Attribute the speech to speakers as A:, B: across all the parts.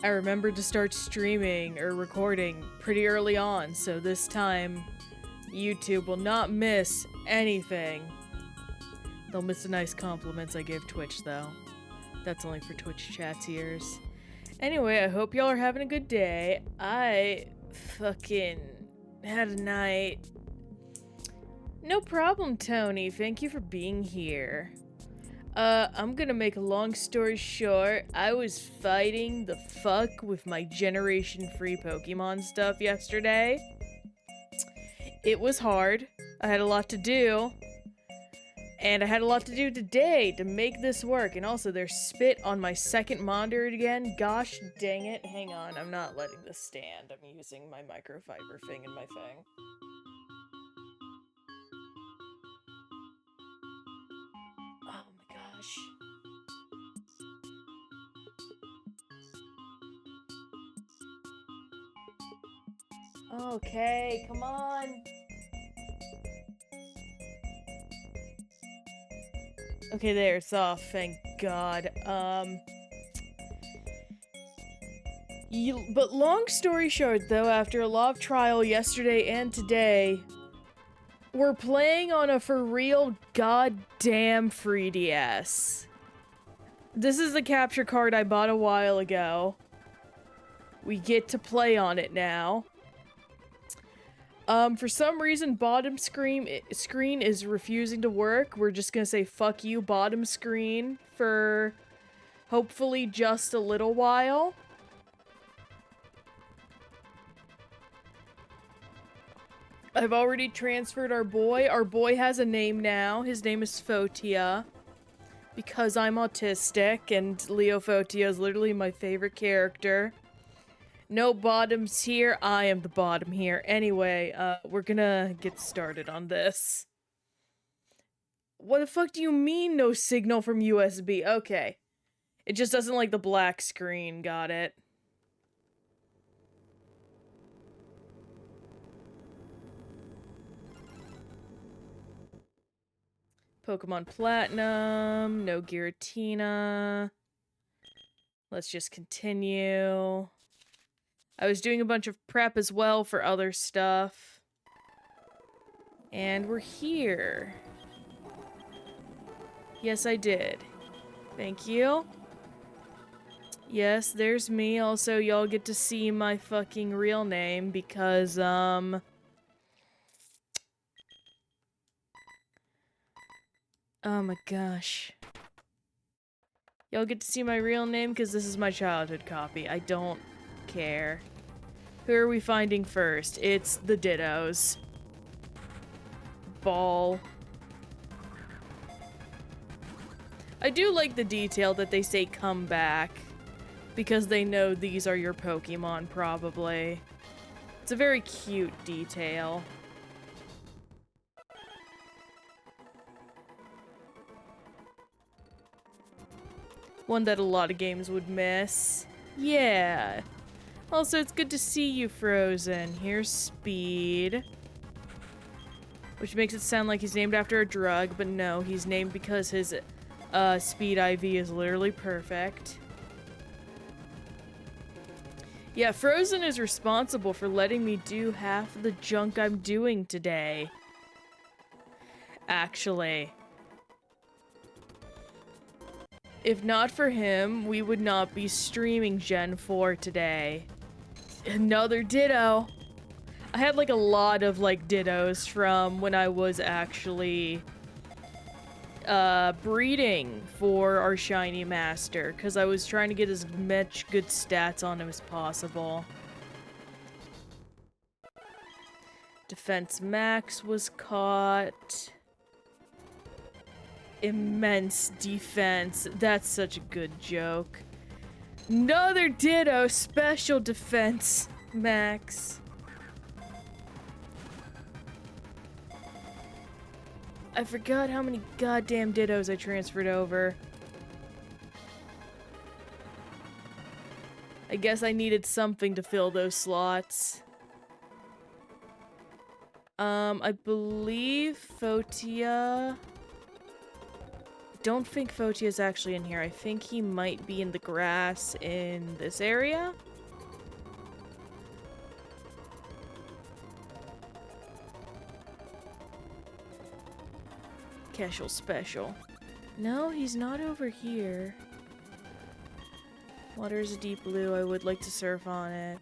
A: I remembered to start streaming or recording pretty early on, so this time YouTube will not miss anything. They'll miss the nice compliments I gave Twitch, though. That's only for Twitch chat's ears. Anyway, I hope y'all are having a good day. I fucking had a night. No problem, Tony. Thank you for being here. I'm gonna make a long story short. I was fighting the fuck with my Generation 3 Pokemon stuff yesterday. It was hard. I had a lot to do. And I had a lot to do today to make this work. And also, there's spit on my second monitor again. Gosh dang it. Hang on, I'm not letting this stand. I'm using my microfiber thing in my thing. Oh my gosh. Okay, come on. Okay, there, it's off, thank God. But long story short, though, after a lot of trial yesterday and today, we're playing on a for real goddamn 3DS. This is the capture card I bought a while ago. We get to play on it now. For some reason, bottom screen is refusing to work. We're just gonna say fuck you, bottom screen, for hopefully just a little while. I've already transferred our boy. Our boy has a name now. His name is Fotia. Because I'm autistic, and Leo Fotia is literally my favorite character. No bottoms here, I am the bottom here. Anyway, we're gonna get started on this. What the fuck do you mean no signal from USB? Okay. It just doesn't like the black screen, got it. Pokemon Platinum, no Giratina. Let's just continue. I was doing a bunch of prep as well for other stuff. And we're here. Yes, I did. Thank you. Yes, there's me. Also, y'all get to see my fucking real name because, oh my gosh. Y'all get to see my real name because this is my childhood copy. I don't care. Who are we finding first? It's the Dittos. Ball. I do like the detail that they say come back. Because they know these are your Pokemon, probably. It's a very cute detail. One that a lot of games would miss. Yeah. Also, it's good to see you, Frozen. Here's Speed. Which makes it sound like he's named after a drug, but no, he's named because his Speed IV is literally perfect. Yeah, Frozen is responsible for letting me do half the junk I'm doing today. Actually. If not for him, we would not be streaming Gen 4 today. Another Ditto. I had like a lot of like Dittos from when I was actually breeding for our shiny master, because I was trying to get as much good stats on him as possible. Defense Max was caught. Immense defense. That's such a good joke. Another Ditto, special defense Max. I forgot how many goddamn Dittos I transferred over. I guess I needed something to fill those slots. I believe Fotia don't think Fotia is actually in here. I think he might be in the grass in this area. Casual special. No, he's not over here. Water is a deep blue. I would like to surf on it.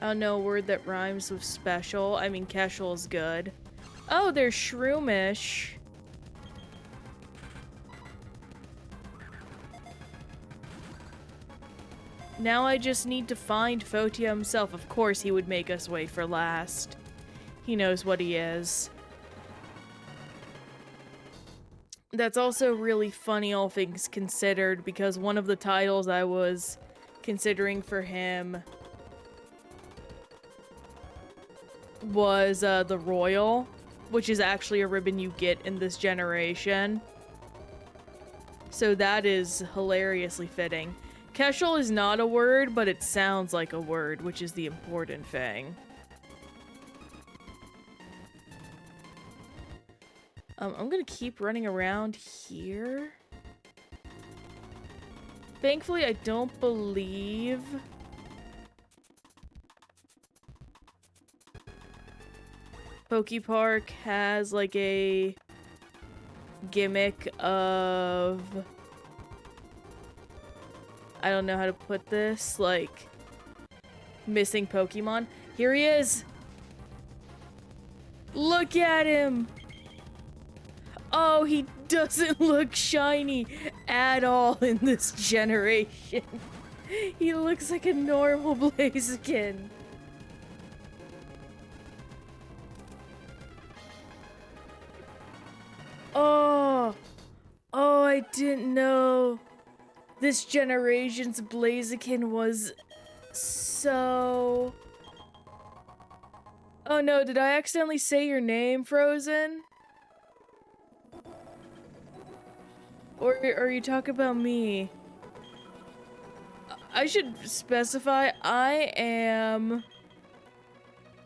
A: Oh no, a word that rhymes with special. I mean, casual is good. Oh, they're shroomish. Now I just need to find Fotia himself. Of course he would make us wait for last. He knows what he is. That's also really funny, all things considered, because one of the titles I was considering for him was the Royal, which is actually a ribbon you get in this generation. So that is hilariously fitting. Casual is not a word, but it sounds like a word, which is the important thing. I'm gonna keep running around here. Thankfully, I don't believe Pokepark has like a gimmick of, I don't know how to put this, like missing Pokemon. Here he is! Look at him! Oh, he doesn't look shiny at all in this generation. He looks like a normal Blaziken. Oh, I didn't know this generation's Blaziken was so... Oh no, did I accidentally say your name, Frozen? Or are you talking about me? I should specify, I am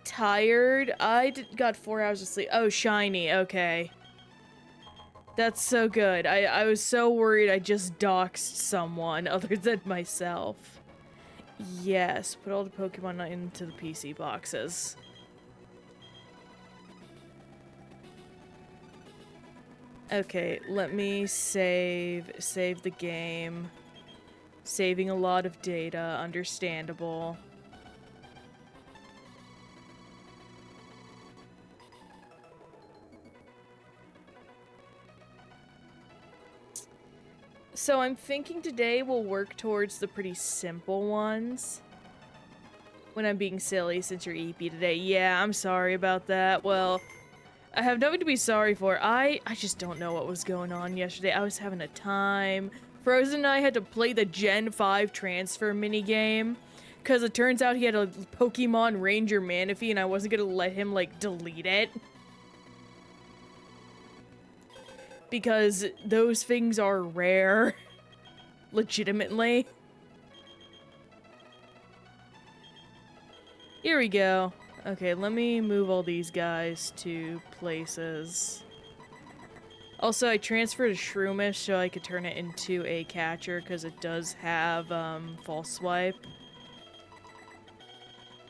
A: tired. I got 4 hours of sleep. Oh, shiny, okay. That's so good. I was so worried I just doxed someone other than myself. Yes, put all the Pokemon into the PC boxes. Okay, let me save the game. Saving a lot of data, understandable. So I'm thinking today we'll work towards the pretty simple ones. When I'm being silly since you're EP today. Yeah, I'm sorry about that. Well, I have nothing to be sorry for. I just don't know what was going on yesterday. I was having a time. Frozen and I had to play the Gen 5 transfer minigame. Because it turns out he had a Pokemon Ranger Manaphy and I wasn't going to let him, like, delete it. Because those things are rare. Legitimately. Here we go. Okay, let me move all these guys to places. Also, I transferred a Shroomish so I could turn it into a catcher because it does have False Swipe.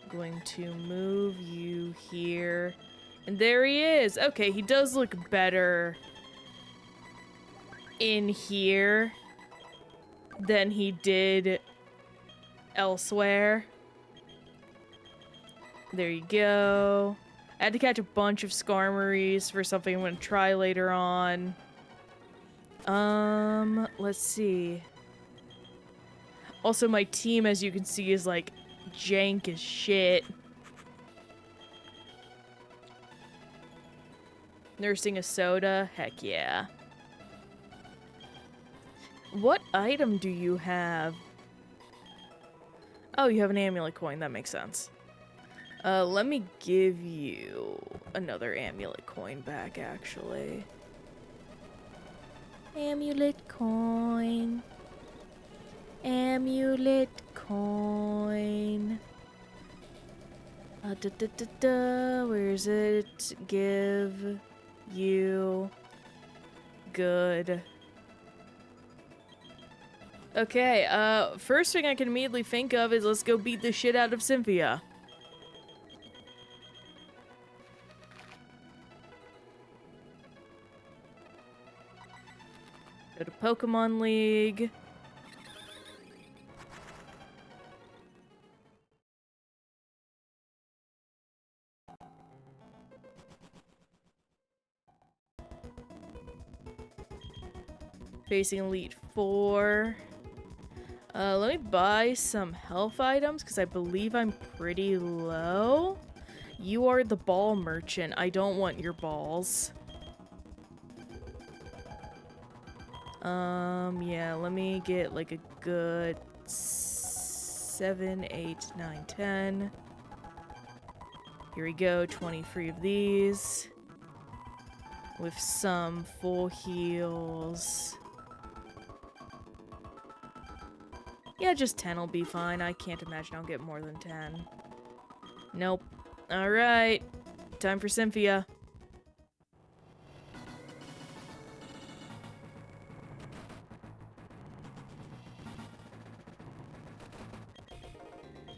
A: I'm going to move you here. And there he is! Okay, he does look better in here than he did elsewhere. There you go. I had to catch a bunch of Skarmories for something I'm gonna try later on. Let's see. Also, my team, as you can see, is like jank as shit. Nursing a soda? Heck yeah. What item do you have? Oh, you have an amulet coin. That makes sense. Let me give you another amulet coin back, actually. Amulet coin. Amulet coin. Where is it? Give you good. Okay, first thing I can immediately think of is let's go beat the shit out of Cynthia. Go to Pokemon League. Facing Elite Four. Let me buy some health items because I believe I'm pretty low. You are the ball merchant. I don't want your balls. Yeah, let me get like a good 7, 8, 9, 10. Here we go, 23 of these. With some full heals. Yeah, just 10 will be fine. I can't imagine I'll get more than 10. Nope. Alright. Time for Cynthia.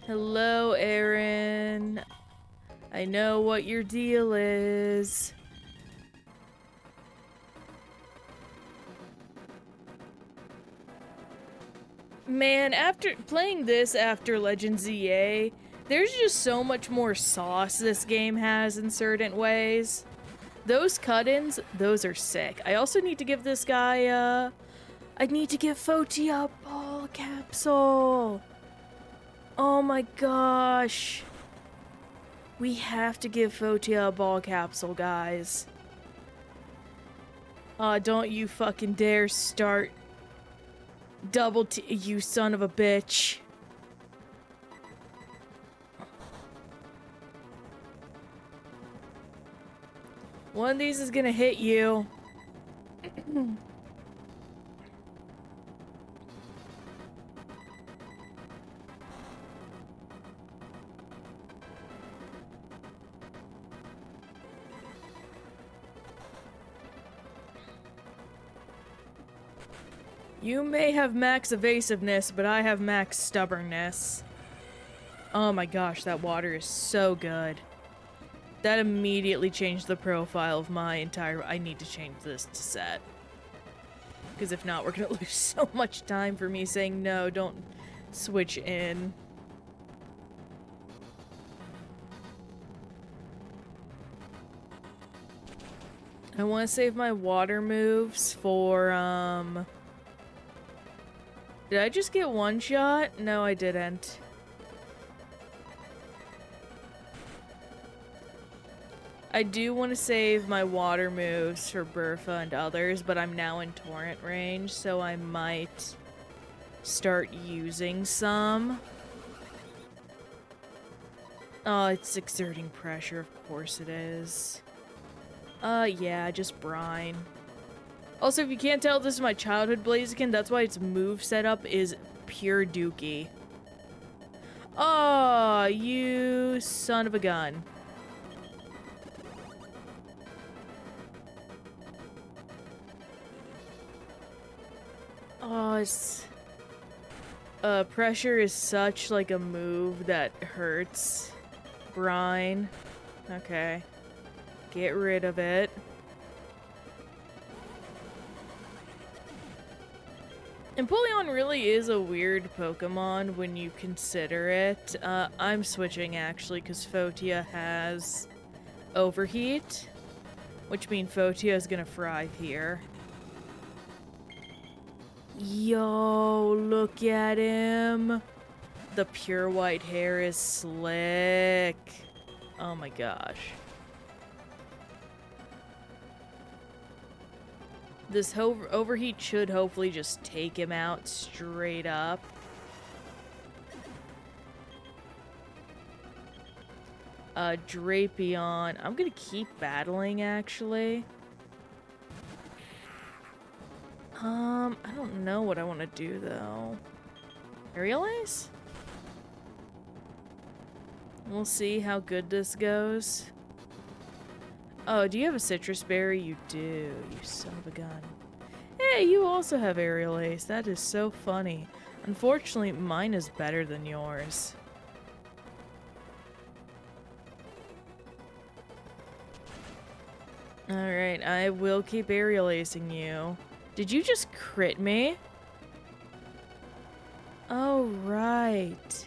A: Hello, Aaron. I know what your deal is. Man, after playing this after Legends ZA, there's just so much more sauce this game has in certain ways. Those cut-ins, those are sick. I also need to give this guy, I need to give Fotia a ball capsule. Oh my gosh. We have to give Fotia a ball capsule, guys. Don't you fucking dare start double T, you son of a bitch. One of these is gonna hit you. You may have max evasiveness, but I have max stubbornness. Oh my gosh, that water is so good. That immediately changed the profile of my entire... I need to change this to set. Because if not, we're gonna lose so much time for me saying no, don't switch in. I want to save my water moves for, Did I just get one shot? No, I didn't. I do want to save my water moves for Bertha and others, but I'm now in torrent range, so I might start using some. Oh, it's exerting pressure, of course it is. Yeah, just brine. Also, if you can't tell, this is my childhood Blaziken. That's why its move setup is pure dookie. Oh, you son of a gun. Oh, it's... pressure is such, like, a move that hurts. Brine. Okay. Get rid of it. Empoleon really is a weird Pokemon when you consider it. I'm switching, actually, because Fotia has Overheat, which means Fotia is gonna thrive here. Yo, look at him. The pure white hair is slick. Oh my gosh. This overheat should hopefully just take him out straight up. Drapion. I'm gonna keep battling, actually. I don't know what I want to do, though. Aerial Ace? We'll see how good this goes. Oh, do you have a citrus berry? You do, you son of a gun. Hey, you also have aerial ace. That is so funny. Unfortunately, mine is better than yours. Alright, I will keep aerial acing you. Did you just crit me? Oh, right.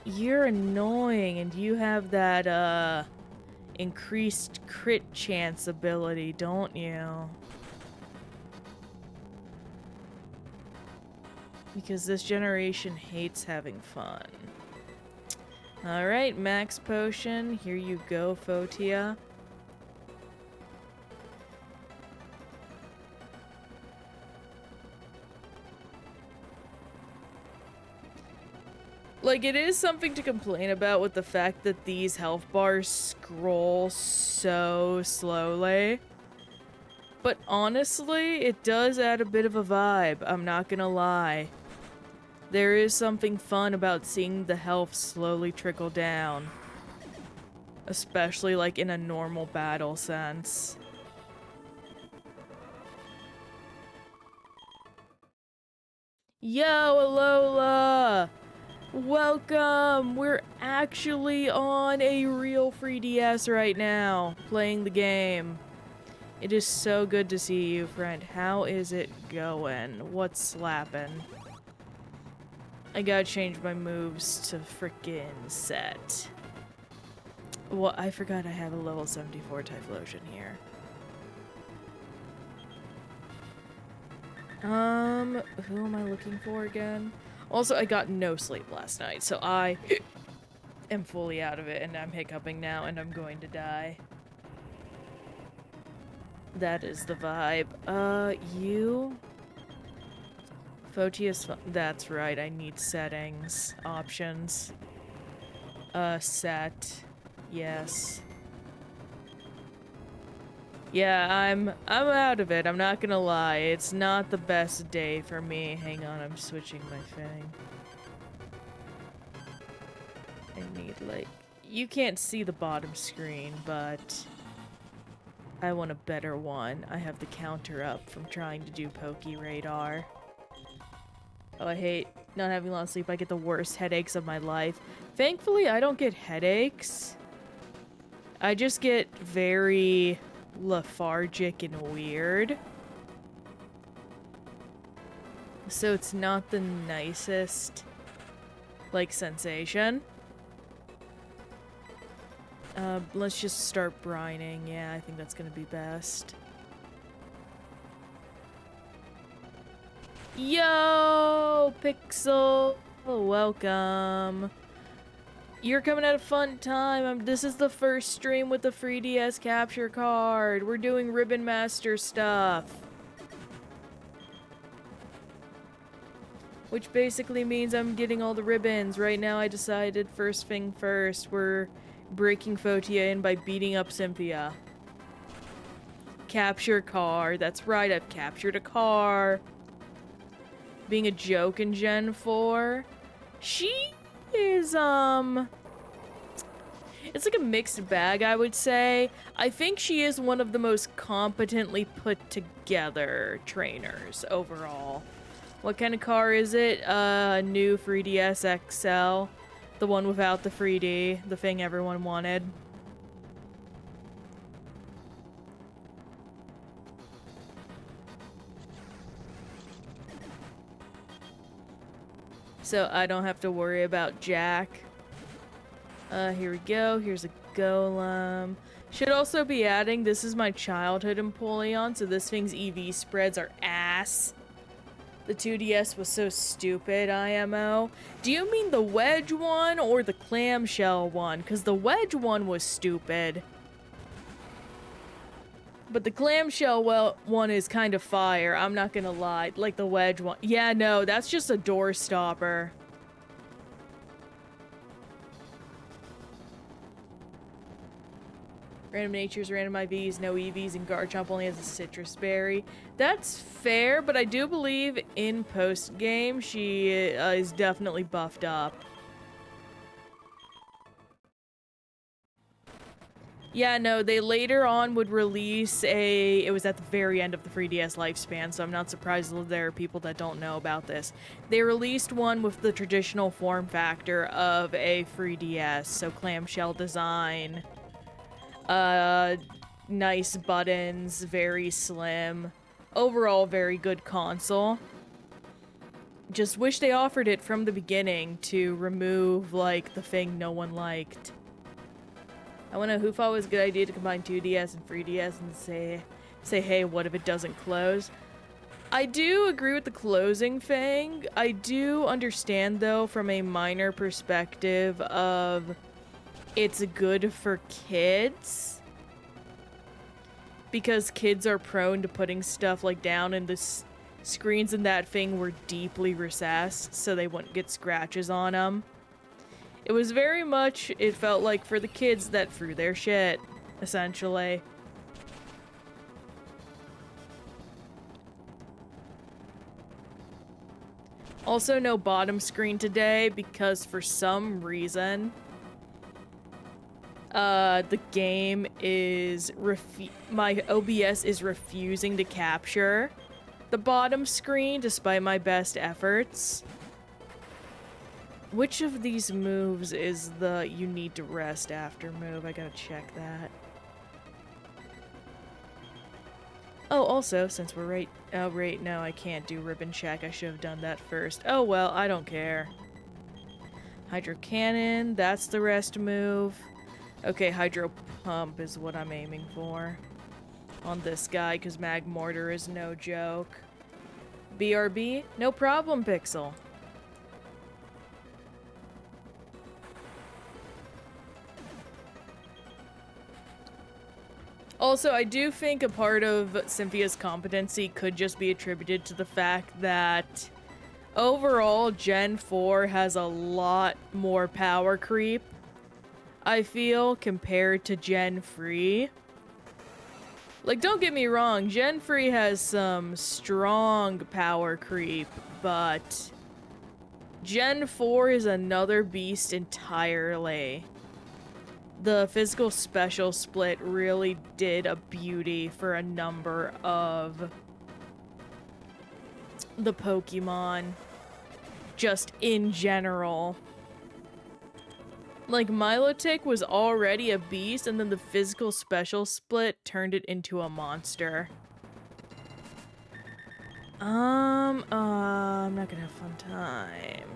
A: You're annoying, and you have that, increased crit chance ability, don't you? Because this generation hates having fun. Alright, max potion. Here you go, Fotia. Like, it is something to complain about with the fact that these health bars scroll so slowly. But honestly, it does add a bit of a vibe, I'm not gonna lie. There is something fun about seeing the health slowly trickle down. Especially, like, in a normal battle sense. Yo, Alola! Welcome! We're actually on a real 3DS right now, playing the game. It is so good to see you, friend. How is it going? What's slapping? I gotta change my moves to frickin' set. Well, I forgot I have a level 74 Typhlosion here. Who am I looking for again? Also, I got no sleep last night, so I am fully out of it, and I'm hiccuping now, and I'm going to die. That is the vibe. You? Fotia's that's right, I need settings. Options. Set. Yes. Yeah, I'm out of it, I'm not gonna lie. It's not the best day for me. Hang on, I'm switching my thing. I need, like... You can't see the bottom screen, but... I want a better one. I have the counter up from trying to do Poke Radar. Oh, I hate not having a lot of sleep. I get the worst headaches of my life. Thankfully, I don't get headaches. I just get very... lethargic and weird. So it's not the nicest, like, sensation. Let's just start brining. Yeah, I think that's gonna be best. Yo, Pixel! Welcome. You're coming at a fun time. This is the first stream with the 3DS capture card. We're doing Ribbon Master stuff. Which basically means I'm getting all the ribbons. Right now I decided first thing first, we're breaking Fotia in by beating up Cynthia. Capture car. That's right, I've captured a car. Being a joke in Gen 4. She is, it's like a mixed bag, I would say. I think she is one of the most competently put together trainers overall. What kind of car is it? New 3DS XL. The one without the 3D. The thing everyone wanted. So I don't have to worry about Jack. Here we go. Here's a golem. Should also be adding, this is my childhood Empoleon, so this thing's EV spreads are ass. The 2DS was so stupid, IMO. Do you mean the wedge one or the clamshell one? Because the wedge one was stupid. But the clamshell one is kind of fire, I'm not gonna lie. Like the wedge one. Yeah, no, that's just a door stopper. Random Natures, random IVs, no EVs, and Garchomp only has a citrus berry. That's fair, but I do believe in post-game she is definitely buffed up. Yeah, no, they later on would release it was at the very end of the 3DS lifespan, so I'm not surprised that there are people that don't know about this. They released one with the traditional form factor of a 3DS, so clamshell design, nice buttons, very slim, overall very good console. Just wish they offered it from the beginning to remove, like, the thing no one liked. I wonder who thought it was a good idea to combine 2DS and 3DS and say, hey, what if it doesn't close? I do agree with the closing thing. I do understand, though, from a minor perspective of it's good for kids. Because kids are prone to putting stuff, like, down, and the screens in that thing were deeply recessed, so they wouldn't get scratches on them. It was very much, it felt like, for the kids that threw their shit, essentially. Also, no bottom screen today, because for some reason, the game is, my OBS is refusing to capture the bottom screen, despite my best efforts. Which of these moves is the you need to rest after move? I gotta check that. Oh, also, since we're right... Oh, right, no, I can't do ribbon check. I should have done that first. Oh, well, I don't care. Hydro Cannon, that's the rest move. Okay, Hydro Pump is what I'm aiming for. On this guy, because Mag Mortar is no joke. BRB? No problem, Pixel. Also, I do think a part of Cynthia's competency could just be attributed to the fact that overall, Gen 4 has a lot more power creep, I feel, compared to Gen 3. Like, don't get me wrong, Gen 3 has some strong power creep, but Gen 4 is another beast entirely. The physical special split really did a beauty for a number of the Pokemon, just in general. Like, Milotic was already a beast, and then the physical special split turned it into a monster. I'm not gonna have a fun time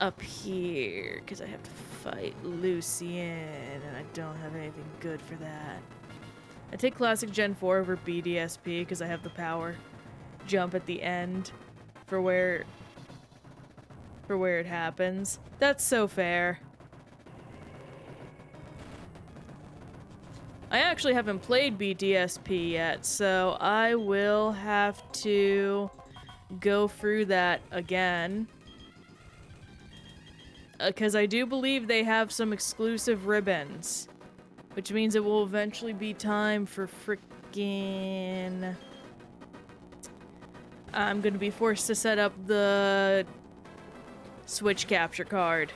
A: up here, because I have to fight Lucian, and I don't have anything good for that. I take Classic Gen 4 over BDSP, because I have the power jump at the end for where it happens. That's so fair. I actually haven't played BDSP yet, so I will have to go through that again. Because I do believe they have some exclusive ribbons. Which means it will eventually be time for frickin'... I'm gonna be forced to set up the Switch capture card.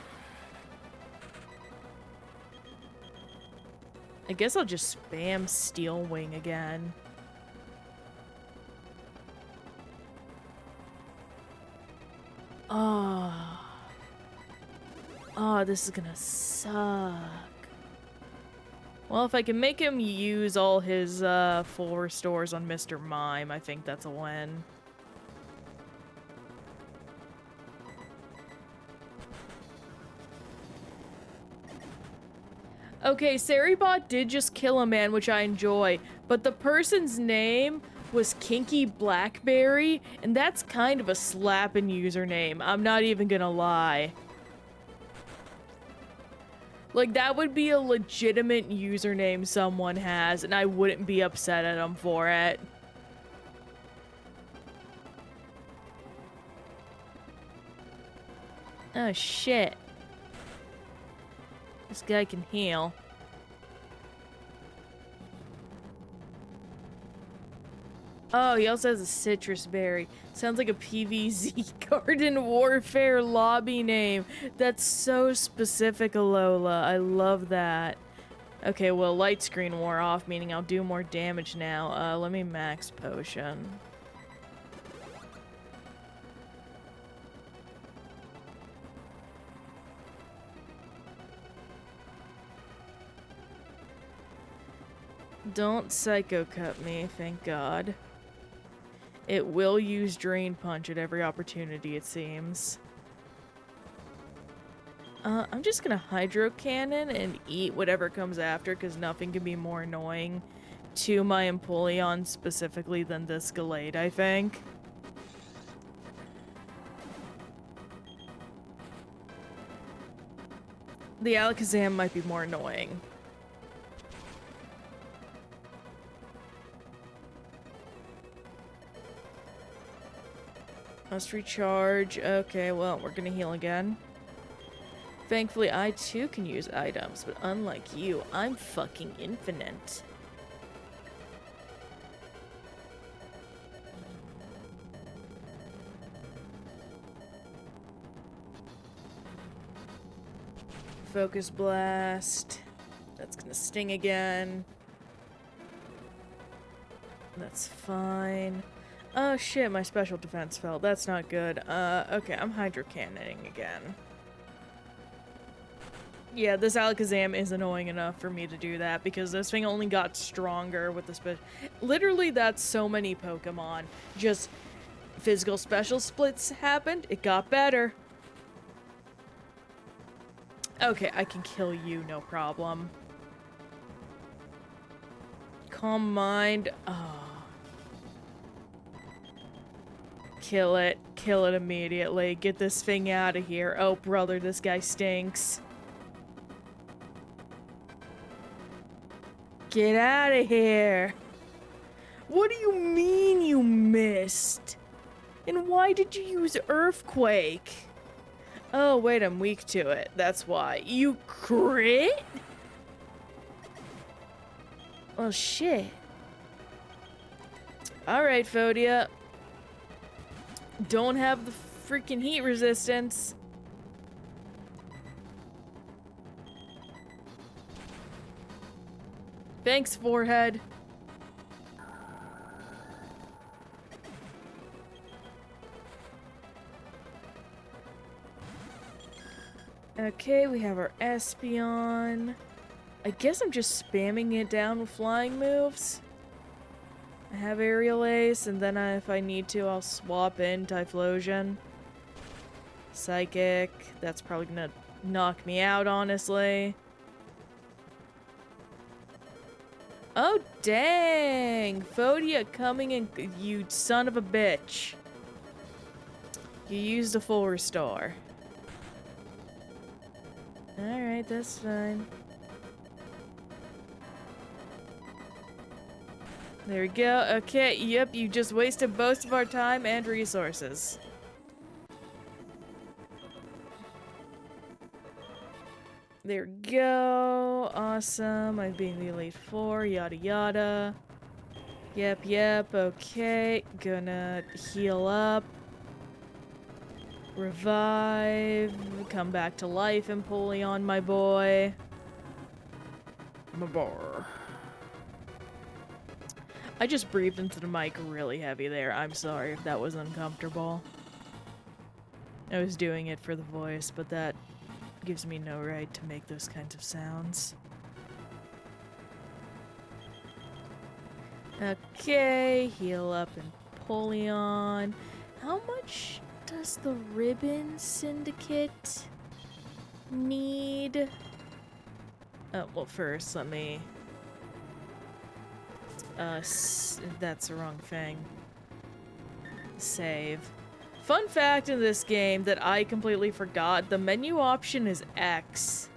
A: I guess I'll just spam Steel Wing again. Oh, this is gonna suck. Well, if I can make him use all his full restores on Mr. Mime, I think that's a win. Okay, Saribot did just kill a man, which I enjoy, but the person's name was Kinky Blackberry, and that's kind of a slapping username. I'm not even gonna lie. Like, that would be a legitimate username someone has, and I wouldn't be upset at them for it. Oh, shit. This guy can heal. Oh, he also has a citrus berry. Sounds like a PvZ Garden Warfare lobby name. That's so specific, Alola. I love that. Okay, well, light screen wore off, meaning I'll do more damage now. Let me max potion. Don't psycho cut me, thank God. It will use Drain Punch at every opportunity, it seems. I'm just gonna Hydro Cannon and eat whatever comes after, because nothing can be more annoying to my Empoleon specifically than this Gallade, I think. The Alakazam might be more annoying. Must recharge. Okay, well, we're gonna heal again. Thankfully, I too can use items, but unlike you, I'm fucking infinite. Focus Blast. That's gonna sting again. That's fine. Oh shit, my special defense fell. That's not good. Okay, I'm Hydro Cannoning again. Yeah, this Alakazam is annoying enough for me to do that because this thing only got stronger with the special. Literally, that's so many Pokemon. Just physical special splits happened, it got better. Okay, I can kill you, no problem. Calm Mind. Oh. Kill it immediately. Get this thing out of here. Oh, brother, this guy stinks. Get out of here. What do you mean you missed? And why did you use Earthquake? Oh, wait, I'm weak to it. That's why. You crit? Well, shit. Alright, Fotia. Don't have the freaking heat resistance. Thanks, forehead. Okay, we have our Espeon. I guess I'm just spamming it down with flying moves. I have Aerial Ace, and then if I need to, I'll swap in Typhlosion. Psychic. That's probably gonna knock me out, honestly. Oh, dang! Fotia coming in, you son of a bitch. You used a full restore. Alright, that's fine. There we go. Okay, yep, you just wasted most of our time and resources. There we go. Awesome. I'm being the Elite Four, yada yada. Yep, okay. Gonna heal up. Revive. Come back to life, Empoleon, my boy. My boy. I just breathed into the mic really heavy there. I'm sorry if that was uncomfortable. I was doing it for the voice, but that gives me no right to make those kinds of sounds. Okay, heal up Empoleon. How much does the Ribbon Syndicate need? Oh, well, first, let me... that's the wrong thing. Save. Fun fact in this game that I completely forgot, the menu option is X.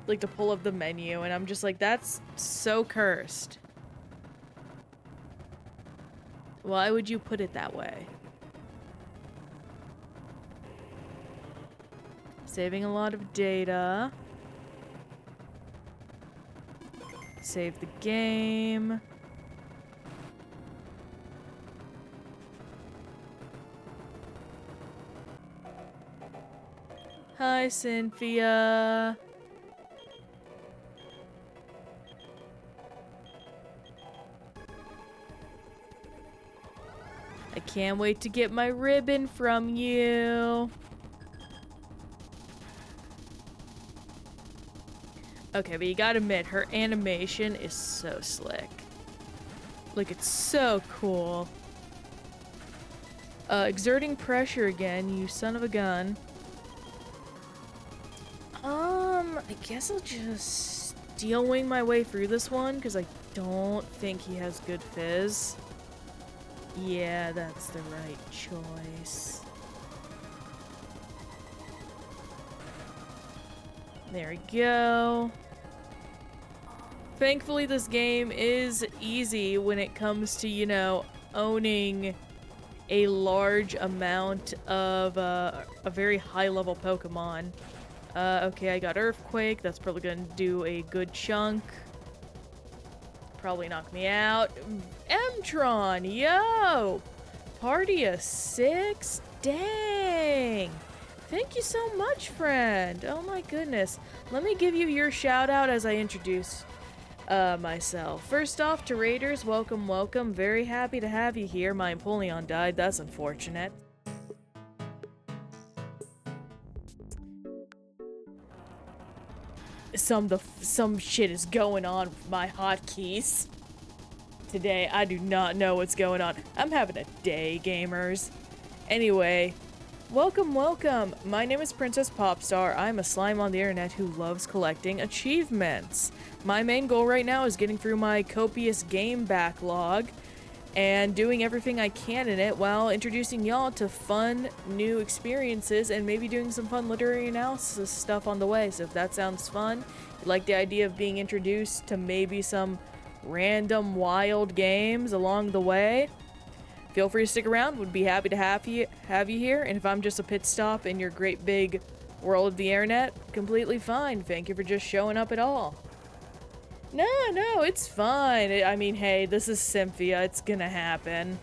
A: Like, to pull up the menu, and I'm just like, that's so cursed. Why would you put it that way? Saving a lot of data. Save the game. Hi, Cynthia. I can't wait to get my ribbon from you. Okay, but you gotta admit, her animation is so slick. Like, it's so cool. Exerting pressure again, you son of a gun. I guess I'll just steel wing my way through this one, because I don't think he has good fizz. Yeah, that's the right choice. There we go. Thankfully, this game is easy when it comes to, you know, owning a large amount of a very high-level Pokemon. Okay, I got Earthquake. That's probably gonna do a good chunk. Probably knock me out. Mtron, yo! Party of 6? Dang! Thank you so much, friend. Oh my goodness. Let me give you your shout out as I introduce myself. First off, to Raiders, welcome, welcome. Very happy to have you here. My Empoleon died. That's unfortunate. Some shit is going on with my hotkeys today. I do not know what's going on. I'm having a day, gamers. Anyway, welcome, welcome. My name is Princess Popstar. I'm a slime on the internet who loves collecting achievements. My main goal right now is getting through my copious game backlog and doing everything I can in it while introducing y'all to fun new experiences and maybe doing some fun literary analysis stuff on the way. So if that sounds fun, you like the idea of being introduced to maybe some random wild games along the way, feel free to stick around. Would be happy to have you here. And if I'm just a pit stop in your great big world of the internet, completely fine. Thank you for just showing up at all. No, it's fine. I mean, hey, this is Cynthia. It's gonna happen.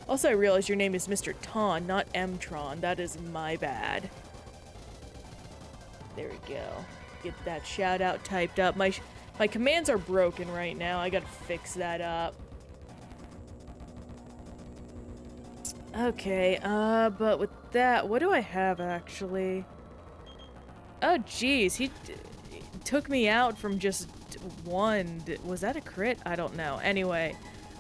A: Also, I realize your name is Mr. Ton, not Mtron. That is my bad. There we go. Get that shout out typed up. My commands are broken right now. I gotta fix that up. Okay, but with that, what do I have actually? Oh, geez, he took me out from just one. Was that a crit? I don't know. Anyway,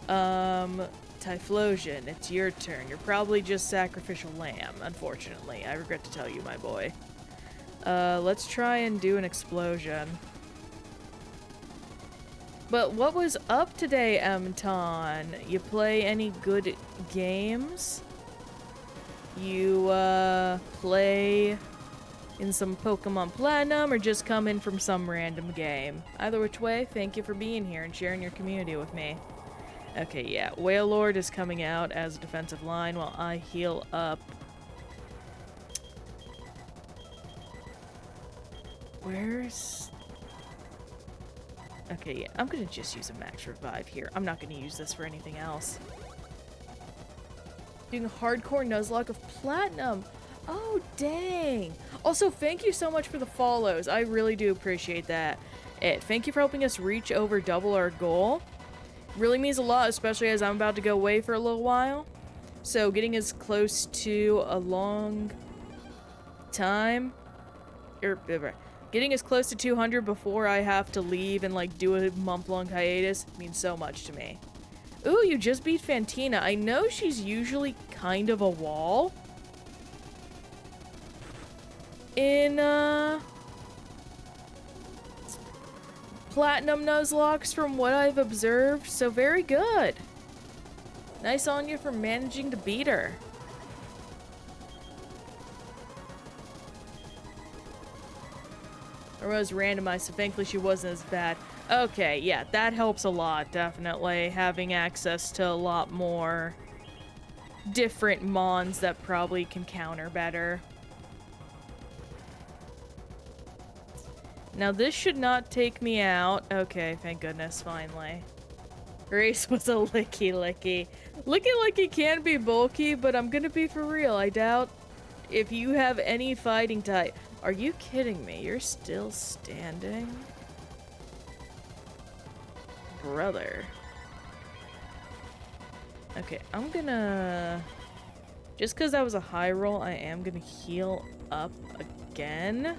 A: Typhlosion, it's your turn. You're probably just Sacrificial Lamb, unfortunately. I regret to tell you, my boy. Let's try and do an explosion. But what was up today, Mton? You play any good games? You, play in some Pokemon Platinum or just come in from some random game? Either which way, thank you for being here and sharing your community with me. Okay, yeah, Wailord is coming out as a defensive line while I heal up. Where's... Okay, yeah, I'm gonna just use a max revive here. I'm not gonna use this for anything else. Doing a hardcore Nuzlocke of Platinum. Oh, dang. Also, thank you so much for the follows. I really do appreciate that. Thank you for helping us reach over double our goal. Really means a lot, especially as I'm about to go away for a little while. So getting as close to a long time, getting as close to 200 before I have to leave and like do a month-long hiatus means so much to me. Ooh, you just beat Fantina. I know she's usually kind of a wall in Platinum Nuzlocke from what I've observed, so very good. Nice on you for managing to beat her. Or was randomized, so thankfully she wasn't as bad. Okay, yeah, that helps a lot, definitely. Having access to a lot more different mons that probably can counter better. Now this should not take me out. Okay, thank goodness, finally. Grace was a licky. Licky Licky can be bulky, but I'm gonna be for real. I doubt if you have any fighting type. Are you kidding me? You're still standing? Brother. Okay, I'm gonna... Just because that was a high roll, I am gonna heal up again.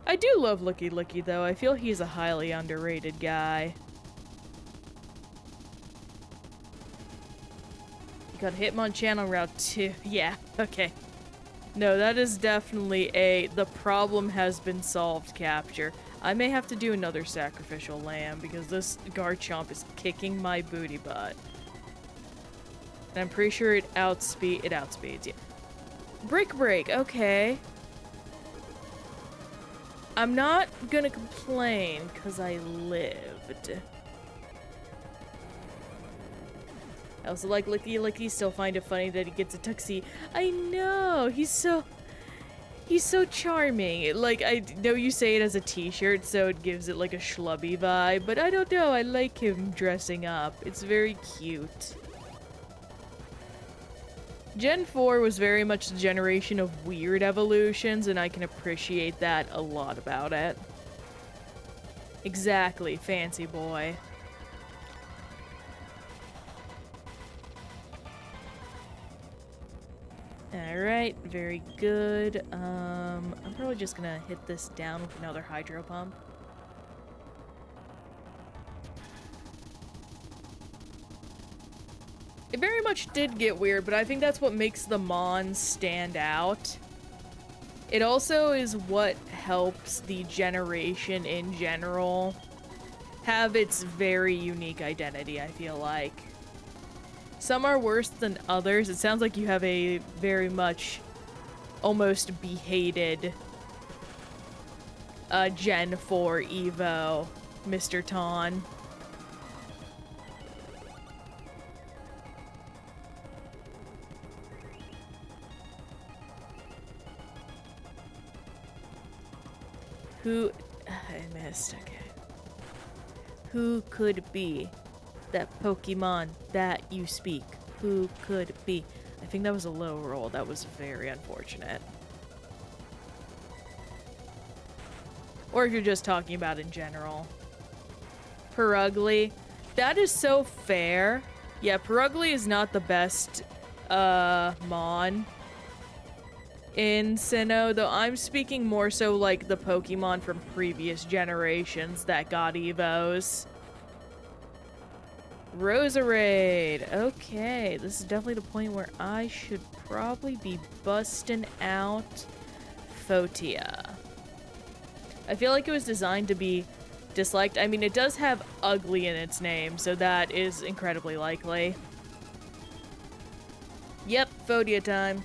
A: I do love Looky Looky, though. I feel he's a highly underrated guy. You got Hitmonchan on Route 2. Yeah, okay. No, that is definitely a the problem has been solved capture. I may have to do another sacrificial lamb because this Garchomp is kicking my booty butt. And I'm pretty sure it outspeeds, yeah. Break, okay. I'm not gonna complain because I lived. I also like Licky Licky, still find it funny that he gets a tuxie. I know, he's so charming. Like, I know you say it as a t-shirt, so it gives it like a schlubby vibe, but I don't know, I like him dressing up. It's very cute. Gen 4 was very much the generation of weird evolutions, and I can appreciate that a lot about it. Exactly, fancy boy. Alright, very good. I'm probably just gonna hit this down with another hydro pump. It very much did get weird, but I think that's what makes the Mons stand out. It also is what helps the generation in general have its very unique identity, I feel like. Some are worse than others. It sounds like you have a very much almost be-hated Gen 4 Evo, Mr. Ton. Who... I missed, okay. Who could be that Pokemon that you speak? Who could be? I think that was a low roll. That was very unfortunate. Or if you're just talking about in general. Perugly. That is so fair. Yeah, Perugly is not the best Mon in Sinnoh, though I'm speaking more so like the Pokemon from previous generations that got Evos. Roserade. Okay, this is definitely the point where I should probably be busting out Fotia. I feel like it was designed to be disliked. I mean, it does have ugly in its name, so that is incredibly likely. Yep, Fotia time.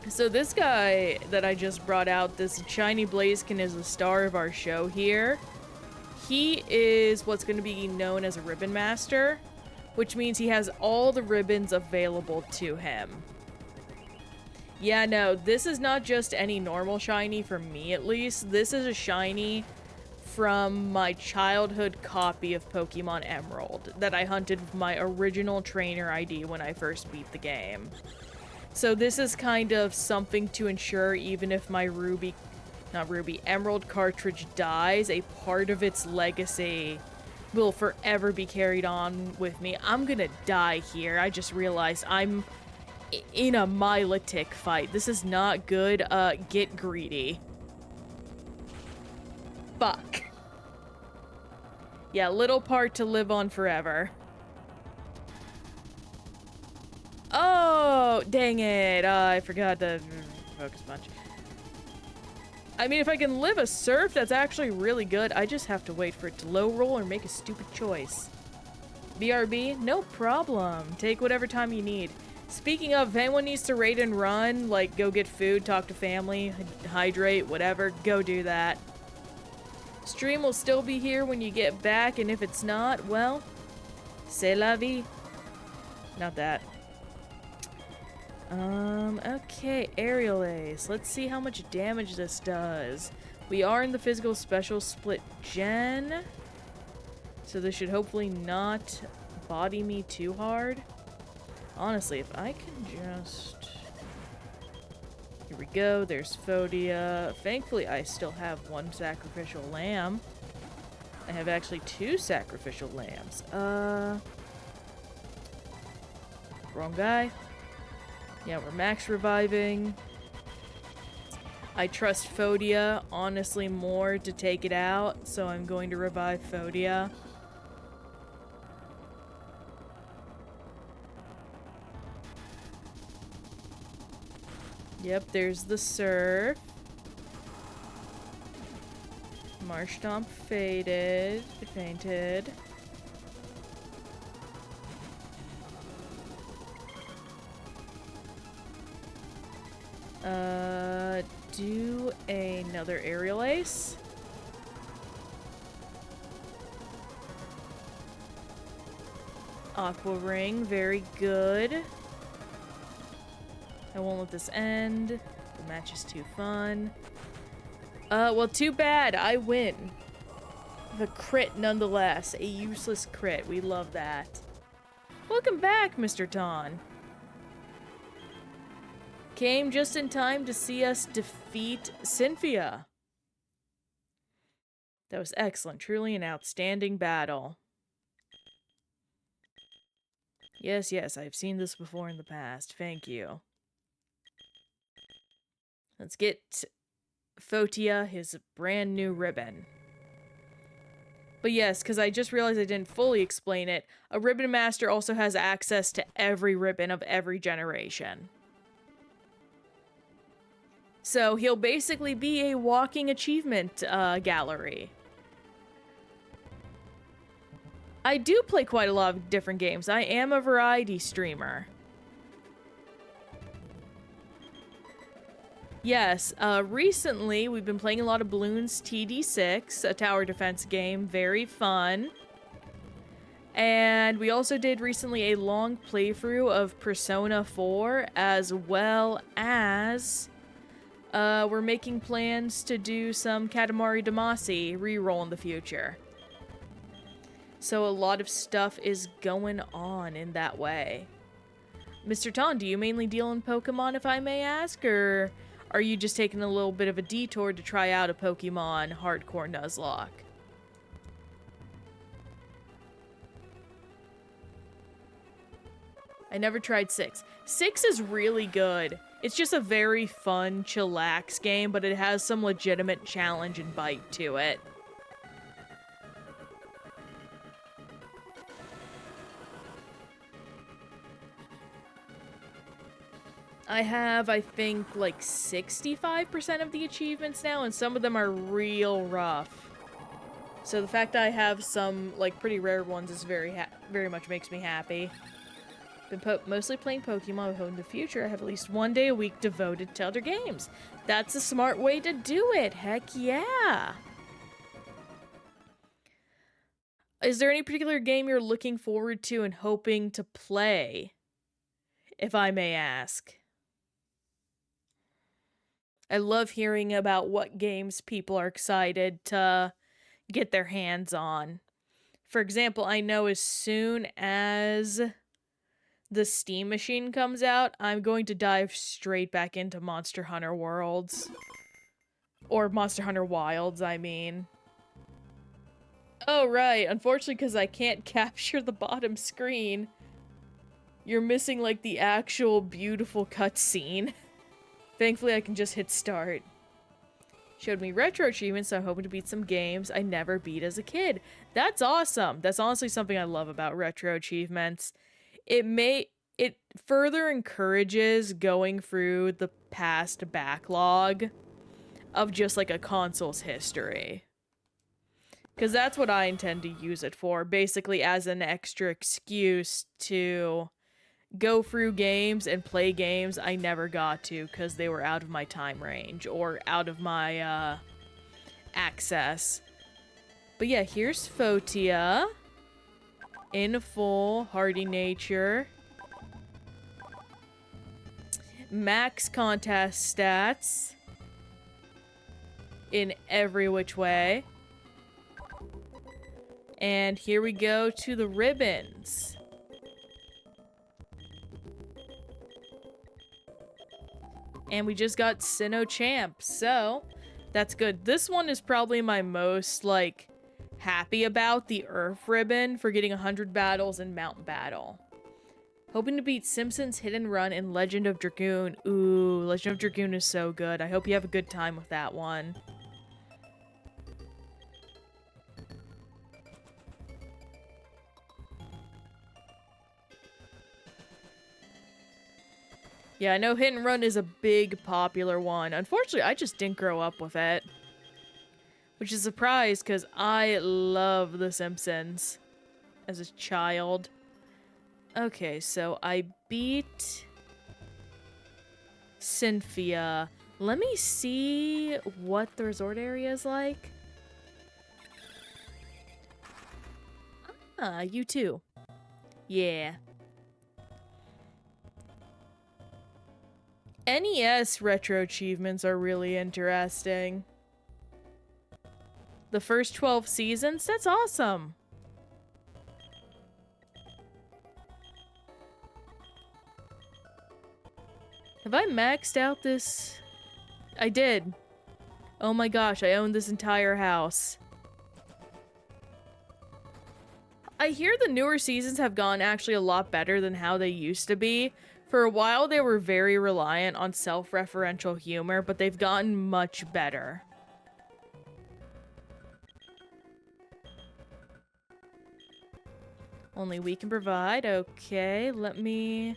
A: So this guy that I just brought out, this Shiny Blaziken, is the star of our show here. He is what's going to be known as a Ribbon Master, which means he has all the ribbons available to him. Yeah, no, this is not just any normal shiny, for me at least. This is a shiny from my childhood copy of Pokemon Emerald that I hunted with my original trainer ID when I first beat the game. So this is kind of something to ensure even if my Emerald cartridge dies, a part of its legacy will forever be carried on with me. I'm gonna die here. I just realized I'm in a Milotic fight. This is not good. Get greedy. Fuck. Yeah, little part to live on forever. Oh, dang it. I forgot to focus punch. I mean, if I can live a surf, that's actually really good. I just have to wait for it to low roll or make a stupid choice. BRB? No problem. Take whatever time you need. Speaking of, if anyone needs to raid and run, like go get food, talk to family, hydrate, whatever, go do that. Stream will still be here when you get back, and if it's not, well, c'est la vie. Not that. Okay, Aerial Ace. Let's see how much damage this does. We are in the physical special split gen, so this should hopefully not body me too hard. Honestly, if I can just... Here we go, there's Fotia. Thankfully, I still have one sacrificial lamb. I have actually 2 sacrificial lambs. Wrong guy. Yeah, we're max reviving. I trust Fotia, honestly, more to take it out, so I'm going to revive Fotia. Yep, there's the surf. Marshtomp fainted. Do another aerial ace. Aqua ring, very good. I won't let this end. The match is too fun. Well, too bad. I win. The crit nonetheless. A useless crit. We love that. Welcome back, Mr. Ton. Came just in time to see us defeat Cynthia. That was excellent. Truly an outstanding battle. Yes, yes, I've seen this before in the past. Thank you. Let's get Fotia his brand new ribbon. But yes, because I just realized I didn't fully explain it, a Ribbon Master also has access to every ribbon of every generation. So he'll basically be a walking achievement gallery. I do play quite a lot of different games. I am a variety streamer. Yes, recently we've been playing a lot of Bloons TD6, a tower defense game, very fun. And we also did recently a long playthrough of Persona 4, as well as we're making plans to do some Katamari Damacy reroll in the future. So a lot of stuff is going on in that way. Mr. Ton, do you mainly deal in Pokemon, if I may ask, or are you just taking a little bit of a detour to try out a Pokemon hardcore Nuzlocke? I never tried 6. 6 is really good. It's just a very fun, chillax game, but it has some legitimate challenge and bite to it. I have, I think, like 65% of the achievements now, and some of them are real rough. So the fact that I have some, like, pretty rare ones is very much makes me happy. Been mostly playing Pokemon. With hope in the future, I have at least one day a week devoted to other games. That's a smart way to do it. Heck yeah. Is there any particular game you're looking forward to and hoping to play, if I may ask? I love hearing about what games people are excited to get their hands on. For example, I know as soon as the Steam machine comes out, I'm going to dive straight back into Monster Hunter Worlds. Or Monster Hunter Wilds, I mean. Oh, right. Unfortunately, because I can't capture the bottom screen, you're missing, like, the actual beautiful cutscene. Thankfully, I can just hit start. Showed me retro achievements, so I'm hoping to beat some games I never beat as a kid. That's awesome. That's honestly something I love about retro achievements. It further encourages going through the past backlog of just like a console's history. Because that's what I intend to use it for, basically as an extra excuse to go through games and play games I never got to because they were out of my time range or out of my access. But yeah, here's Fotia in full hardy nature. Max contest stats in every which way. And here we go to the ribbons. And we just got Sinnoh Champ, so that's good. This one is probably my most, like, happy about the Earth ribbon for getting 100 battles in Mount Battle. Hoping to beat Simpsons Hit and Run and Legend of Dragoon. Ooh, Legend of Dragoon is so good. I hope you have a good time with that one. Yeah, I know Hit and Run is a big popular one. Unfortunately, I just didn't grow up with it. Which is a surprise, because I love The Simpsons as a child. Okay, so I beat Cynthia. Let me see what the resort area is like. Ah, you too. Yeah. NES retro achievements are really interesting. The first 12 seasons? That's awesome. Have I maxed out this? I did. Oh my gosh, I own this entire house. I hear the newer seasons have gone actually a lot better than how they used to be. For a while, they were very reliant on self-referential humor, but they've gotten much better. Only we can provide. Okay, let me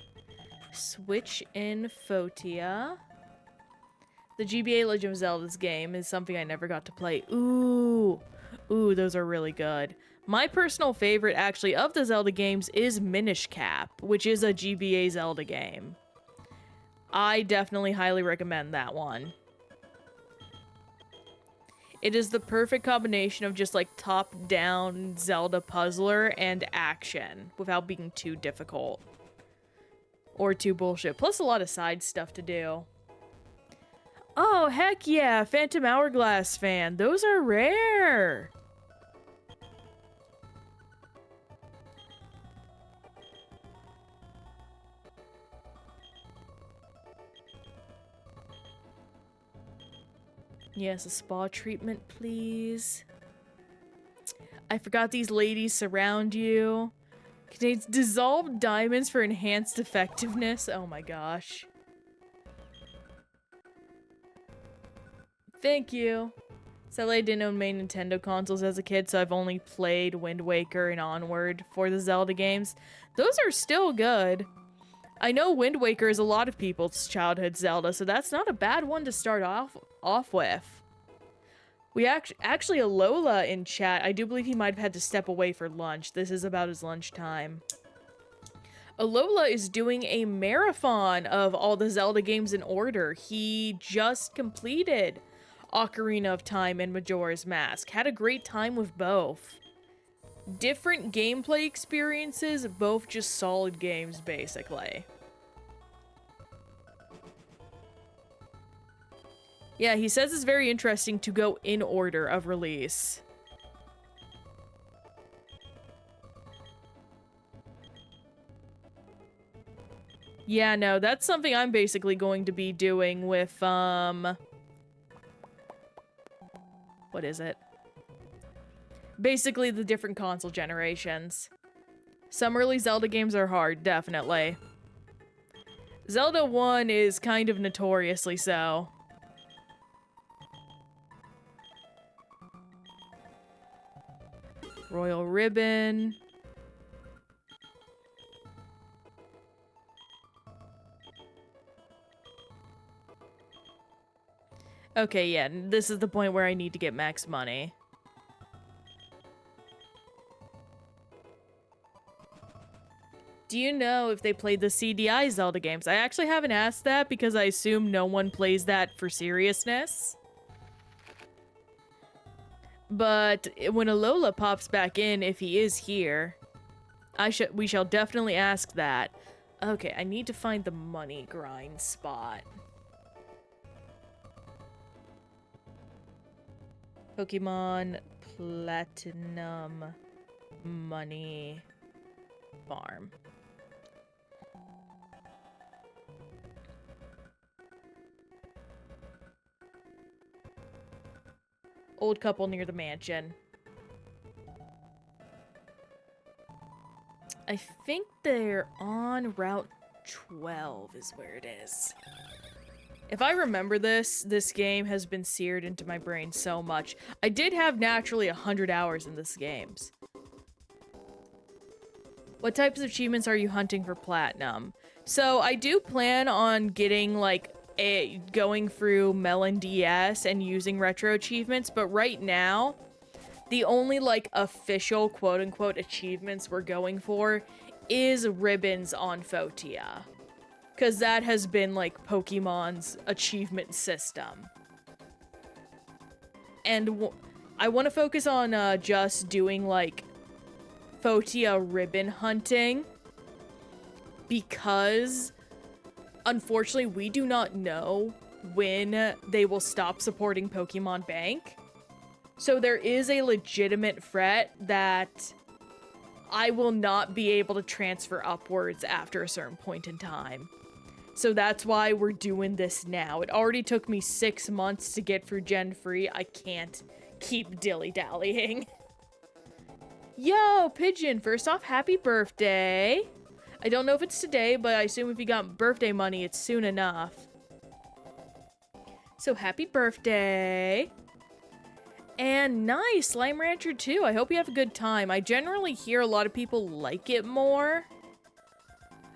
A: switch in Fotia. The GBA Legend of Zelda's game is something I never got to play. Ooh, those are really good. My personal favorite, actually, of the Zelda games is Minish Cap, which is a GBA Zelda game. I definitely highly recommend that one. It is the perfect combination of just, like, top-down Zelda puzzler and action without being too difficult. Or too bullshit. Plus a lot of side stuff to do. Oh, heck yeah! Phantom Hourglass fan. Those are rare! Yes, a spa treatment, please. I forgot these ladies surround you. Contains dissolved diamonds for enhanced effectiveness. Oh my gosh. Thank you. Sadly, I didn't own main Nintendo consoles as a kid, so I've only played Wind Waker and Onward for the Zelda games. Those are still good. I know Wind Waker is a lot of people's childhood Zelda, so that's not a bad one to start off with. We actually, Alola in chat, I do believe he might have had to step away for lunch. This is about his lunchtime. Alola is doing a marathon of all the Zelda games in order. He just completed Ocarina of Time and Majora's Mask. Had a great time with both. Different gameplay experiences, both just solid games, basically. Yeah, he says it's very interesting to go in order of release. Yeah, no, that's something I'm basically going to be doing with, what is it? Basically the different console generations. Some early Zelda games are hard, definitely. Zelda 1 is kind of notoriously so. Royal Ribbon. Okay, yeah, this is the point where I need to get max money. Do you know if they played the CDI Zelda games? I actually haven't asked that because I assume no one plays that for seriousness. But when Alola pops back in, if he is here, we shall definitely ask that. Okay, I need to find the money grind spot. Pokemon Platinum Money Farm. Old couple near the mansion. I think they're on Route 12 is where it is. If I remember this game has been seared into my brain so much. I did have naturally 100 hours in this game. What types of achievements are you hunting for platinum? So I do plan on getting like going through Melon DS and using retro achievements, but right now the only like official quote unquote achievements we're going for is ribbons on Fotia. Because that has been like Pokemon's achievement system. And I want to focus on just doing like Fotia ribbon hunting. Because unfortunately we do not know when they will stop supporting Pokemon Bank. So there is a legitimate threat that I will not be able to transfer upwards after a certain point in time. So that's why we're doing this now. It already took me 6 months to get through Gen 3. I can't keep dilly-dallying. Yo, Pigeon, first off, happy birthday. I don't know if it's today, but I assume if you got birthday money, it's soon enough. So happy birthday. And nice, Slime Rancher 2. I hope you have a good time. I generally hear a lot of people like it more.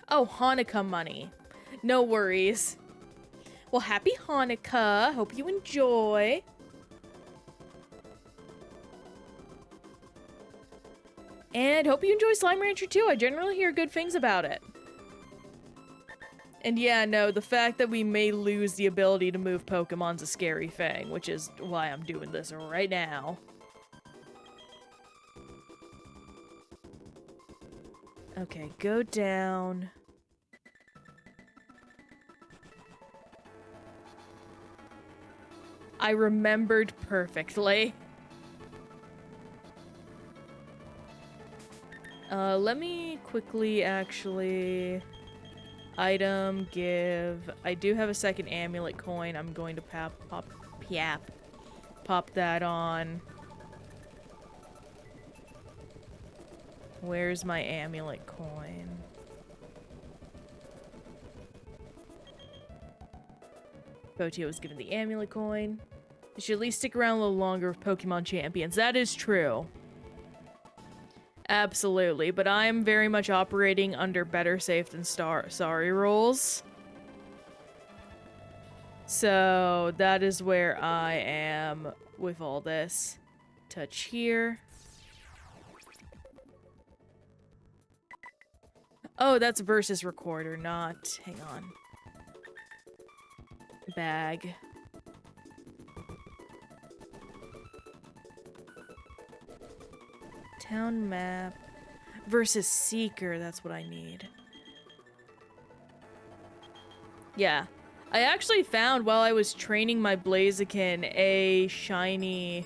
A: Oh, Hanukkah money. No worries. Well, happy Hanukkah. Hope you enjoy. And hope you enjoy Slime Rancher 2. I generally hear good things about it. And yeah, no, the fact that we may lose the ability to move Pokemon's a scary thing, which is why I'm doing this right now. Okay, go down. I remembered perfectly. Let me quickly actually... Item, give. I do have a second amulet coin. I'm going to pop that on. Where's my amulet coin? Fotia was given the amulet coin. They should at least stick around a little longer with Pokemon champions. That is true. Absolutely, but I'm very much operating under better safe than sorry rules. So that is where I am with all this. Touch here. Oh, that's versus recorder, not... Hang on. Bag. Town map versus Seeker, that's what I need. Yeah. I actually found while I was training my Blaziken a shiny...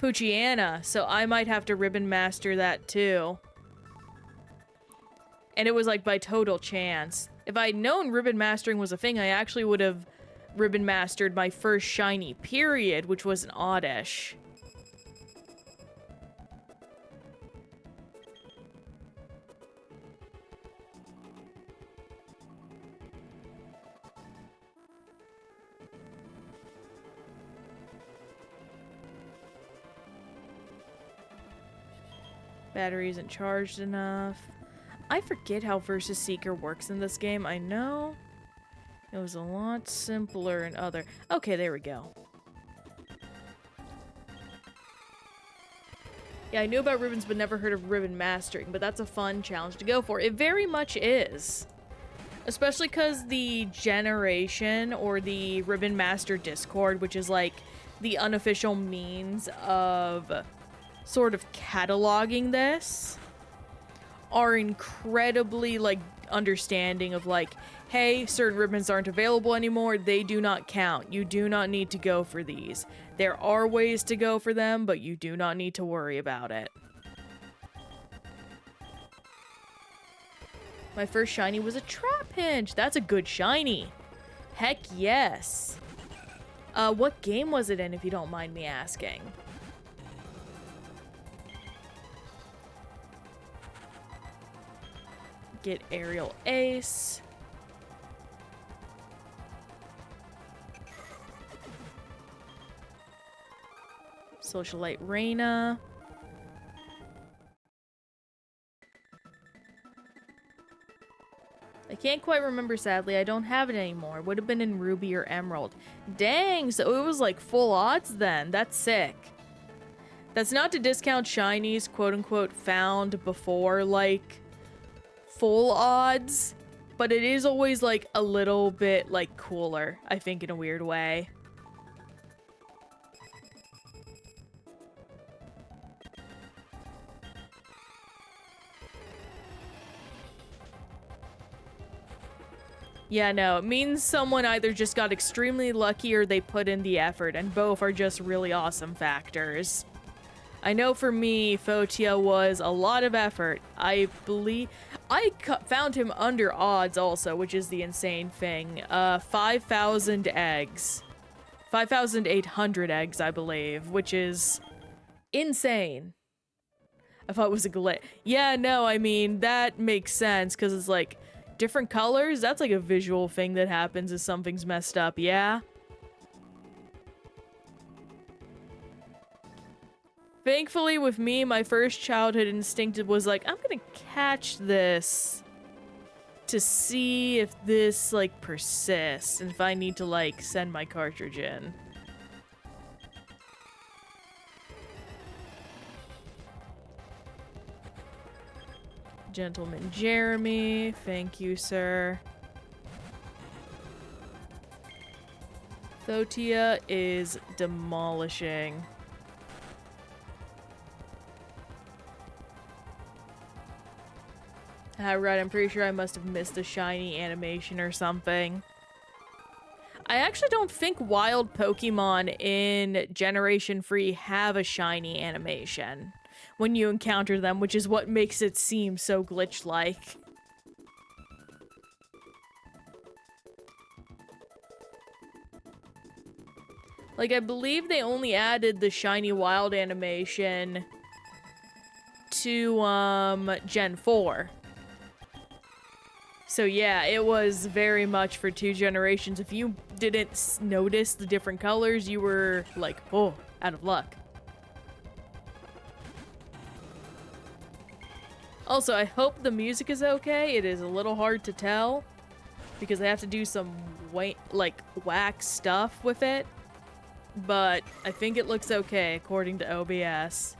A: Poochyena, so I might have to Ribbon Master that too. And it was like by total chance. If I'd known Ribbon Mastering was a thing, I actually would have Ribbon Mastered my first shiny period, which was an Oddish. Battery isn't charged enough. I forget how Versus Seeker works in this game. I know it was a lot simpler in other... Okay, there we go. Yeah, I knew about ribbons but never heard of ribbon mastering, but that's a fun challenge to go for. It very much is. Especially because the generation or the Ribbon Master Discord, which is like the unofficial means of sort of cataloging this, are incredibly like understanding of like, hey, certain ribbons aren't available anymore, they do not count. You do not need to go for these. There are ways to go for them, but you do not need to worry about it. My first shiny was a Trapinch. That's a good shiny. Heck yes. What game was it in, if you don't mind me asking? Get Aerial Ace. Socialite Reina. I can't quite remember, sadly. I don't have it anymore. Would have been in Ruby or Emerald. Dang, so it was like full odds then. That's sick. That's not to discount shinies, quote-unquote, found before, like, full odds. But it is always, like, a little bit, like, cooler, I think, in a weird way. Yeah, no, it means someone either just got extremely lucky or they put in the effort, and both are just really awesome factors. I know for me, Fotia was a lot of effort. I believe... I found him under odds also, which is the insane thing. 5,000 eggs. 5,800 eggs, I believe, which is insane. I thought it was a glitch. Yeah, no, I mean, that makes sense, because it's like... different colors? That's like a visual thing that happens if something's messed up, yeah? Thankfully, with me, my first childhood instinct was like, I'm gonna catch this to see if this, like, persists, and if I need to, like, send my cartridge in. Gentleman Jeremy, thank you, sir. Fotia is demolishing. Right, I'm pretty sure I must have missed a shiny animation or something. I actually don't think wild Pokemon in Generation 3 have a shiny animation when you encounter them, which is what makes it seem so glitch-like. Like, I believe they only added the shiny wild animation to, Gen 4. So yeah, it was very much for 2 generations. If you didn't notice the different colors, you were like, oh, out of luck. Also, I hope the music is okay. It is a little hard to tell because I have to do some whack stuff with it. But I think it looks okay according to OBS.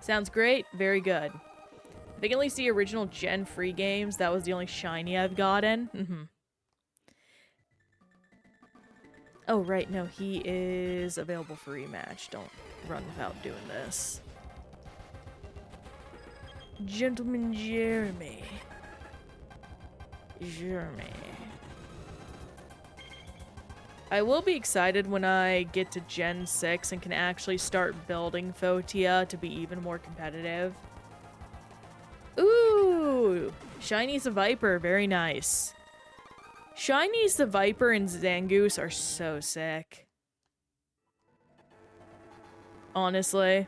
A: Sounds great. Very good. I can only see original Gen 3 games. That was the only shiny I've gotten. Oh, right. No, he is available for rematch. Don't run without doing this. Gentleman Jeremy. I will be excited when I get to Gen 6 and can actually start building Fotia to be even more competitive. Ooh! Shiny's a Viper. Very nice. Shiny's the Viper and Zangoose are so sick. Honestly.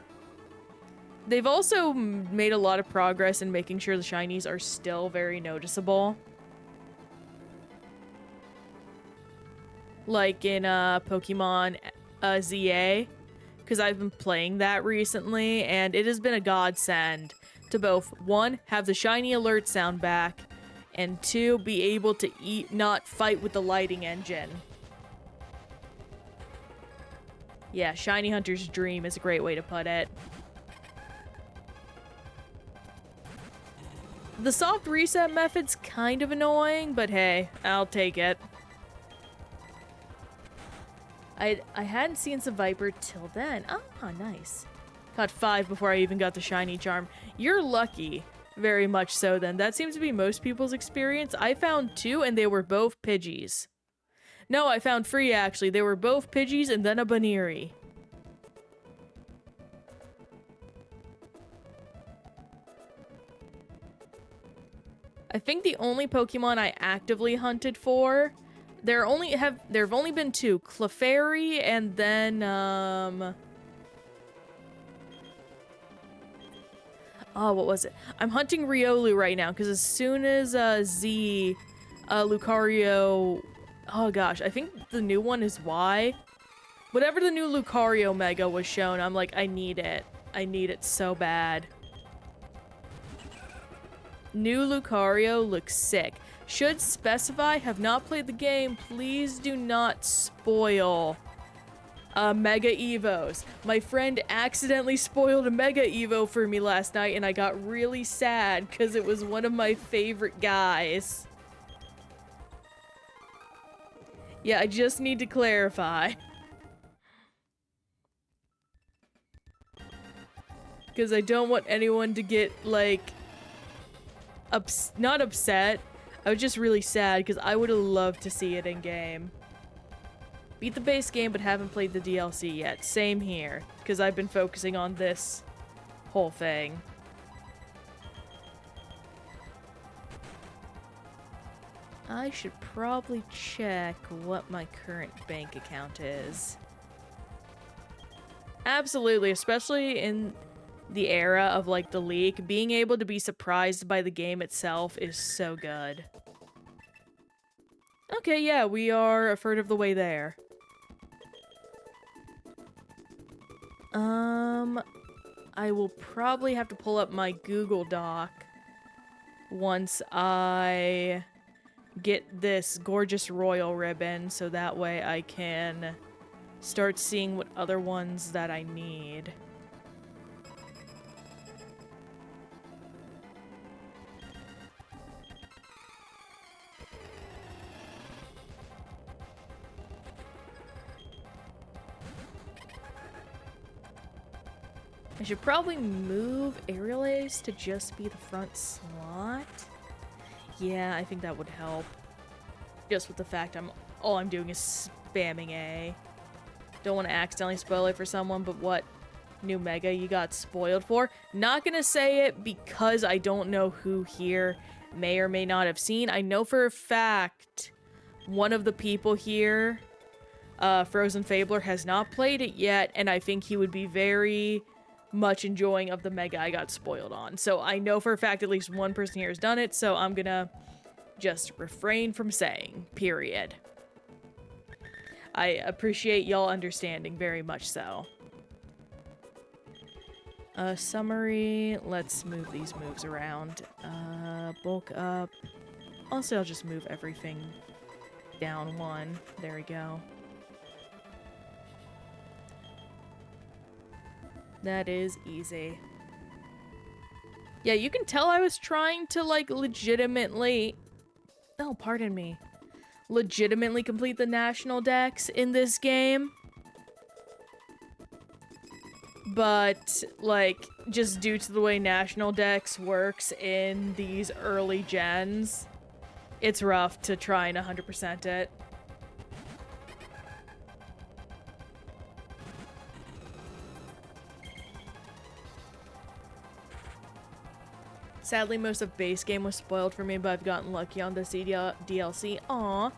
A: They've also made a lot of progress in making sure the shinies are still very noticeable. Like in Pokemon ZA, because I've been playing that recently, and it has been a godsend to both, 1, have the shiny alert sound back, and 2, be able to not fight with the lighting engine. Yeah, Shiny Hunter's dream is a great way to put it. The soft reset method's kind of annoying, but hey, I'll take it. I hadn't seen some Viper till then. Oh, nice. Caught 5 before I even got the shiny charm. You're lucky. Very much so then. That seems to be most people's experience. I found 2 and they were both Pidgeys. No, I found 3 actually. They were both Pidgeys and then a Baniri. I think the only Pokemon I actively hunted for There have only been two, Clefairy and then oh, what was it? I'm hunting Riolu right now because as soon as Lucario, oh gosh, I think the new one is Y. Whatever the new Lucario Mega was shown, I'm like, I need it. I need it so bad. New Lucario looks sick. Should specify, have not played the game. Please do not spoil Mega Evos. My friend accidentally spoiled a Mega Evo for me last night and I got really sad because it was one of my favorite guys. Yeah, I just need to clarify. Because I don't want anyone to get, like, not upset. I was just really sad because I would have loved to see it in game. Beat the base game but haven't played the DLC yet. Same here, because I've been focusing on this whole thing. I should probably check what my current bank account is. Absolutely, especially in the era of, like, the leak, being able to be surprised by the game itself is so good. Okay, yeah, we are a third of the way there. I will probably have to pull up my Google Doc once I get this gorgeous royal ribbon, so that way I can start seeing what other ones that I need. I should probably move Aerial Ace to just be the front slot. Yeah, I think that would help. Just with the fact all I'm doing is spamming A. Don't want to accidentally spoil it for someone, but what new Mega you got spoiled for? Not gonna say it because I don't know who here may or may not have seen. I know for a fact one of the people here, Frozen Fabler, has not played it yet, and I think he would be very much enjoying of the Mega I got spoiled on. So I know for a fact at least one person here has done it, so I'm gonna just refrain from saying, period. I appreciate y'all understanding very much so. Summary, let's move these moves around. Bulk up. Also, I'll just move everything down one. There we go. That is easy. Yeah, you can tell I was trying to, like, legitimately... Oh, pardon me. Legitimately complete the national dex in this game. But, like, just due to the way national dex works in these early gens, it's rough to try and 100% it. Sadly, most of base game was spoiled for me, but I've gotten lucky on this DLC. Aw.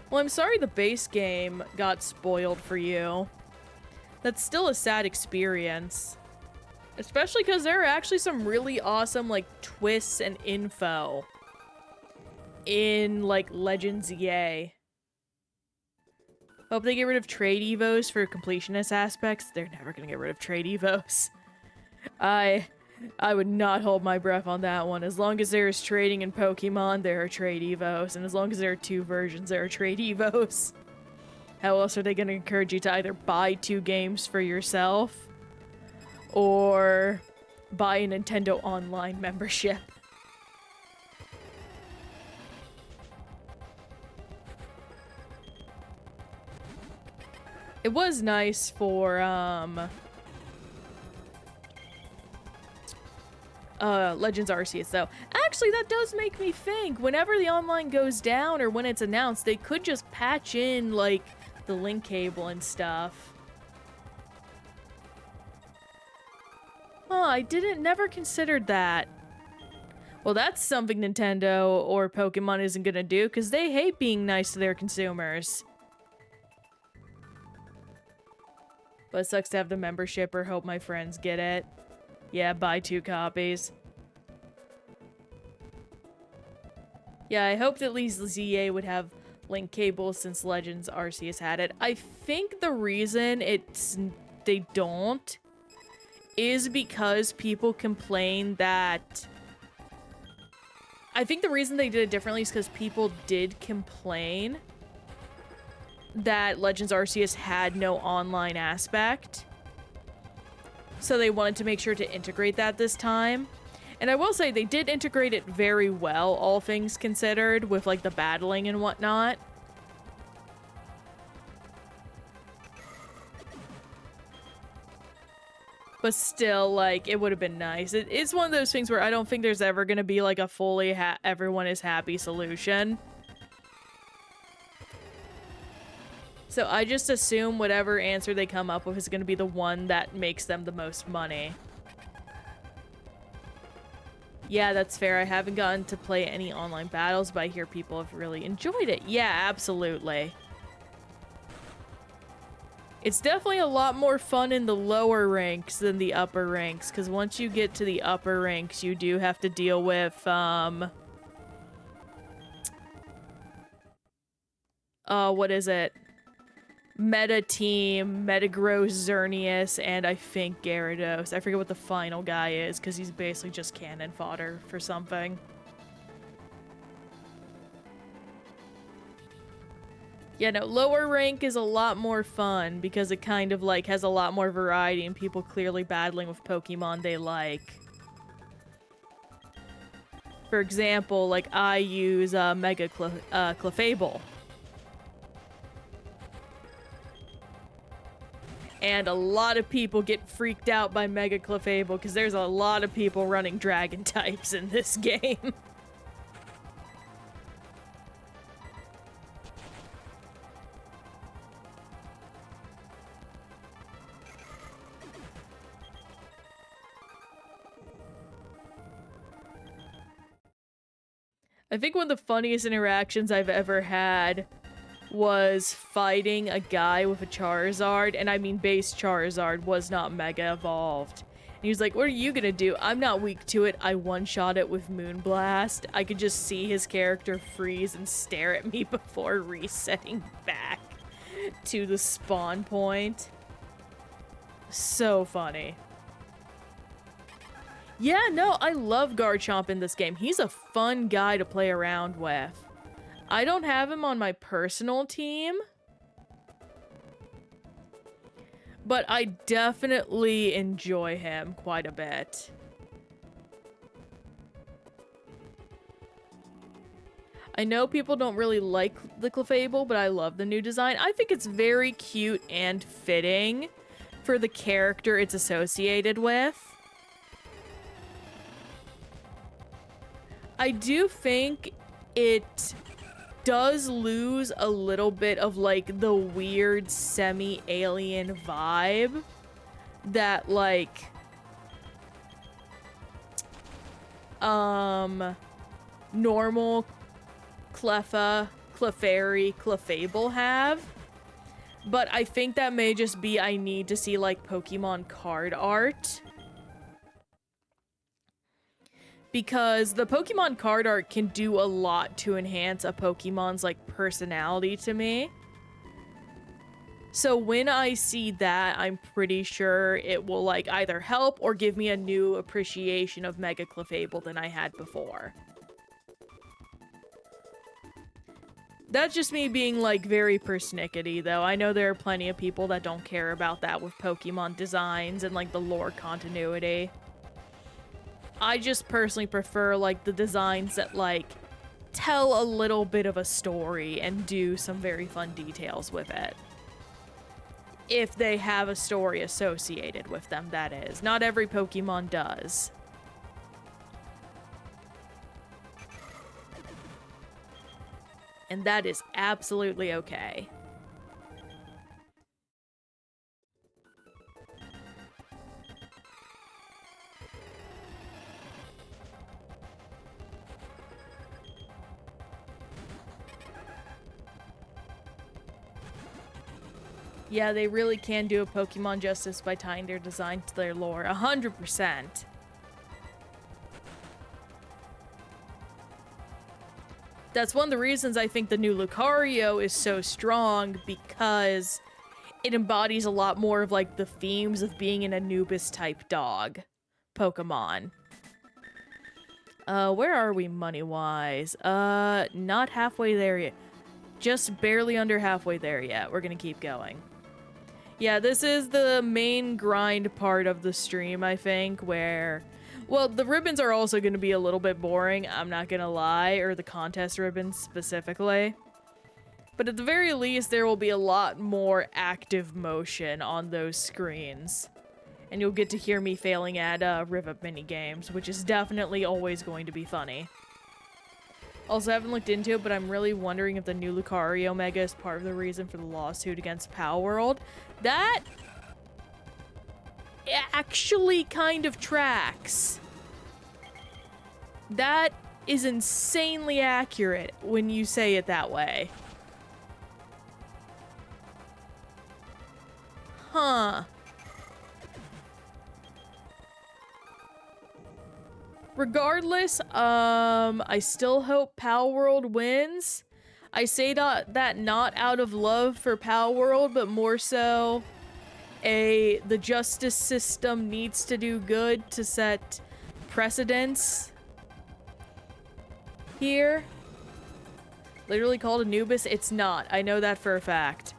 A: Well, I'm sorry the base game got spoiled for you. That's still a sad experience. Especially because there are actually some really awesome, like, twists and info in, like, Legends EA. Hope they get rid of trade evos for completionist aspects. They're never gonna get rid of trade evos. I would not hold my breath on that one. As long as there is trading in Pokemon, there are trade evos. And as long as there are two versions, there are trade evos. How else are they going to encourage you to either buy 2 games for yourself or buy a Nintendo Online membership? It was nice for, Legends Arceus, though. Actually, that does make me think, whenever the online goes down or when it's announced, they could just patch in, like, the link cable and stuff. Oh, I never considered that. Well, that's something Nintendo or Pokemon isn't gonna do, because they hate being nice to their consumers. But it sucks to have the membership or hope my friends get it. Yeah, buy 2 copies. Yeah, I hoped at least ZA would have link cables since Legends Arceus had it. I think the reason they don't is because people complain that... I think the reason they did it differently is because people did complain that Legends Arceus had no online aspect. So they wanted to make sure to integrate that this time. And I will say, they did integrate it very well, all things considered, with, like, the battling and whatnot. But still, like, it would have been nice. It's one of those things where I don't think there's ever gonna be, like, a fully everyone is happy solution. So I just assume whatever answer they come up with is gonna be the one that makes them the most money. Yeah, that's fair. I haven't gotten to play any online battles, but I hear people have really enjoyed it. Yeah, absolutely. It's definitely a lot more fun in the lower ranks than the upper ranks, because once you get to the upper ranks, you do have to deal with, what is it? Meta Team, Metagross, Xerneas, and I think Gyarados. I forget what the final guy is, because he's basically just cannon fodder for something. Yeah, no, lower rank is a lot more fun, because it kind of, like, has a lot more variety and people clearly battling with Pokemon they like. For example, like, I use, Mega Clefable. And a lot of people get freaked out by Mega Clefable because there's a lot of people running dragon types in this game. I think one of the funniest interactions I've ever had was fighting a guy with a Charizard, and I mean base Charizard was not Mega Evolved. And he was like, what are you gonna do? I'm not weak to it. I one-shot it with Moonblast. I could just see his character freeze and stare at me before resetting back to the spawn point. So funny. Yeah, no, I love Garchomp in this game. He's a fun guy to play around with. I don't have him on my personal team, but I definitely enjoy him quite a bit. I know people don't really like the Clefable, but I love the new design. I think it's very cute and fitting for the character it's associated with. I do think it does lose a little bit of, like, the weird semi-alien vibe that, like, normal Clefairy, Clefable have. But I think that may just be I need to see, like, Pokemon card art. Because the Pokemon card art can do a lot to enhance a Pokemon's, like, personality to me. So when I see that, I'm pretty sure it will, like, either help or give me a new appreciation of Mega Clefable than I had before. That's just me being, like, very persnickety, though. I know there are plenty of people that don't care about that with Pokemon designs and, like, the lore continuity. I just personally prefer, like, the designs that, like, tell a little bit of a story and do some very fun details with it. If they have a story associated with them, that is. Not every Pokemon does. And that is absolutely okay. Yeah, they really can do a Pokemon justice by tying their design to their lore. 100%. That's one of the reasons I think the new Lucario is so strong, because it embodies a lot more of, like, the themes of being an Anubis-type dog Pokemon. Where are we money-wise? Not halfway there yet. Just barely under halfway there yet. We're gonna keep going. Yeah, this is the main grind part of the stream, I think, where... Well, the ribbons are also going to be a little bit boring, I'm not gonna lie, or the contest ribbons specifically. But at the very least, there will be a lot more active motion on those screens. And you'll get to hear me failing at ribbon minigames, which is definitely always going to be funny. Also, I haven't looked into it, but I'm really wondering if the new Lucario Mega is part of the reason for the lawsuit against Palworld. That actually kind of tracks. That is insanely accurate when you say it that way. Huh. Regardless, I still hope Palworld wins. I say that not out of love for Palworld, but more so the justice system needs to do good to set precedents here. Literally called Anubis, it's not. I know that for a fact.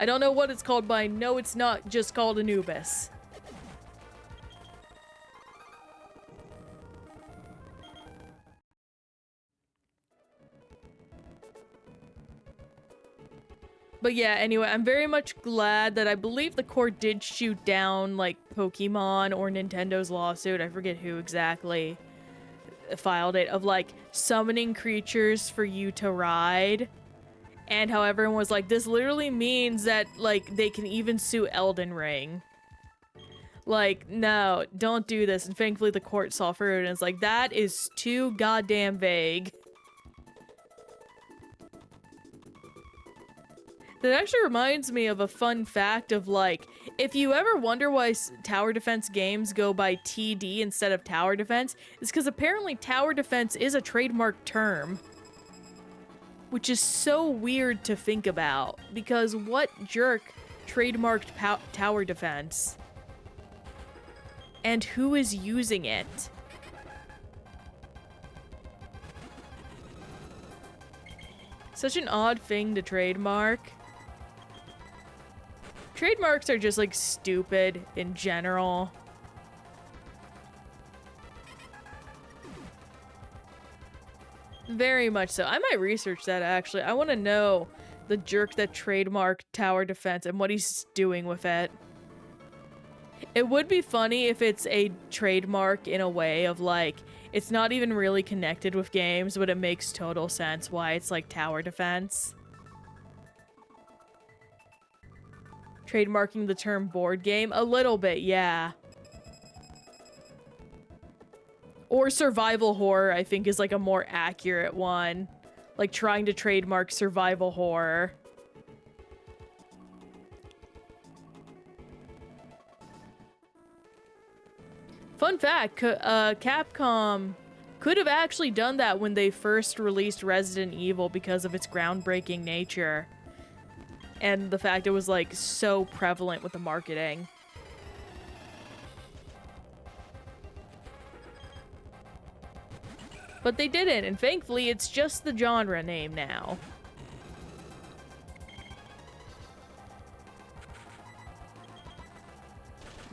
A: I don't know what it's called, but I know it's not just called Anubis. But yeah, anyway, I'm very much glad that I believe the court did shoot down, like, Pokemon or Nintendo's lawsuit. I forget who exactly filed it, of, like, summoning creatures for you to ride. And how everyone was like, this literally means that, like, they can even sue Elden Ring. Like, no, don't do this. And thankfully the court saw through it and it's like, that is too goddamn vague. That actually reminds me of a fun fact of, like, if you ever wonder why tower defense games go by TD instead of tower defense, it's because apparently tower defense is a trademark term. Which is so weird to think about, because what jerk trademarked tower defense? And who is using it? Such an odd thing to trademark. Trademarks are just, like, stupid in general. Very much so. I might research that, actually. I want to know the jerk that trademarked tower defense and what he's doing with it. It would be funny if it's a trademark in a way of, like, it's not even really connected with games, but it makes total sense why it's, like, tower defense. Trademarking the term board game? A little bit, yeah. Or survival horror, I think, is, like, a more accurate one. Like, trying to trademark survival horror. Fun fact, Capcom could have actually done that when they first released Resident Evil because of its groundbreaking nature. And the fact it was, like, so prevalent with the marketing. But they didn't, and thankfully it's just the genre name now.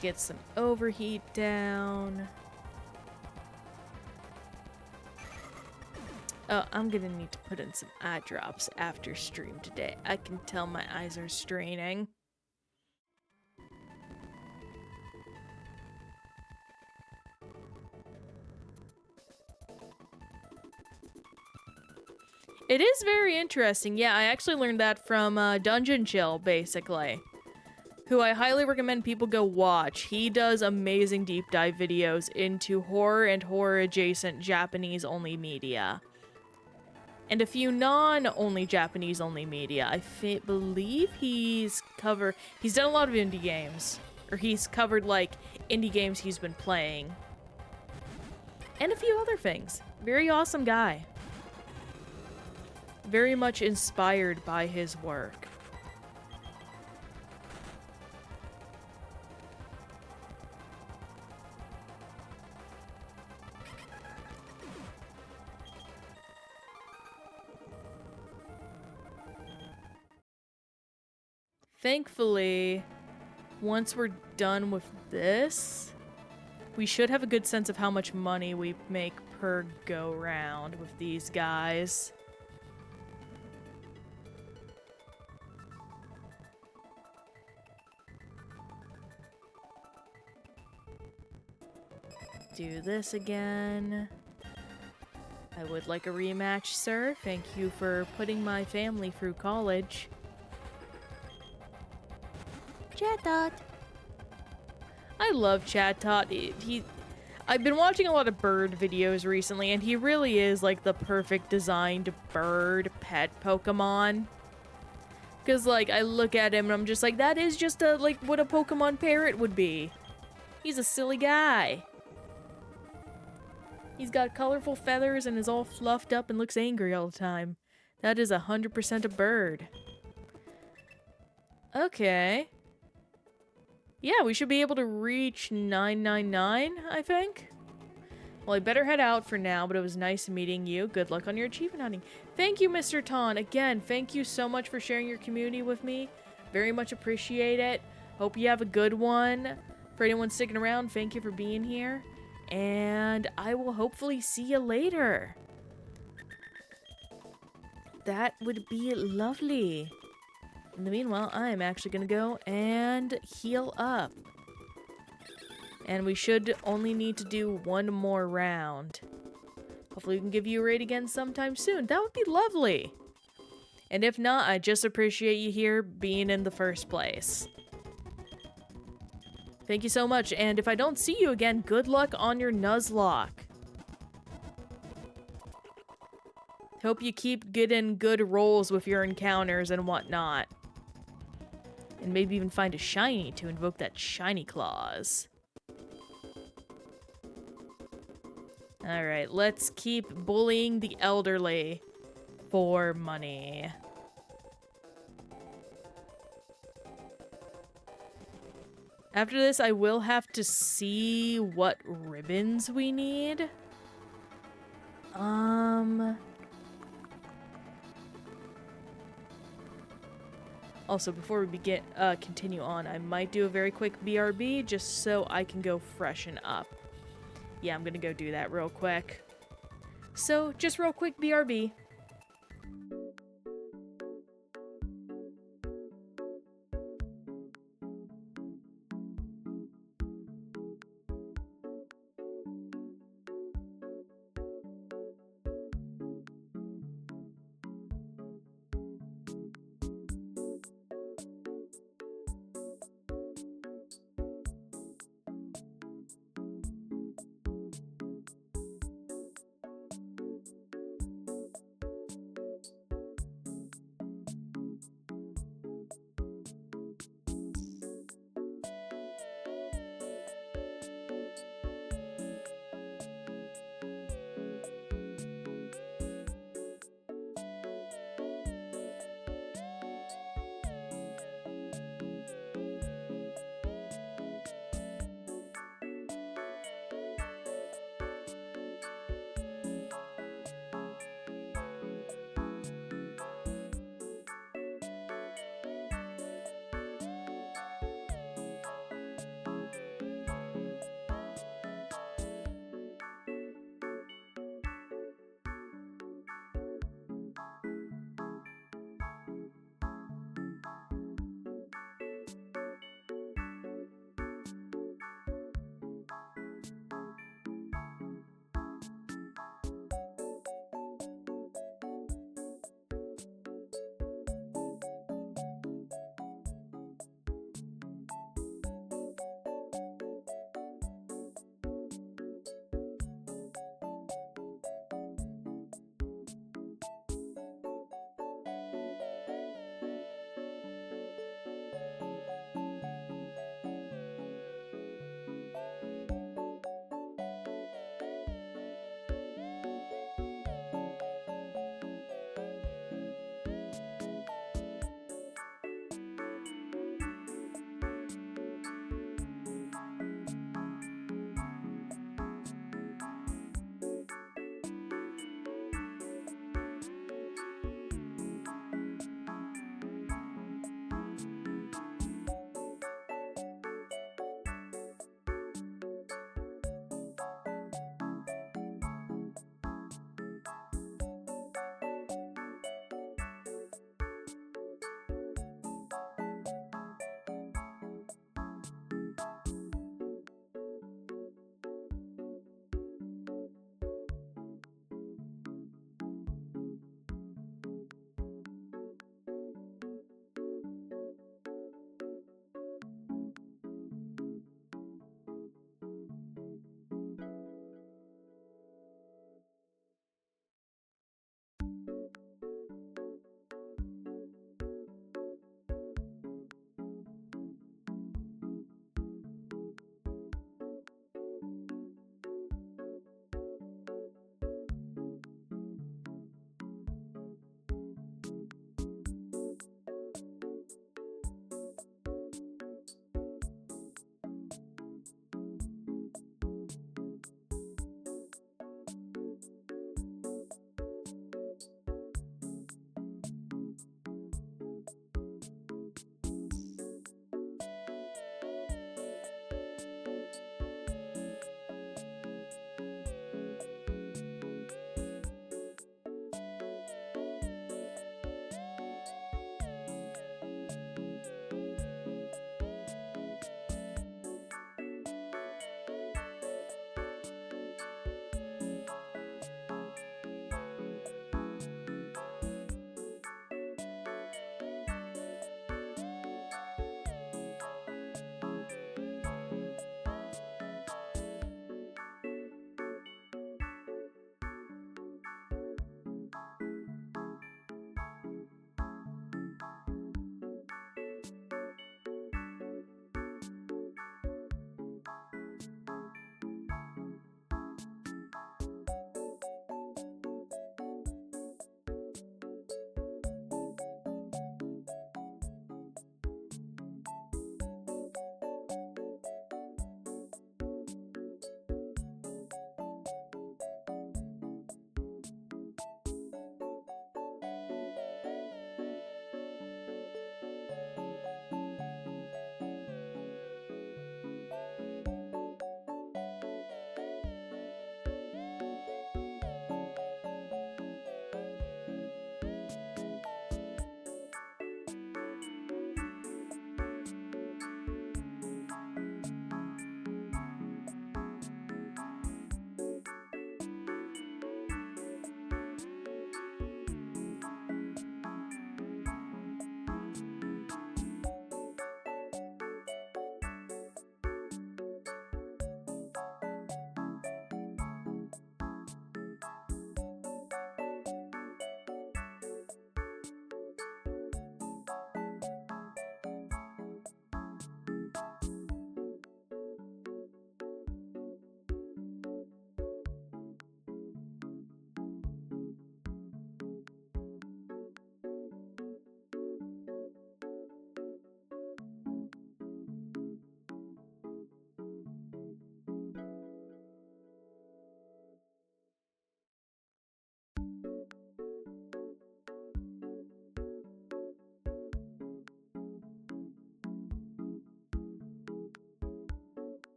A: Get some overheat down. Oh, I'm gonna need to put in some eye drops after stream today. I can tell my eyes are straining. It is very interesting. Yeah, I actually learned that from Dungeon Chill, basically. who I highly recommend people go watch. He does amazing deep dive videos into horror and horror adjacent Japanese only media. And a few non-only Japanese only media. I believe he's done a lot of indie games. Or he's covered like indie games he's been playing. And a few other things. Very awesome guy. Very much inspired by his work. Thankfully, once we're done with this, we should have a good sense of how much money we make per go-round with these guys. Do this again. I would like a rematch, sir. Thank you for putting my family through college. Chatot. I love Chatot. I've been watching a lot of bird videos recently, and he really is like the perfect designed bird pet Pokemon. Because, like, I look at him and I'm just like, that is just like what a Pokemon parrot would be. He's a silly guy. He's got colorful feathers and is all fluffed up and looks angry all the time. That is 100% a bird. Okay. Yeah, we should be able to reach 999, I think. Well, I better head out for now, but it was nice meeting you. Good luck on your achievement hunting. Thank you, Mr. Ton. Again, thank you so much for sharing your community with me. Very much appreciate it. Hope you have a good one. For anyone sticking around, thank you for being here. And I will hopefully see you later. That would be lovely. In the meanwhile, I'm actually gonna go and heal up. And we should only need to do one more round. Hopefully we can give you a raid again sometime soon. That would be lovely. And if not, I just appreciate you here being in the first place. Thank you so much, and if I don't see you again, good luck on your Nuzlocke. Hope you keep getting good rolls with your encounters and whatnot. And maybe even find a shiny to invoke that shiny claws. Alright, let's keep bullying the elderly for money. After this, I will have to see what ribbons we need. Also, before we continue on, I might do a very quick BRB just so I can go freshen up. Yeah, I'm gonna go do that real quick. So, just real quick BRB.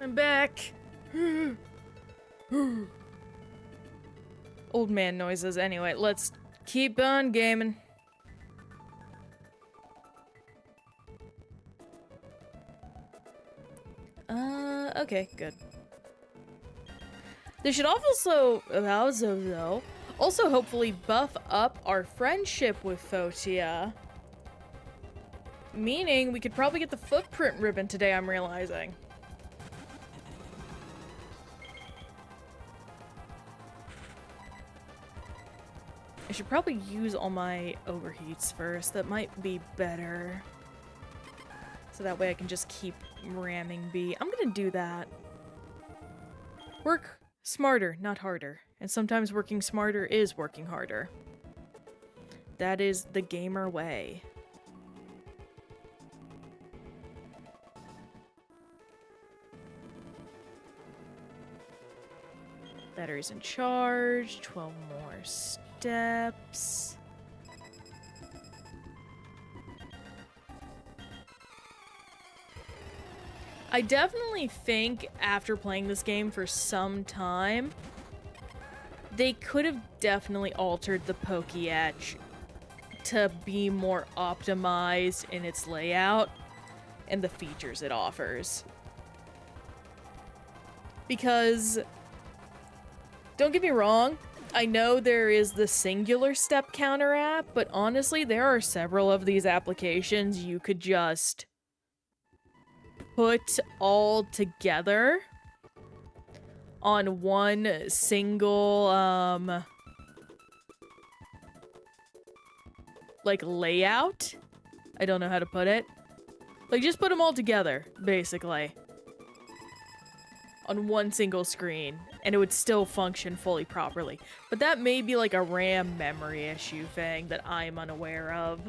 A: I'm back. Old man noises. Anyway, let's keep on gaming. Okay, good. They should also hopefully buff up our friendship with Fotia. Meaning we could probably get the footprint ribbon today, I'm realizing. I should probably use all my overheats first. That might be better. So that way I can just keep ramming B. I'm gonna do that. Work smarter, not harder. And sometimes working smarter is working harder. That is the gamer way. Battery's in charge. 12 more steps. I definitely think after playing this game for some time, they could have definitely altered the Pokey Etch to be more optimized in its layout and the features it offers. Because, don't get me wrong, I know there is the singular step counter app, but honestly, there are several of these applications you could just put all together on one single, like, layout? I don't know how to put it. Like, just put them all together, basically. On one single screen, and it would still function fully properly. But that may be like a RAM memory issue thing that I'm unaware of.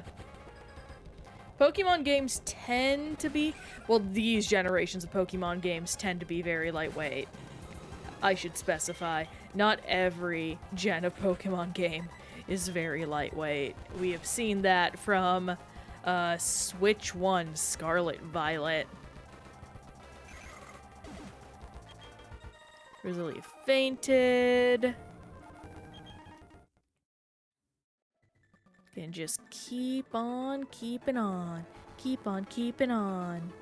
A: Pokemon games tend to be, well, these generations of Pokemon games tend to be very lightweight. I should specify, not every gen of Pokemon game is very lightweight. We have seen that from Switch 1, Scarlet Violet. Rosalia fainted. And just keep on keeping on. Keep on keeping on.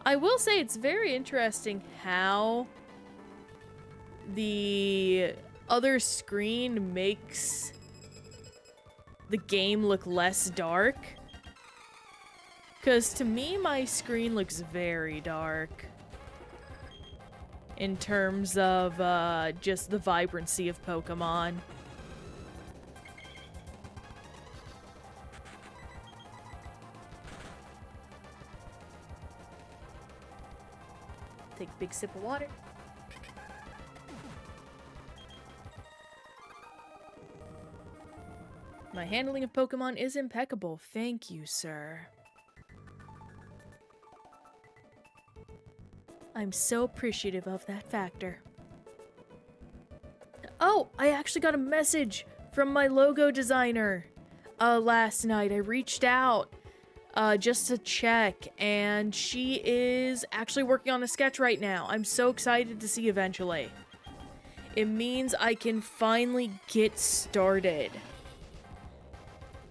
A: I will say it's very interesting how the other screen makes the game look less dark. Because to me, my screen looks very dark. In terms of just the vibrancy of Pokemon. Take a big sip of water. My handling of Pokemon is impeccable. Thank you, sir. I'm so appreciative of that factor. Oh, I actually got a message from my logo designer last night. I reached out just to check, and she is actually working on a sketch right now. I'm so excited to see eventually. It means I can finally get started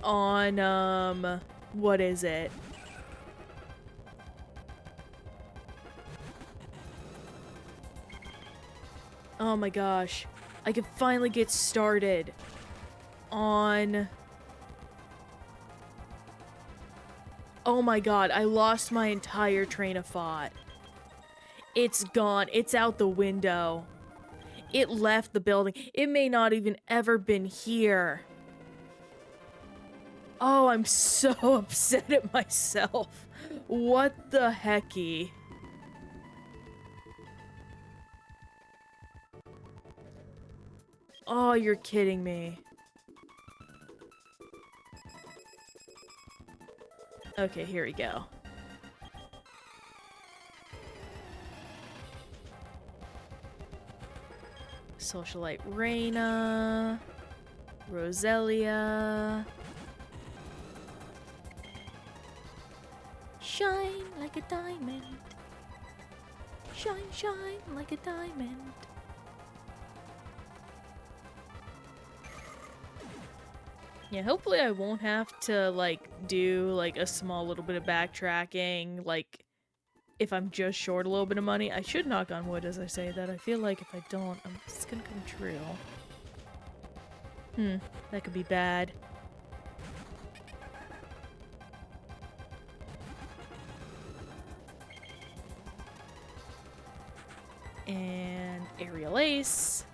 A: on, what is it? Oh my gosh. I can finally get started on... Oh my god, I lost my entire train of thought. It's gone. It's out the window. It left the building. It may not even ever been here. Oh, I'm so upset at myself. What the hecky? Oh, you're kidding me. Okay, here we go. Socialite Reina. Roselia. like a diamond. Shine, shine like a diamond. Yeah, hopefully I won't have to, like, do, like, a small little bit of backtracking, like, if I'm just short a little bit of money. I should knock on wood as I say that. I feel like if I don't, it's gonna come true. That could be bad. And aerial ace.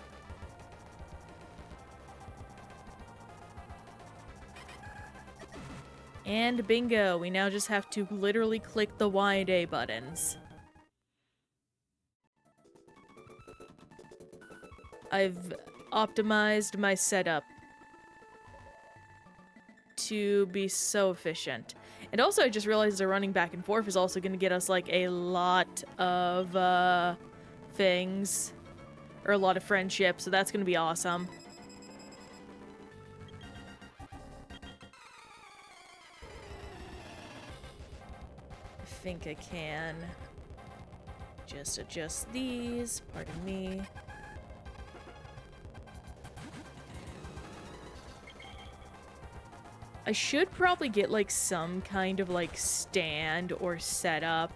A: And bingo, we now just have to literally click the Y and A buttons. I've optimized my setup to be so efficient. And also I just realized the running back and forth is also going to get us like a lot of things, or a lot of friendships, so that's going to be awesome. I think I can just adjust these, pardon me. I should probably get like some kind of like stand or setup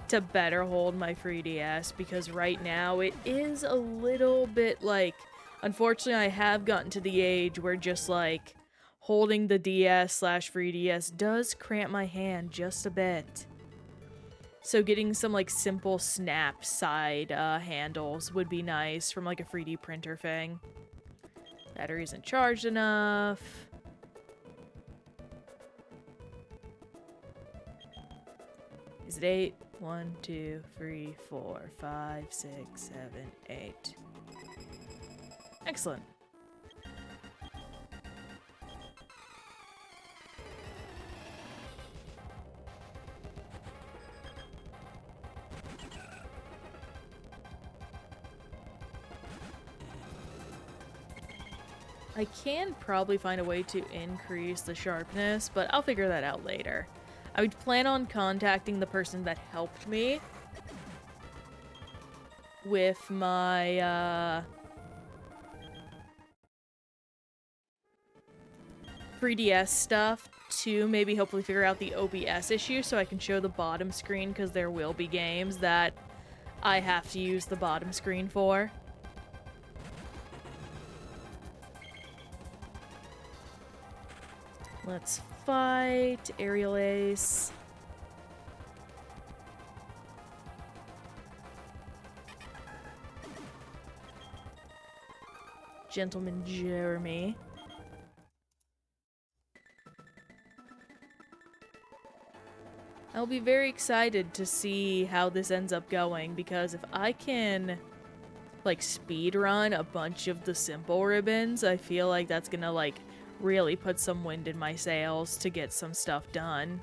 A: to better hold my 3DS, because right now it is a little bit like, unfortunately I have gotten to the age where just like holding the DS/3DS does cramp my hand just a bit. So getting some like simple snap side handles would be nice from like a 3D printer thing. Battery isn't charged enough. Is it 8? 1, 2, 3, 4, 5, 6, 7, 8. Excellent. I can probably find a way to increase the sharpness, but I'll figure that out later. I would plan on contacting the person that helped me with my 3DS stuff to maybe hopefully figure out the OBS issue so I can show the bottom screen, because there will be games that I have to use the bottom screen for. Let's fight. Aerial ace. Gentleman Jeremy. I'll be very excited to see how this ends up going, because if I can like speed run a bunch of the simple ribbons, I feel like that's gonna like really put some wind in my sails to get some stuff done.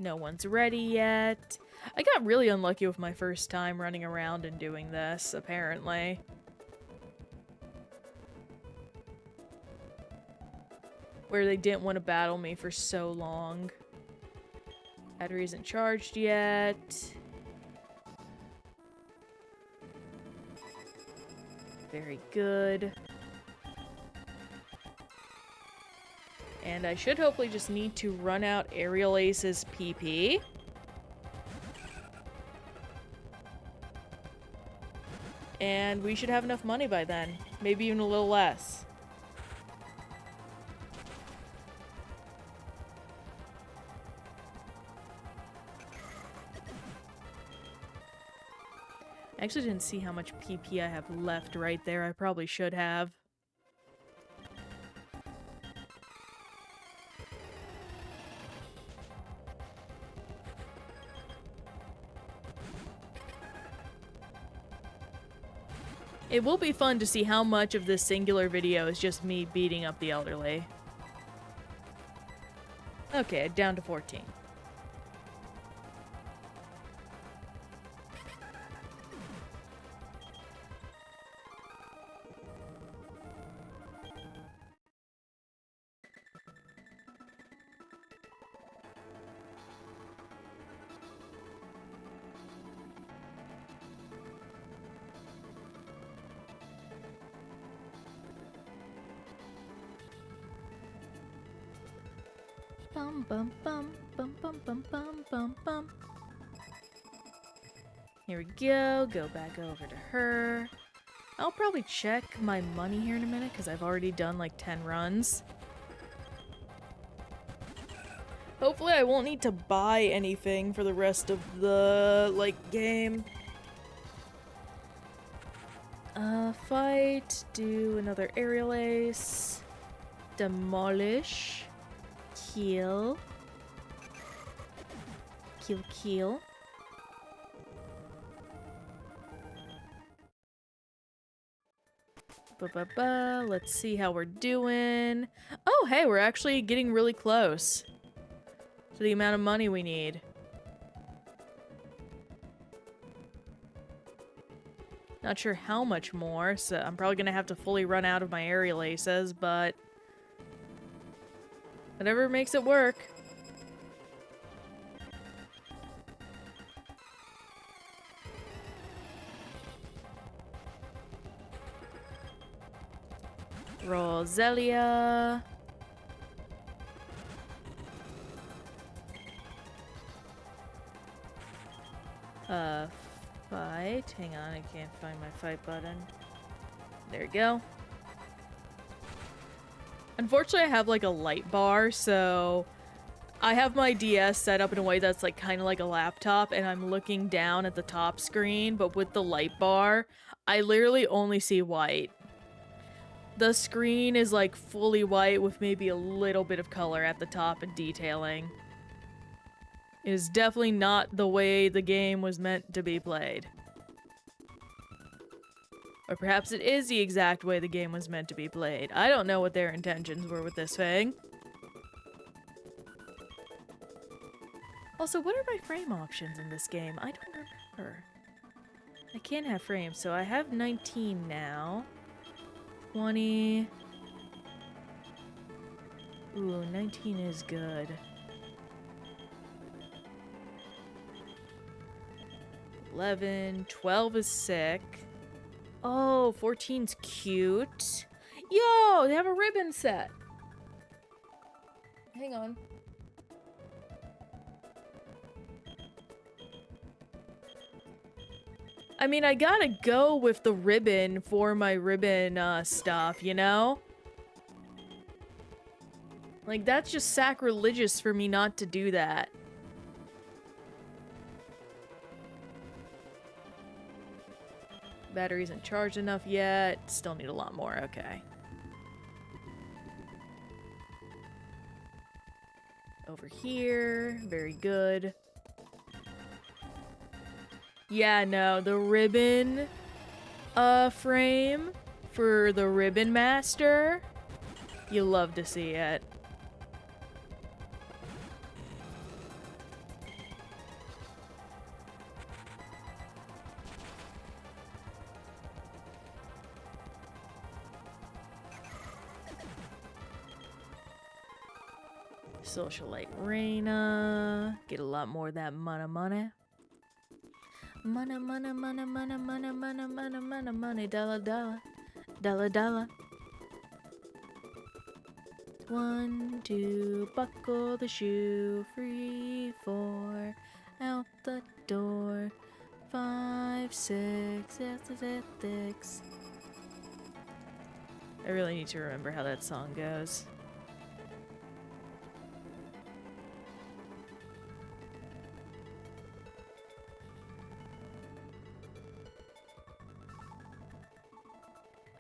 A: No one's ready yet. I got really unlucky with my first time running around and doing this, apparently. Where they didn't want to battle me for so long. Battery isn't charged yet. Very good. And I should hopefully just need to run out Aerial Ace's PP. And we should have enough money by then. Maybe even a little less. I actually didn't see how much PP I have left right there. I probably should have. It will be fun to see how much of this singular video is just me beating up the elderly. Okay, down to 14. Bum bum bum bum bum bum bum bum bum. Here we go. Go back over to her. I'll probably check my money here in a minute because I've already done like 10 runs. Hopefully I won't need to buy anything for the rest of the, like, game. Fight. Do another aerial ace. Demolish. Kill. Kill, kill. Ba-ba-ba. Let's see how we're doing. Oh, hey, we're actually getting really close to the amount of money we need. Not sure how much more, so I'm probably gonna have to fully run out of my aerial aces, but whatever makes it work. Roselia. Fight. Hang on, I can't find my fight button. There we go. Unfortunately, I have like a light bar, so I have my DS set up in a way that's like kind of like a laptop, and I'm looking down at the top screen, but with the light bar, I literally only see white. The screen is like fully white with maybe a little bit of color at the top and detailing. It is definitely not the way the game was meant to be played. Or perhaps it is the exact way the game was meant to be played. I don't know what their intentions were with this thing. Also, what are my frame options in this game? I don't remember. I can't have frames, so I have 19 now. 20. Ooh, 19 is good. 11. 12 is sick. Oh, 14's cute. Yo, they have a ribbon set. Hang on. I mean, I gotta go with the ribbon for my ribbon stuff, you know? Like, that's just sacrilegious for me not to do that. Battery isn't charged enough yet. Still need a lot more, okay. Over here, very good. Yeah, no, the ribbon frame for the Ribbon Master, you love to see it. Socialite Reina. Get a lot more of that money. Money, money, money, money, money, money, money, money, money, dollar, dollar, dollar, dollar. 1, 2, buckle the shoe. 3, 4, out the door. 5, 6, athletics. I really need to remember how that song goes.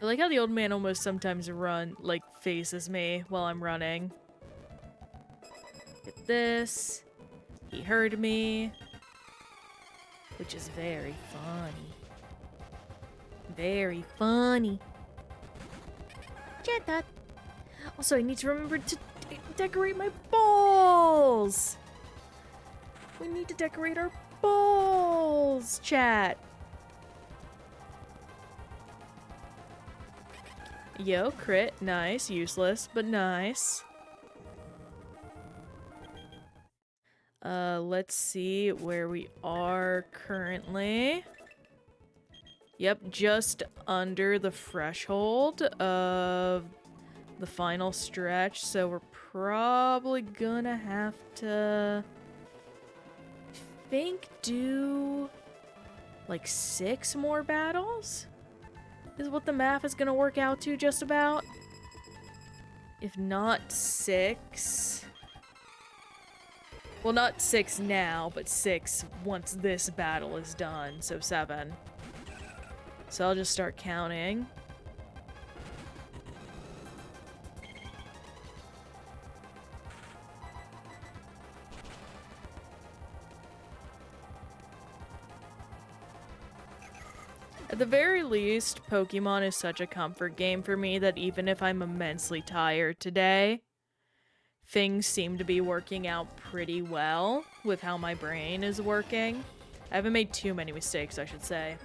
A: I like how the old man almost sometimes faces me while I'm running. Get this. He heard me. Which is very funny. Very funny. Get that. Also, I need to remember to decorate my balls. We need to decorate our balls, chat. Yo, crit. Nice. Useless, but nice. Let's see where we are currently. Yep, just under the threshold of the final stretch, so we're probably gonna have to, I think, do like 6 more battles is what the math is gonna work out to just about. If not 6. Well, not 6 now, but 6 once this battle is done, so 7. So I'll just start counting. At the very least, Pokemon is such a comfort game for me that even if I'm immensely tired today, things seem to be working out pretty well with how my brain is working. I haven't made too many mistakes, I should say.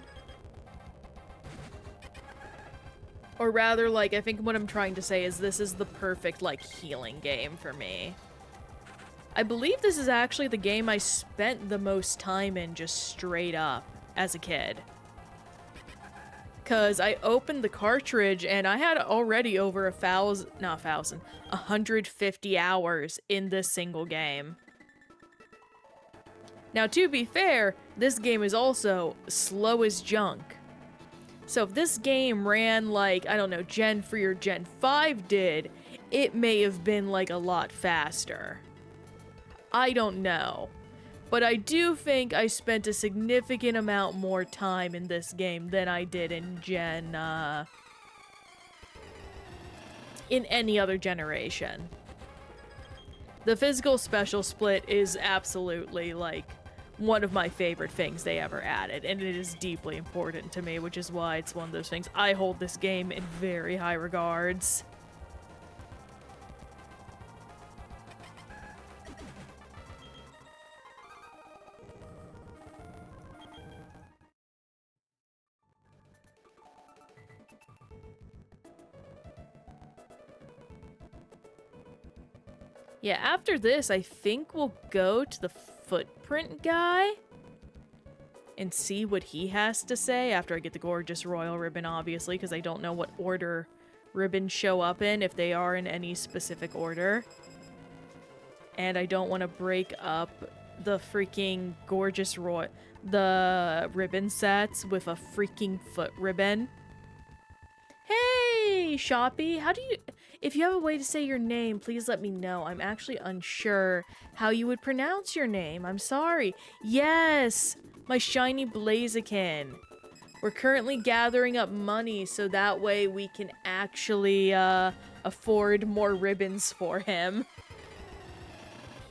A: Or rather, like, I think what I'm trying to say is this is the perfect, like, healing game for me. I believe this is actually the game I spent the most time in just straight up as a kid. Because I opened the cartridge and I had already over 150 hours in this single game. Now, to be fair, this game is also slow as junk. So if this game ran like, I don't know, Gen 3 or Gen 5 did, it may have been like a lot faster. I don't know. But I do think I spent a significant amount more time in this game than I did in in any other generation. The physical special split is absolutely, like, one of my favorite things they ever added, and it is deeply important to me, which is why it's one of those things I hold this game in very high regards. Yeah, after this, I think we'll go to the footprint guy and see what he has to say after I get the gorgeous royal ribbon, obviously, because I don't know what order ribbons show up in, if they are in any specific order. And I don't want to break up the freaking gorgeous the ribbon sets with a freaking foot ribbon. Hey, Shoppy, how do you... If you have a way to say your name, please let me know. I'm actually unsure how you would pronounce your name. I'm sorry. Yes, my shiny Blaziken. We're currently gathering up money so that way we can actually afford more ribbons for him.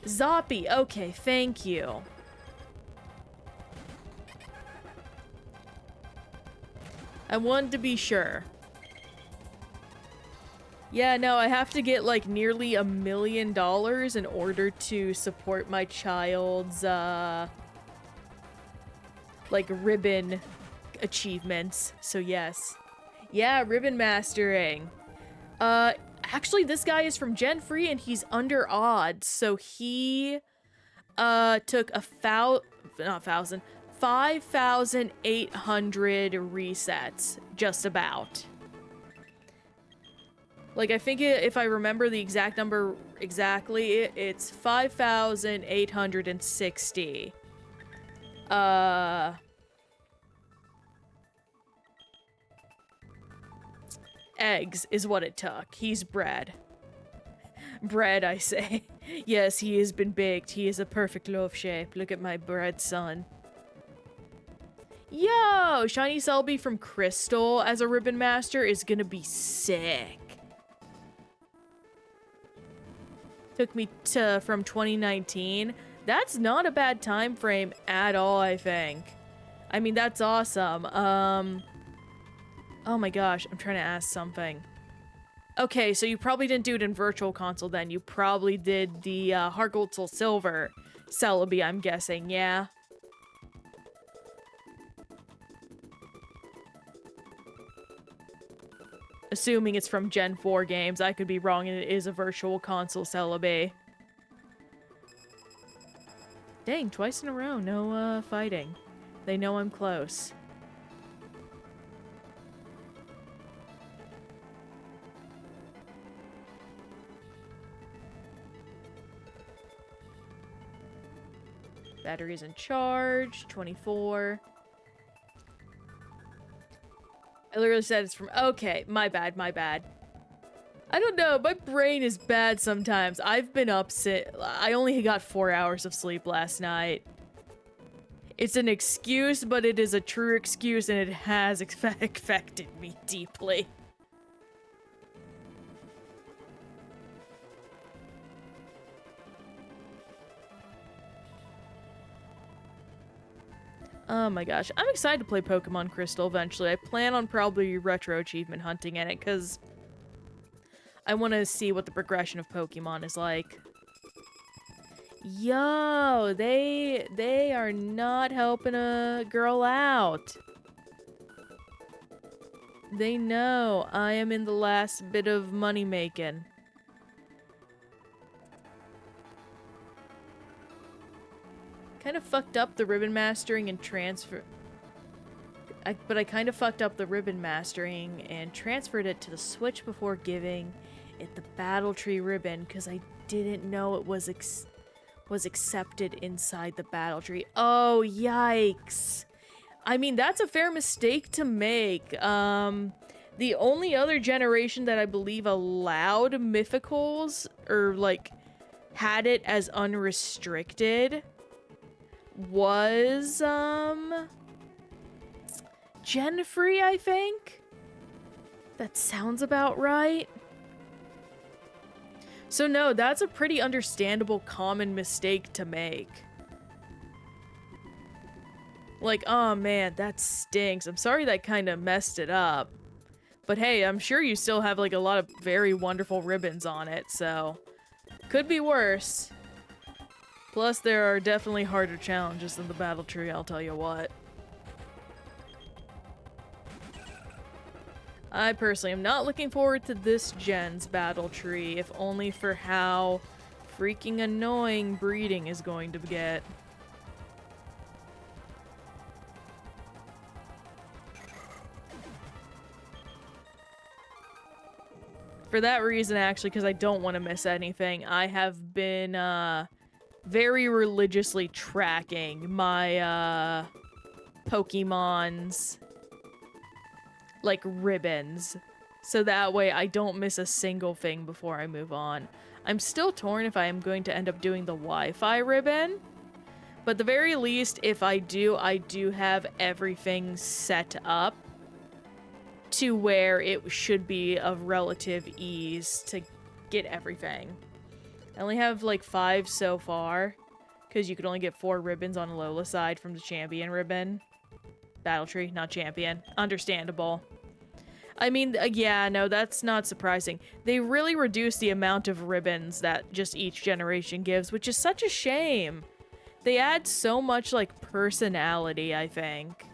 A: Zoppy, okay, thank you. I wanted to be sure. Yeah, no, I have to get like nearly $1 million in order to support my child's like ribbon achievements. So yes. Yeah, ribbon mastering. Actually this guy is from Gen 3 and he's under odds. So he took 5,800 resets just about. Like, I think if I remember the exact number exactly, it's 5,860. Eggs is what it took. He's bred. Bred, I say. Yes, he has been baked. He is a perfect loaf shape. Look at my bred son. Yo! Shiny Celebi from Crystal as a Ribbon Master is gonna be sick. Took me from 2019. That's not a bad time frame at all, I think. I mean, that's awesome. Oh my gosh, I'm trying to ask something. Okay, so you probably didn't do it in Virtual Console then. You probably did the Heart Gold Soul Silver Celebi, I'm guessing, yeah? Assuming it's from Gen 4 games. I could be wrong and it is a Virtual Console Celebi. Dang, twice in a row, no fighting. They know I'm close. Batteries in charge, 24. I literally said it's from... Okay, my bad, my bad. I don't know, my brain is bad sometimes. I've been up I only got 4 hours of sleep last night. It's an excuse, but it is a true excuse, and it has affected me deeply. Oh my gosh, I'm excited to play Pokemon Crystal eventually. I plan on probably retro achievement hunting in it, because I want to see what the progression of Pokemon is like. Yo, they are not helping a girl out. They know I am in the last bit of money making. Kind of fucked up the ribbon mastering and transfer... but I kind of fucked up the ribbon mastering and transferred it to the Switch before giving it the Battle Tree ribbon, because I didn't know it was accepted inside the Battle Tree. Oh, yikes. I mean, that's a fair mistake to make. The only other generation that I believe allowed mythicals, or, like, had it as unrestricted, was, Gen Free, I think? That sounds about right. So no, that's a pretty understandable common mistake to make. Like, oh man, that stinks. I'm sorry that kind of messed it up. But hey, I'm sure you still have like a lot of very wonderful ribbons on it, so could be worse. Plus, there are definitely harder challenges than the Battle Tree, I'll tell you what. I personally am not looking forward to this gen's Battle Tree, if only for how freaking annoying breeding is going to get. For that reason, actually, because I don't want to miss anything, I have been, very religiously tracking my, Pokemon's, like, ribbons. So that way I don't miss a single thing before I move on. I'm still torn if I am going to end up doing the Wi-Fi ribbon. But at the very least, if I do have everything set up to where it should be of relative ease to get everything. I only have like 5 so far, because you could only get 4 ribbons on Alola side from the champion ribbon. Battle Tree, not champion. Understandable. I mean, yeah, no, that's not surprising. They really reduce the amount of ribbons that just each generation gives, which is such a shame. They add so much, like, personality, I think.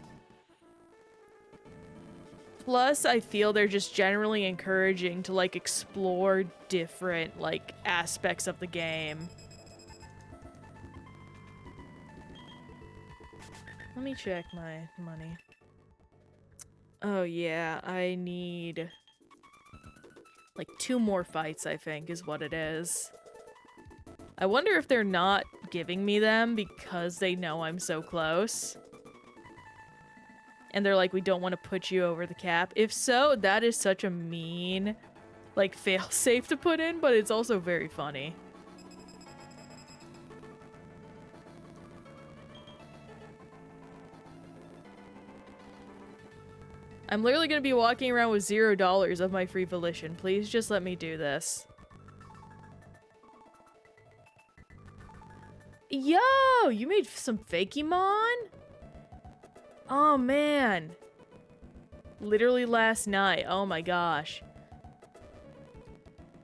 A: Plus, I feel they're just generally encouraging to, like, explore different, like, aspects of the game. Let me check my money. Oh, yeah, I need, like, 2 more fights, I think, is what it is. I wonder if they're not giving me them because they know I'm so close. And they're like, we don't want to put you over the cap. If so, that is such a mean, like, fail-safe to put in, but it's also very funny. I'm literally gonna be walking around with $0 of my free volition. Please just let me do this. Yo! You made some Fakemon? Oh, man. Literally last night. Oh my gosh.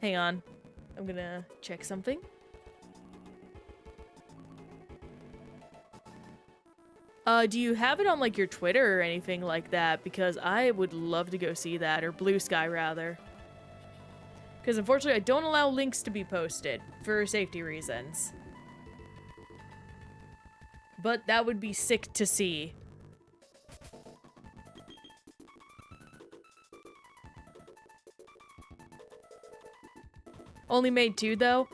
A: Hang on. I'm gonna check something. Do you have it on, like, your Twitter or anything like that? Because I would love to go see that, or Blue Sky, rather. Because unfortunately, I don't allow links to be posted, for safety reasons. But that would be sick to see. Only made 2, though?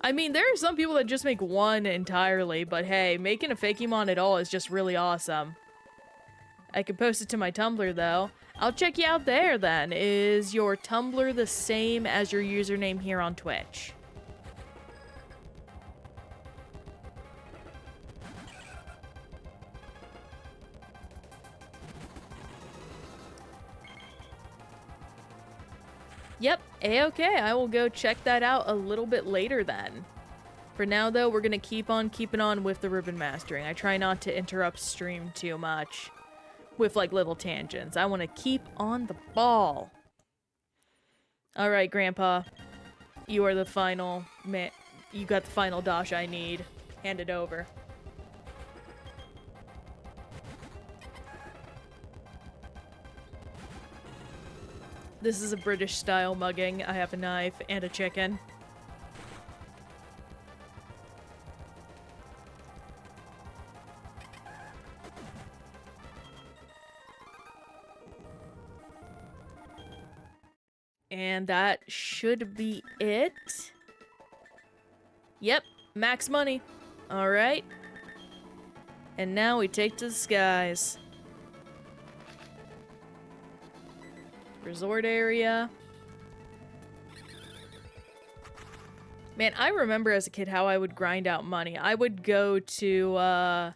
A: I mean, there are some people that just make one entirely, but hey, making a Fakemon at all is just really awesome. I can post it to my Tumblr, though. I'll check you out there, then. Is your Tumblr the same as your username here on Twitch? Yep, a-okay. I will go check that out a little bit later, then. For now, though, we're gonna keep on keeping on with the ribbon mastering. I try not to interrupt stream too much with, like, little tangents. I want to keep on the ball. Alright, Grandpa. You are the final man. You got the final dosh I need. Hand it over. This is a British-style mugging. I have a knife and a chicken. And that should be it. Yep, max money. Alright. And now we take to the skies. Resort area. Man, I remember as a kid how I would grind out money. I would go to,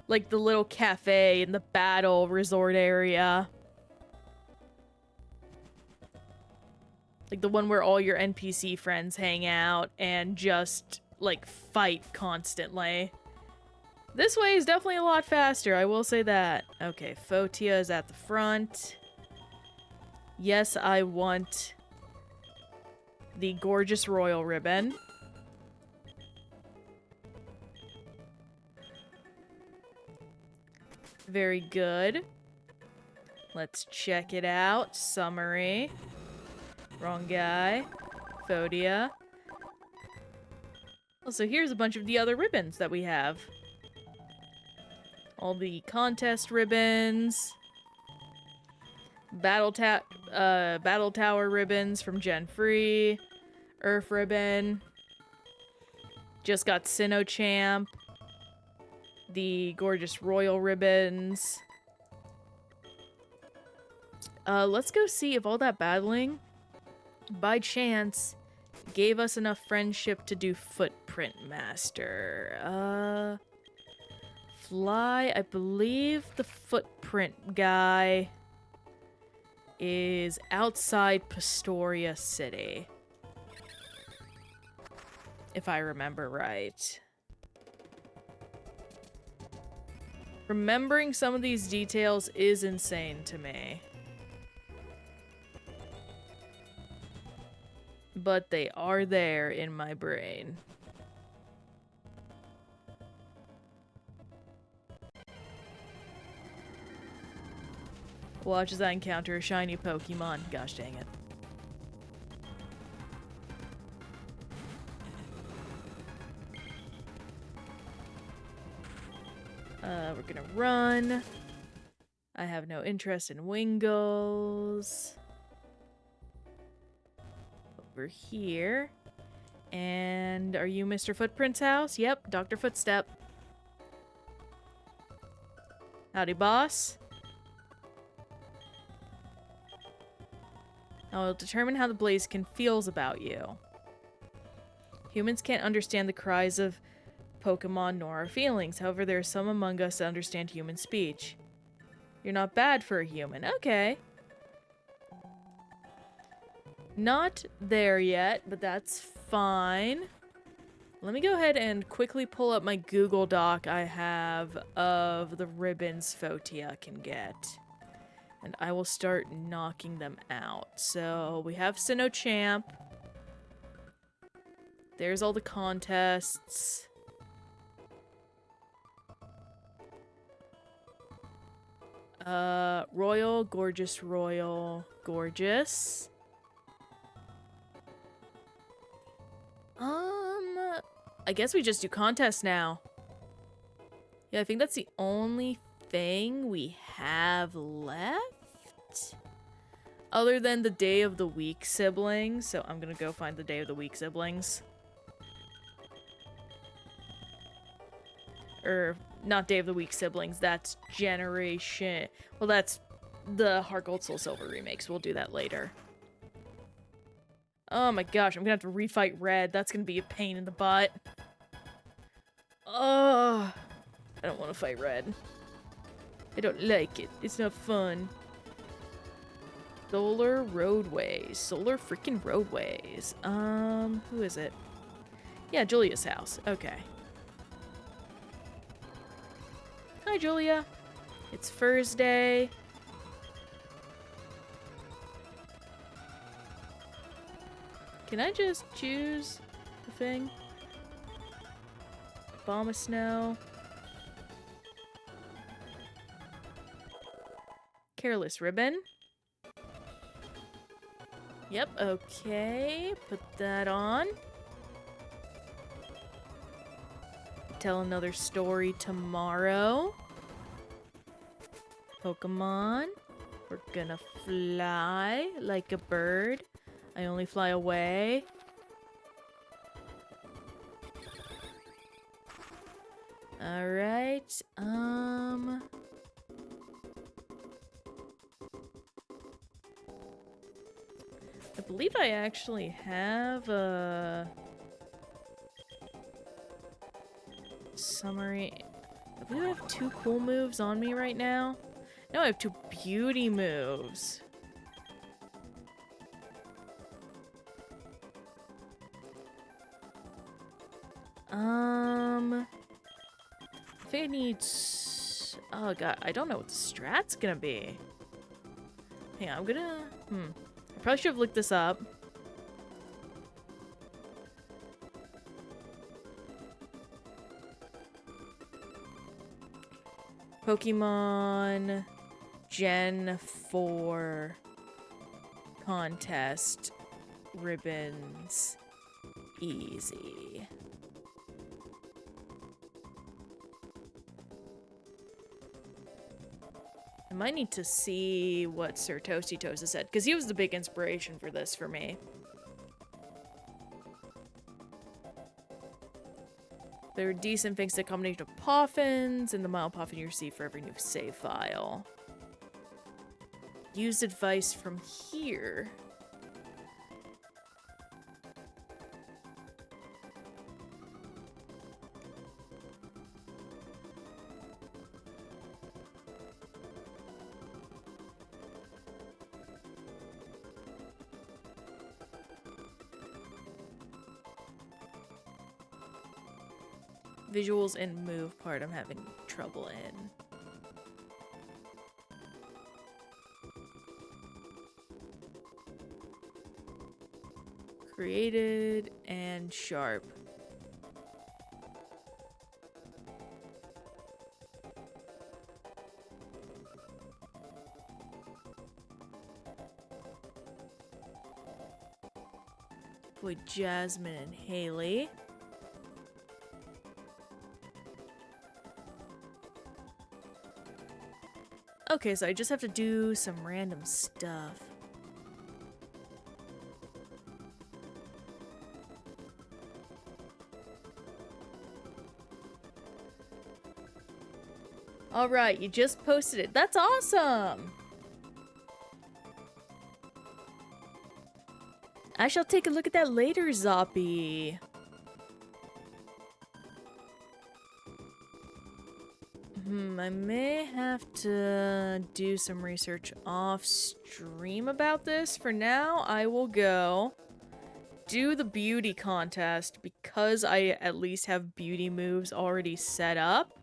A: like the little cafe in the battle resort area. Like the one where all your NPC friends hang out and just, like, fight constantly. This way is definitely a lot faster, I will say that. Okay, Fotia is at the front. Yes, I want the gorgeous royal ribbon. Very good. Let's check it out. Summary. Wrong guy. Fotia. Also, here's a bunch of the other ribbons that we have. All the contest ribbons. Battle Tower ribbons from Gen Free. Earth ribbon. Just got Sinnoh Champ. The gorgeous royal ribbons. Let's go see if all that battling, by chance, gave us enough friendship to do Footprint Master. Fly, I believe the Footprint guy is outside Pastoria City. If I remember right. Remembering some of these details is insane to me. But they are there in my brain. Watch as I encounter a shiny Pokemon. Gosh dang it. We're gonna run. I have no interest in Wingles. Over here. And are you Mr. Footprint's house? Yep, Dr. Footstep. Howdy, boss. I will determine how the Blaziken feels about you. Humans can't understand the cries of Pokemon nor our feelings. However, there are some among us that understand human speech. You're not bad for a human. Okay. Not there yet, but that's fine. Let me go ahead and quickly pull up my Google Doc I have of the ribbons Fotia can get. And I will start knocking them out. So, we have Sinnoh Champ. There's all the contests. Royal, gorgeous, royal, gorgeous. I guess we just do contests now. Yeah, I think that's the only thing we have left. Other than the Day of the Week siblings. So I'm gonna go find the Day of the Week siblings. Or, not Day of the Week siblings, that's Generation... Well, that's the Heart Gold Soul Silver remakes. We'll do that later. Oh my gosh, I'm gonna have to refight Red. That's gonna be a pain in the butt. Oh, I don't want to fight Red. I don't like it. It's not fun. Solar Roadways. Solar freaking Roadways. Who is it? Yeah, Julia's house. Okay. Hi, Julia. It's Thursday. Can I just choose the thing? Bomb of snow. Careless ribbon. Yep, okay. Put that on. Tell another story tomorrow. Pokemon. We're gonna fly like a bird. I only fly away. Alright, I believe I actually have a summary. I believe I have 2 cool moves on me right now. No, I have 2 beauty moves. I think I need... Oh god, I don't know what the strat's gonna be. Hang on, I'm gonna... I probably should have looked this up. Pokemon Gen 4 contest ribbons easy. I might need to see what Sir Toasty Toast said, because he was the big inspiration for this for me. There are decent thanks to the combination of Poffins and the mild Poffin you receive for every new save file. Use advice from here. Visuals and move part I'm having trouble in. Created and sharp. Boy, Jasmine and Haley. Okay, so I just have to do some random stuff. Alright, you just posted it. That's awesome! I shall take a look at that later, Zoppy. I may have to do some research off stream about this. For now, I will go do the beauty contest because I at least have beauty moves already set up.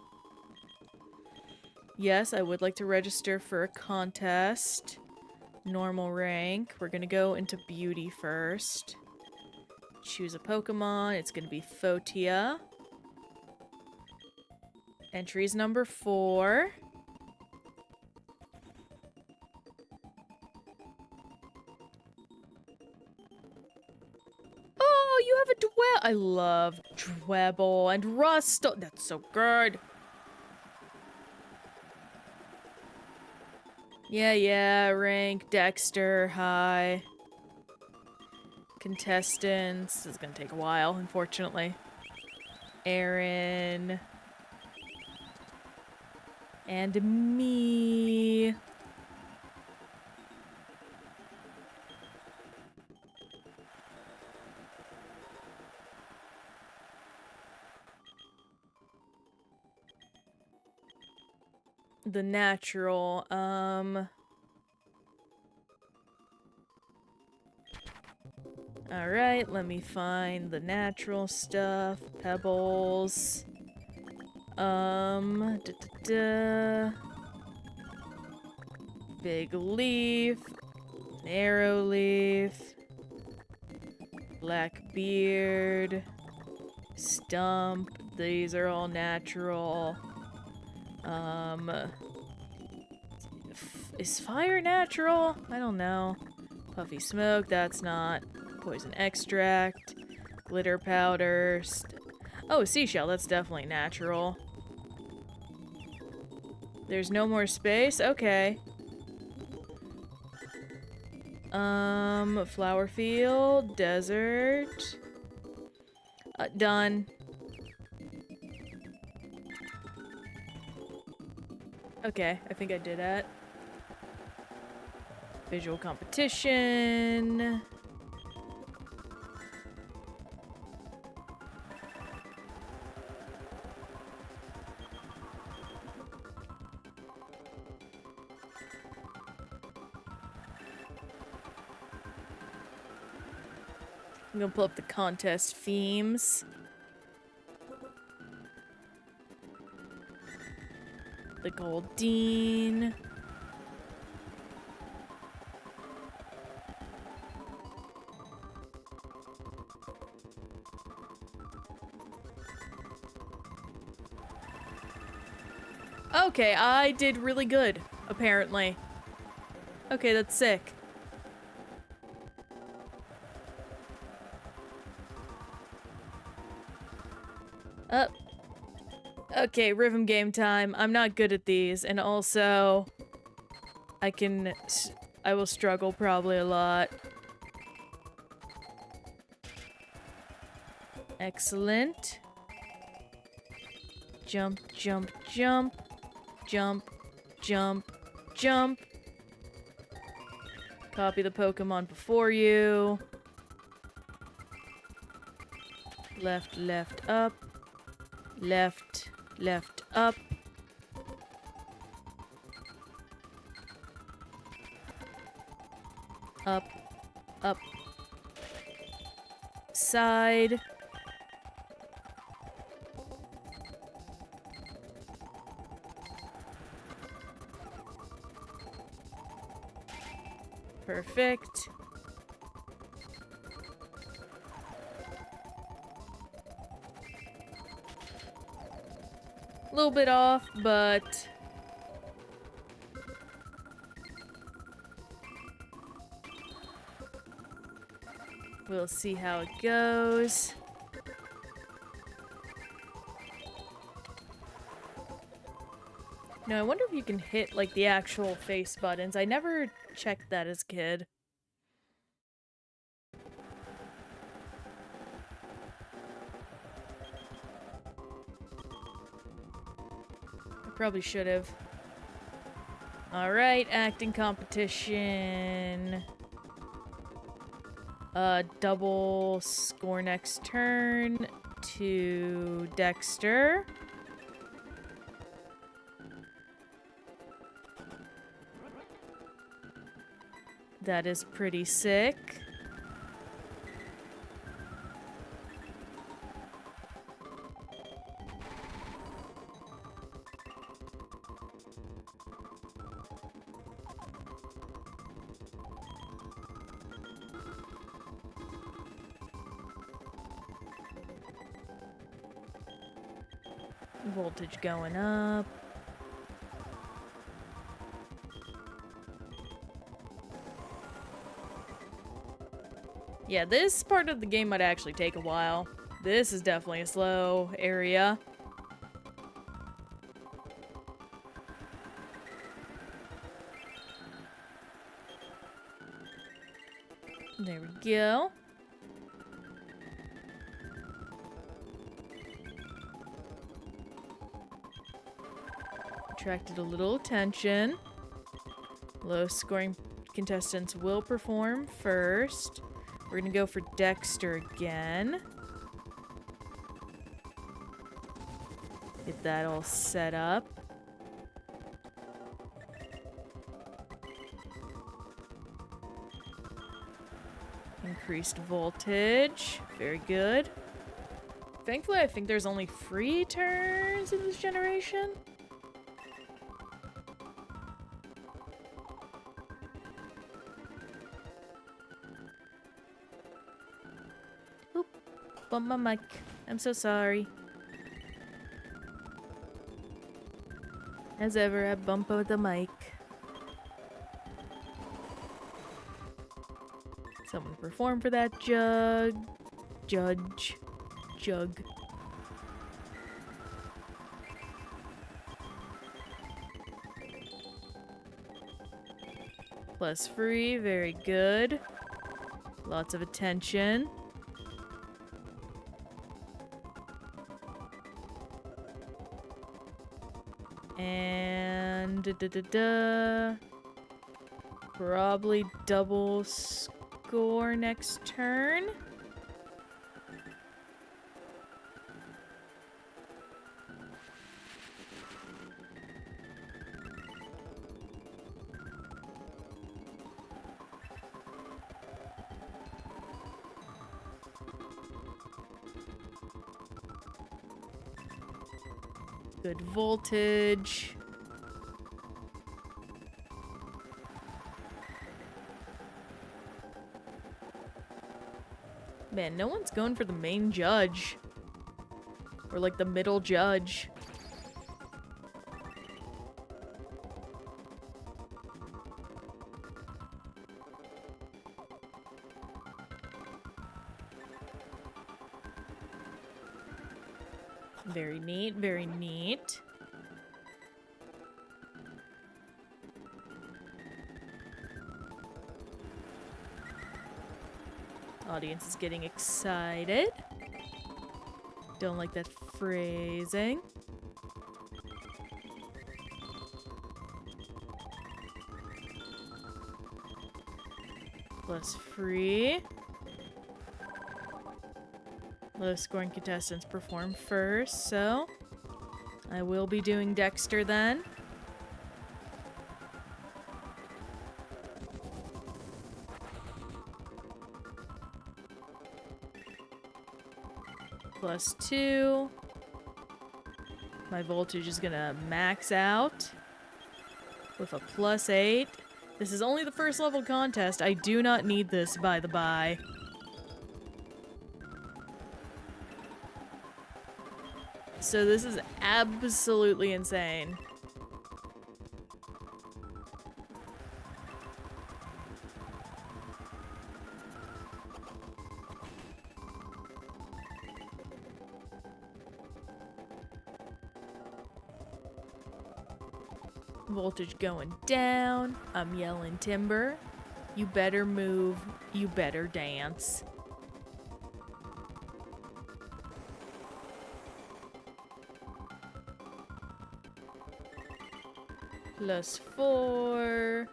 A: Yes, I would like to register for a contest. Normal rank. We're gonna go into beauty first. Choose a Pokemon. It's gonna be Fotia. Entries number 4. Oh, you have a Dwebble. I love Dwebble and Rust. That's so good. Yeah, rank, Dexter, high. Contestants. This is gonna take a while, unfortunately. Aaron. And me. The natural, Alright, let me find the natural stuff. Pebbles. Big leaf. Narrow leaf. Black beard. Stump. These are all natural. Is fire natural? I don't know. Puffy smoke, that's not. Poison extract. Glitter powder. Oh, seashell, that's definitely natural. There's no more space? Okay. Flower field, desert. Done. Okay, I think I did that. Visual competition. I'm gonna pull up the contest themes. The Goldine. Okay, I did really good, apparently. Okay, that's sick. Up. Okay, rhythm game time. I'm not good at these, and also I will struggle probably a lot. Excellent. Jump, jump, jump. Jump, jump, jump. Copy the Pokemon before you. Left, left, up. Left, left, up. Up, up. Side. Perfect. A little bit off, but we'll see how it goes. No, I wonder if you can hit, like, the actual face buttons. I never checked that as a kid. I probably should have. Alright, acting competition. Double score next turn to Dexter. That is pretty sick. Voltage going up. Yeah, this part of the game might actually take a while. This is definitely a slow area. There we go. Attracted a little attention. Low scoring contestants will perform first. We're gonna go for Dexter again. Get that all set up. Increased voltage. Very good. Thankfully, I think there's only 3 turns in this generation. Oop. Bump my mic. I'm so sorry. As ever, I bump with the mic. Someone perform for that jug. Jug. Plus free, very good. Lots of attention. And probably double score next turn. Good voltage. Man, no one's going for the main judge. Or like the middle judge. Very neat, very neat. Audience is getting excited. Don't like that phrasing. Plus free. Low scoring contestants perform first, so I will be doing Dexter then. Plus 2. My voltage is gonna max out with a plus 8. This is only the first level contest. I do not need this, by the by. So this is absolutely insane. Voltage going down. I'm yelling timber. You better move. You better dance. Plus 4.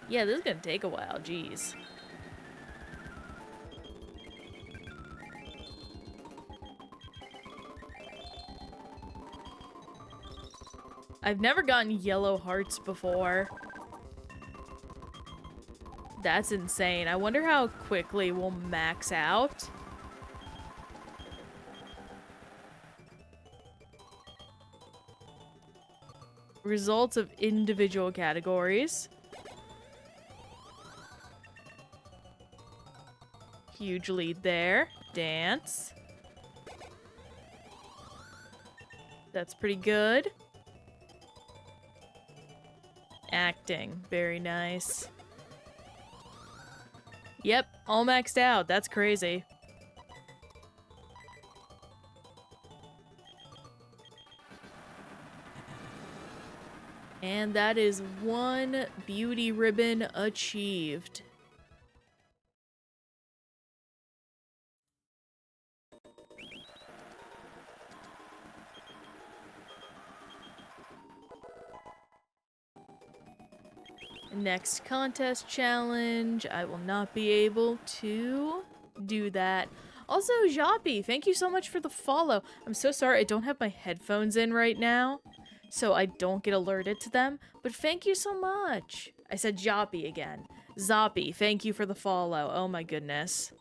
A: Yeah, this is gonna take a while, jeez. I've never gotten yellow hearts before. That's insane. I wonder how quickly we'll max out. Results of individual categories. Huge lead there. Dance. That's pretty good. Acting. Very nice. Yep, all maxed out. That's crazy. And that is 1 beauty ribbon achieved. Next contest challenge. I will not be able to do that. Also, Japi, thank you so much for the follow. I'm so sorry I don't have my headphones in right now, so I don't get alerted to them, but thank you so much. I said Japi again. Zoppy, thank you for the follow. Oh my goodness.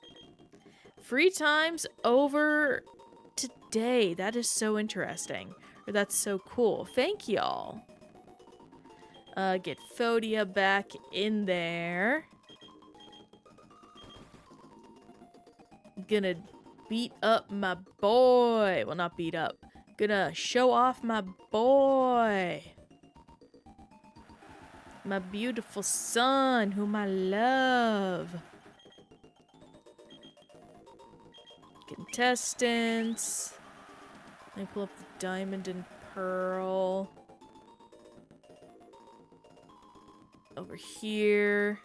A: Free time's over today. That is so interesting. Or that's so cool. Thank y'all. Get Fotia back in there. Gonna beat up my boy. Well, not beat up. Gonna show off my boy. My beautiful son, whom I love. Contestants. Let me pull up the diamond and pearl. Over here.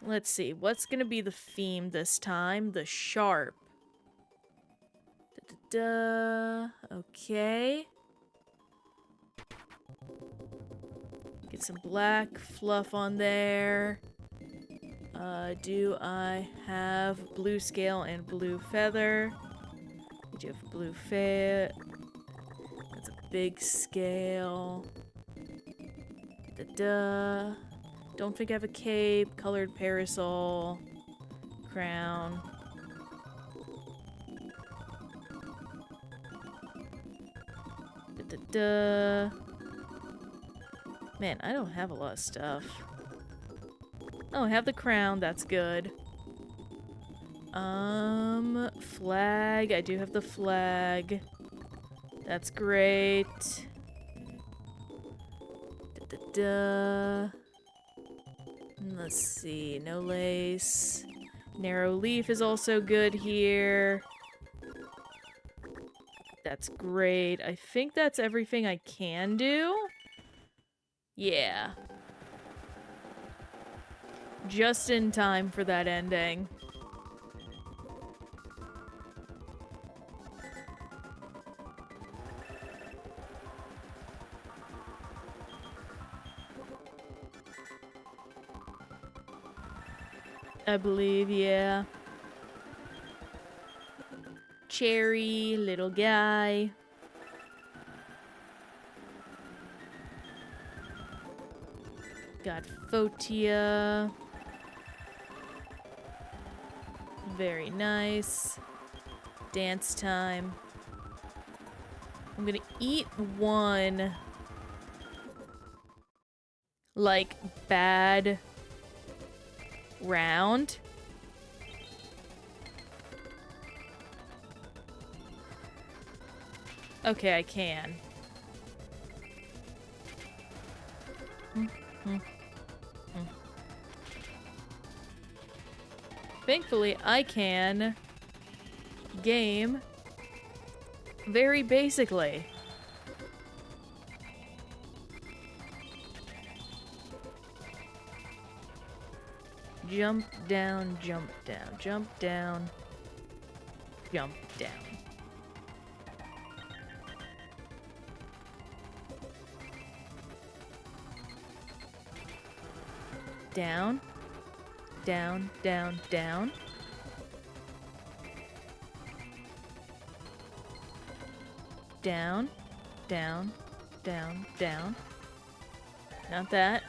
A: Let's see, what's gonna be the theme this time? The sharp. Da-da-da. Okay. Get some black fluff on there. Do I have blue scale and blue feather? We do have blue feather. That's a big scale. Da-da. Don't think I have a cape, colored parasol, crown. Da-da-da. Man, I don't have a lot of stuff. Oh, I have the crown, that's good. Flag, I do have the flag. That's great. Da-da-da. Let's see, no lace. Narrow leaf is also good here. That's great. I think that's everything I can do. Yeah. Just in time for that ending. I believe, yeah. Cherry, little guy. Got Fotia. Very nice. Dance time. I'm gonna eat one, like, bad round. Okay, I can. Thankfully, I can game very basically. Jump down, jump down, jump down, jump down. Down, down, down, down. Down, down, down, down. Not that.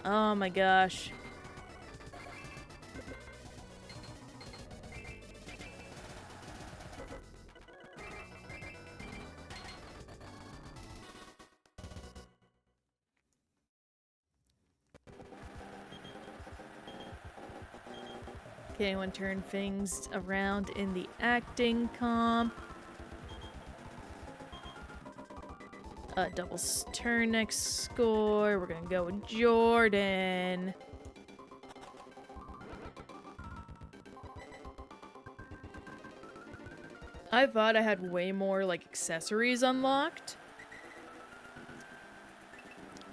A: Oh my gosh. Can anyone turn things around in the acting comp? Double turn next score. We're gonna go with Jordan. I thought I had way more, like, accessories unlocked.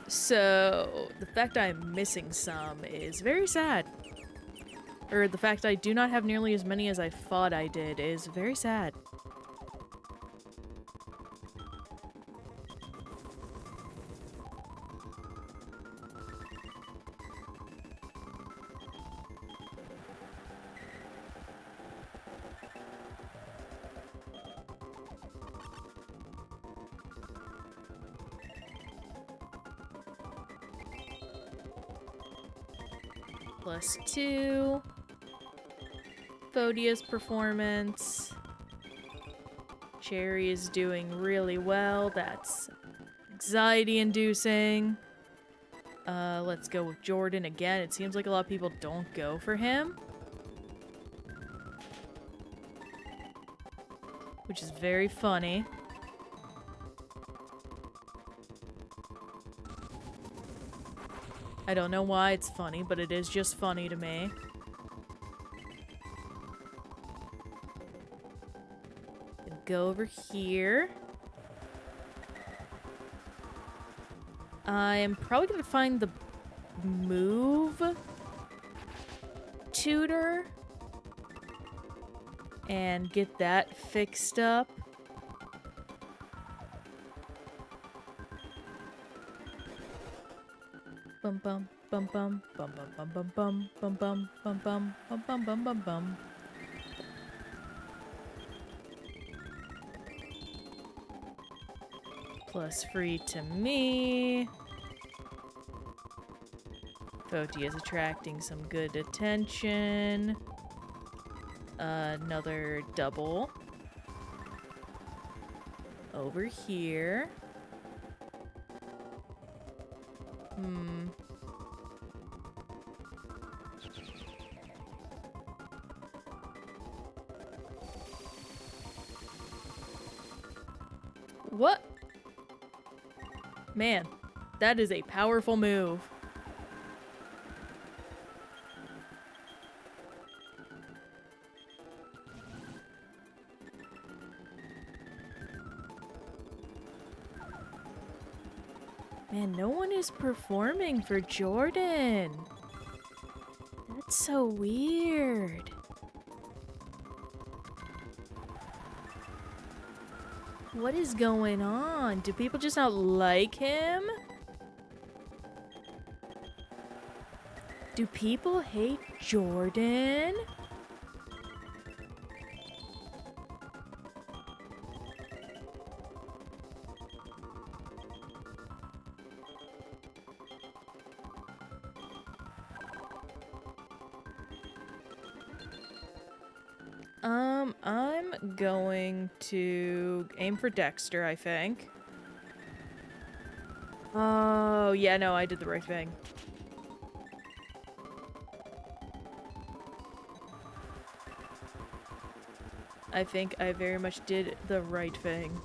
A: So, the fact I'm missing some is very sad. Or the fact I do not have nearly as many as I thought I did is very sad. +2. Fotia's performance. Cherry is doing really well. That's anxiety-inducing. Let's go with Jordan again. It seems like a lot of people don't go for him. Which is very funny. I don't know why it's funny, but it is just funny to me. Go over here. I'm probably gonna find the move tutor and get that fixed up. Bum bum bum bum bum bum bum bum bum bum bum bum bum bum bum bum bum. Plus free to me. Fotia is attracting some good attention. Another double. Over here. What? Man, that is a powerful move. Man, no one is performing for Jordan. That's so weird. What is going on? Do people just not like him? Do people hate Jordan? I'm going to aim for Dexter, I think. Oh, yeah, no, I did the right thing. I think I very much did the right thing.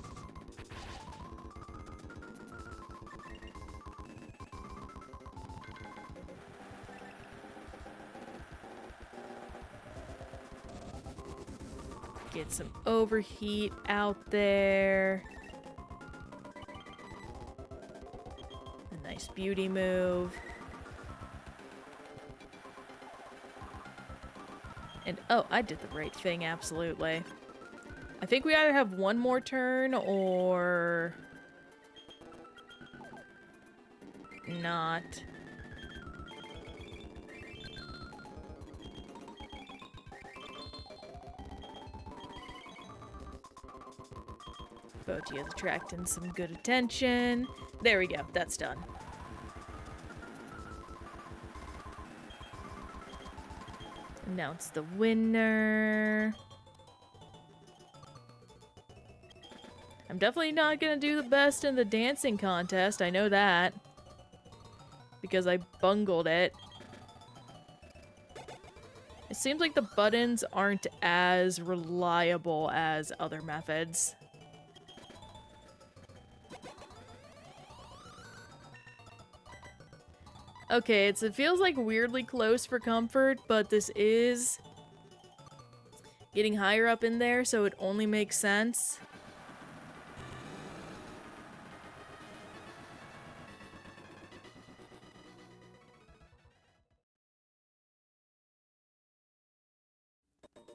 A: Get some overheat out there. A nice beauty move. And oh, I did the right thing, absolutely. I think we either have one more turn or not. Fotia is attracting some good attention. There we go, that's done. Announce the winner. I'm definitely not gonna do the best in the dancing contest, I know that. Because I bungled it. It seems like the buttons aren't as reliable as other methods. Okay, it feels like weirdly close for comfort, but this is getting higher up in there, so it only makes sense.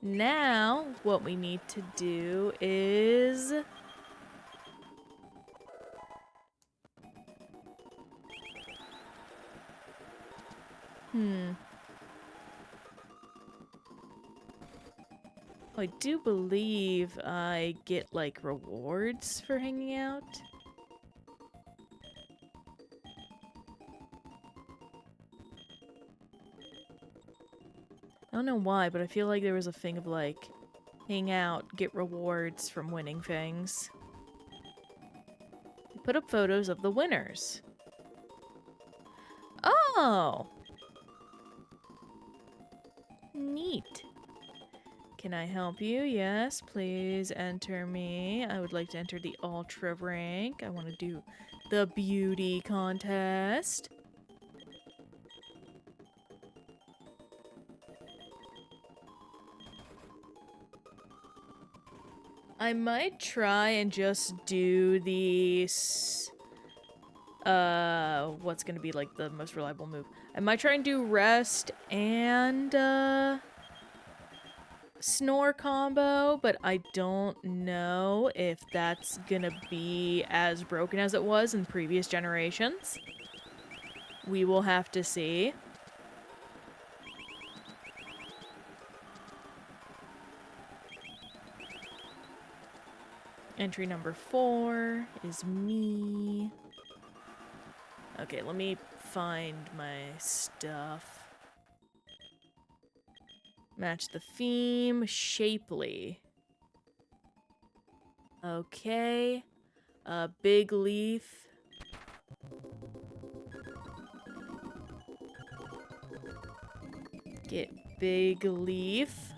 A: Now, what we need to do is... I do believe I get, like, rewards for hanging out. I don't know why, but I feel like there was a thing of, like, hang out, get rewards from winning things. Put up photos of the winners. Oh! Neat. Can I help you? Yes, please enter me. I would like to enter the Ultra rank. I want to do the beauty contest. I might try and just do the... what's gonna be, like, the most reliable move? I might try and do rest and, snore combo, but I don't know if that's gonna be as broken as it was in previous generations. We will have to see. Entry number 4 is me. Okay, let me find my stuff. Match the theme. Shapely. Okay. Big leaf. Get big leaf.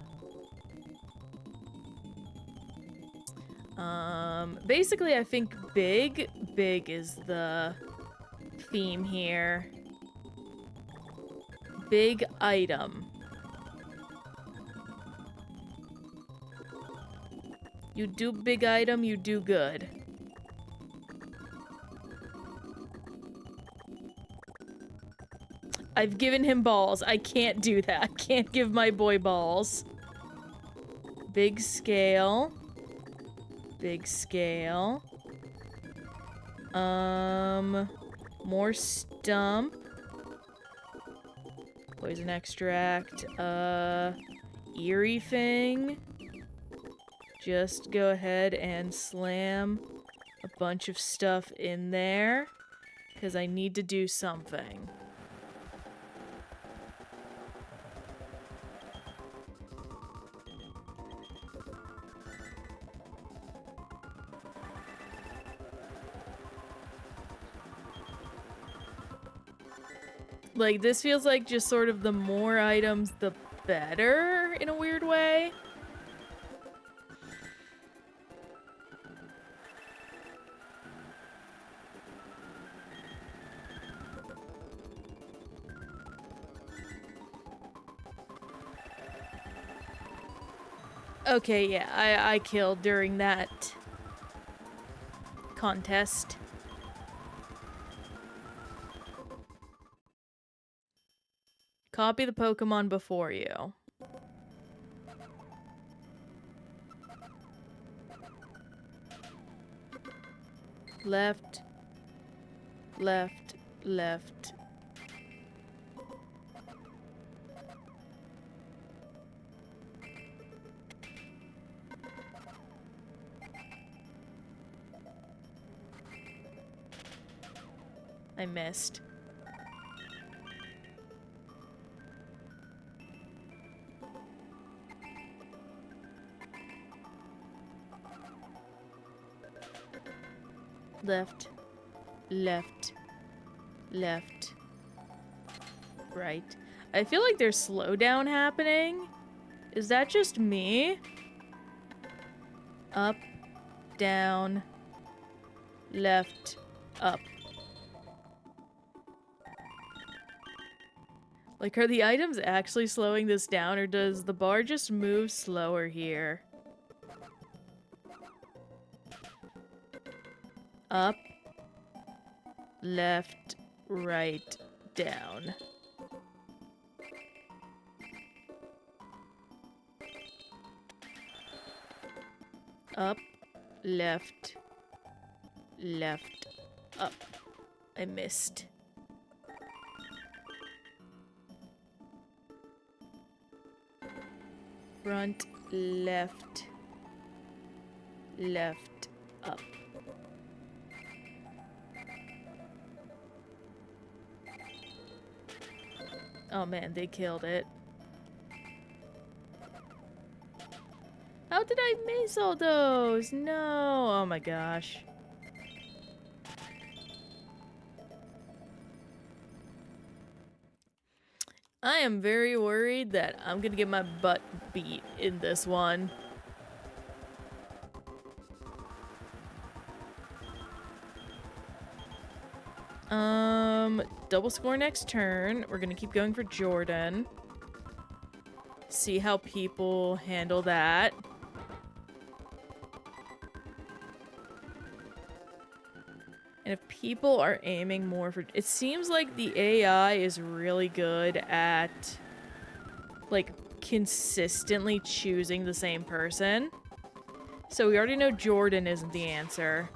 A: Basically I think big is the theme here. Big item. You do big item, you do good. I've given him balls. I can't do that. I can't give my boy balls. Big scale. Big scale. More stump. Poison extract. Eerie thing. Just go ahead and slam a bunch of stuff in there, because I need to do something. Like, this feels like just sort of the more items, the better, in a weird way. Okay, yeah, I killed during that contest. Copy the Pokemon before you. Left, left, left. I missed. Left, left, left, right. I feel like there's slowdown happening. Is that just me? Up, down, left, up. Like, are the items actually slowing this down, or does the bar just move slower here? Up, left, right, down. Up, left, left, up. I missed. Front, left, left, up. Oh man, they killed it. How did I miss all those? No. Oh my gosh. I am very worried that I'm gonna get my butt beat in this one. Double score next turn. We're gonna keep going for Jordan. See how people handle that. And if people are aiming more for... It seems like the AI is really good at, like, consistently choosing the same person. So we already know Jordan isn't the answer.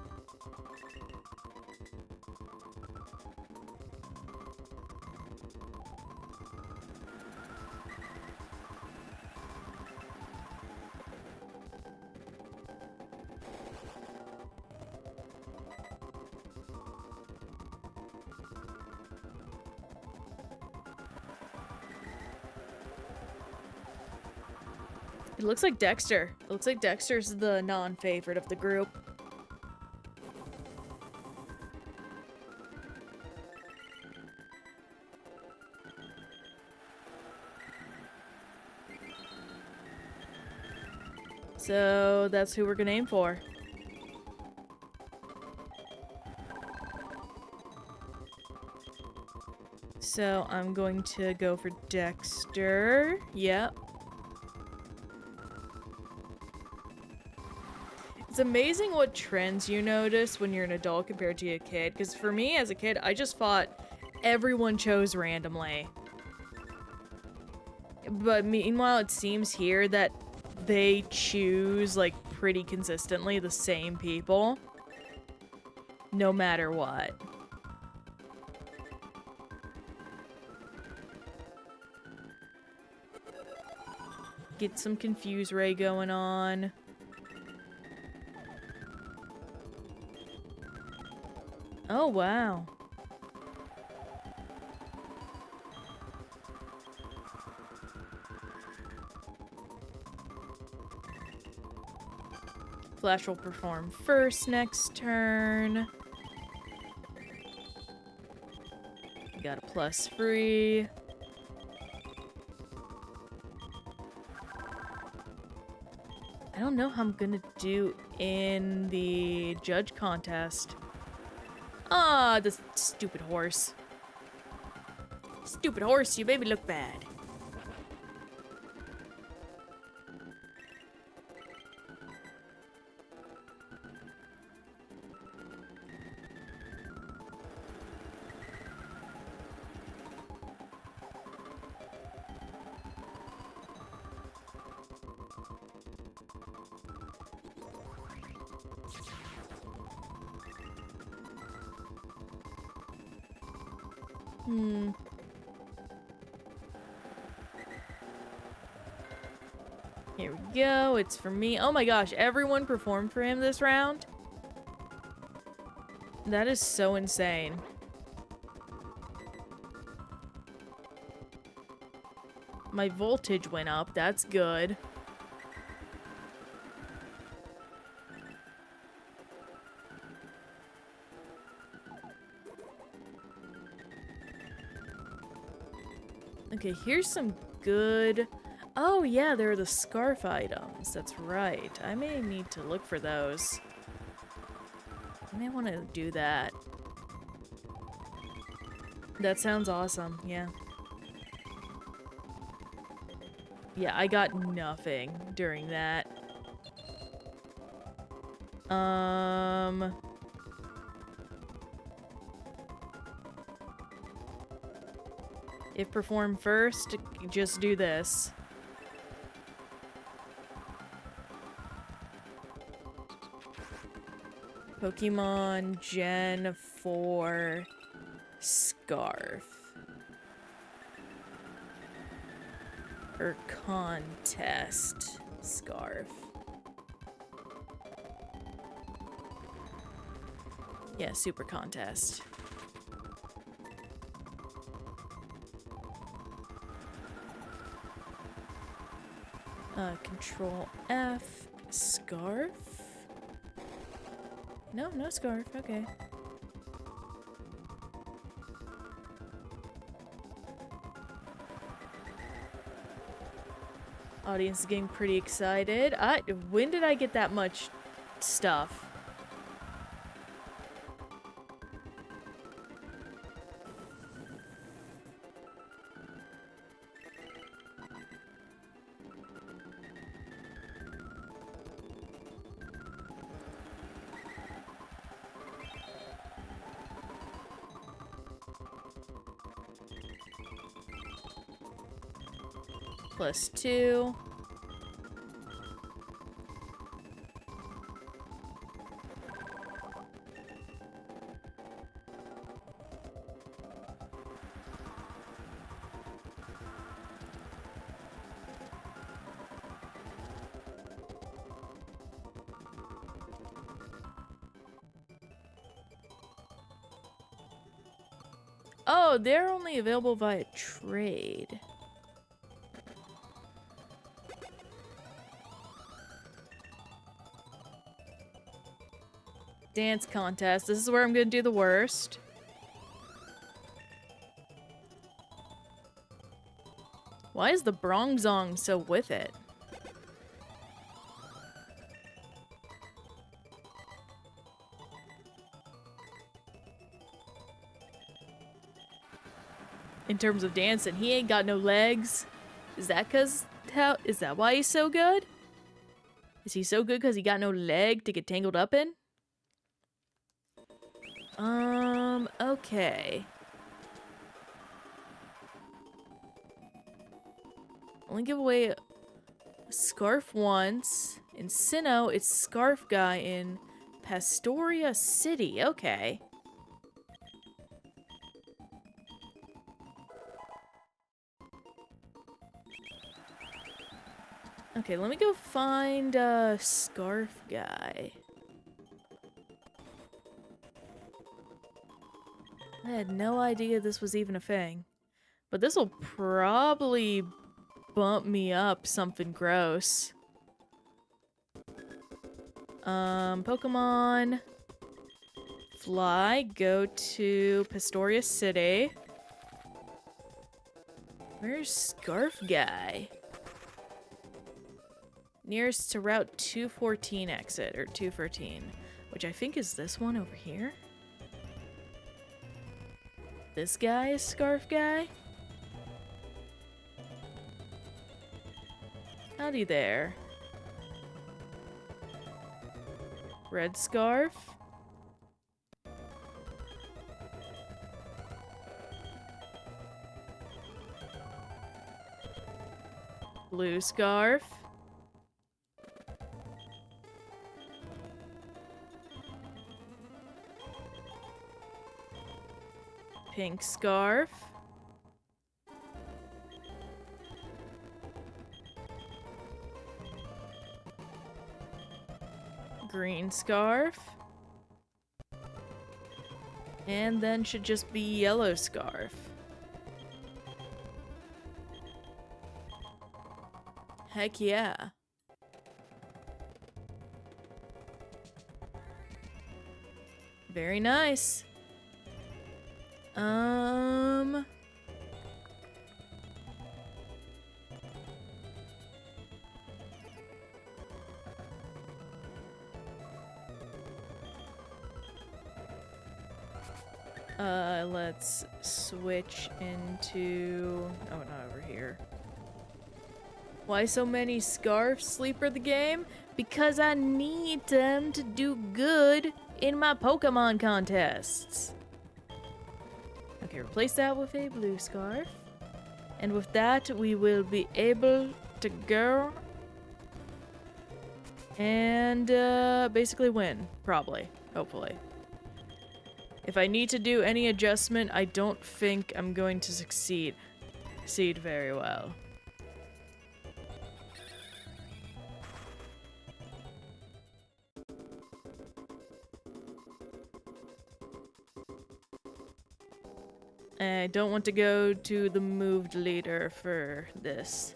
A: It looks like Dexter. It looks like Dexter's the non-favorite of the group. So that's who we're gonna aim for. So I'm going to go for Dexter. Yep. It's amazing what trends you notice when you're an adult compared to a kid. Because for me, as a kid, I just thought everyone chose randomly. But meanwhile, it seems here that they choose, like, pretty consistently the same people. No matter what. Get some Confuse Ray going on. Oh, wow. Flash will perform first next turn. Got a plus free. I don't know how I'm gonna do in the judge contest. Ah, this stupid horse. Stupid horse, you made me look bad. Here we go, it's for me. Oh my gosh, everyone performed for him this round? That is so insane. My voltage went up, that's good. Okay, here's some good... Oh yeah, there are the scarf items. That's right. I may need to look for those. I may want to do that. That sounds awesome, yeah. Yeah, I got nothing during that. If perform first, just do this. Pokemon Gen 4 Scarf. Or Contest Scarf. Yeah, Super Contest. Control F. Scarf? No, no scarf. Okay. Audience is getting pretty excited. When did I get that much stuff? +2. Oh, they're only available via trade. Dance contest. This is where I'm gonna do the worst. Why is the Bronzong so with it? In terms of dancing, he ain't got no legs. Is that why he's so good? Is he so good because he got no leg to get tangled up in? Okay. Only give away a scarf once. In Sinnoh, it's Scarf Guy in Pastoria City. Okay. Okay, let me go find Scarf Guy. I had no idea this was even a thing. But this will probably bump me up something gross. Pokemon Fly, go to Pastoria City. Where's Scarf Guy? Nearest to Route 214 exit, or 213, which I think is this one over here. This guy is Scarf Guy? Howdy there. Red Scarf. Blue Scarf. Pink Scarf. Green Scarf. And then should just be Yellow Scarf. Heck yeah. Very nice. Let's switch into... Oh, not over here. Why so many Scarf Sleeper the game? Because I need them to do good in my Pokemon contests. Okay, replace that with a blue scarf. And with that, we will be able to go and basically win. Probably. Hopefully. If I need to do any adjustment, I don't think I'm going to succeed very well. I don't want to go to the moved leader for this.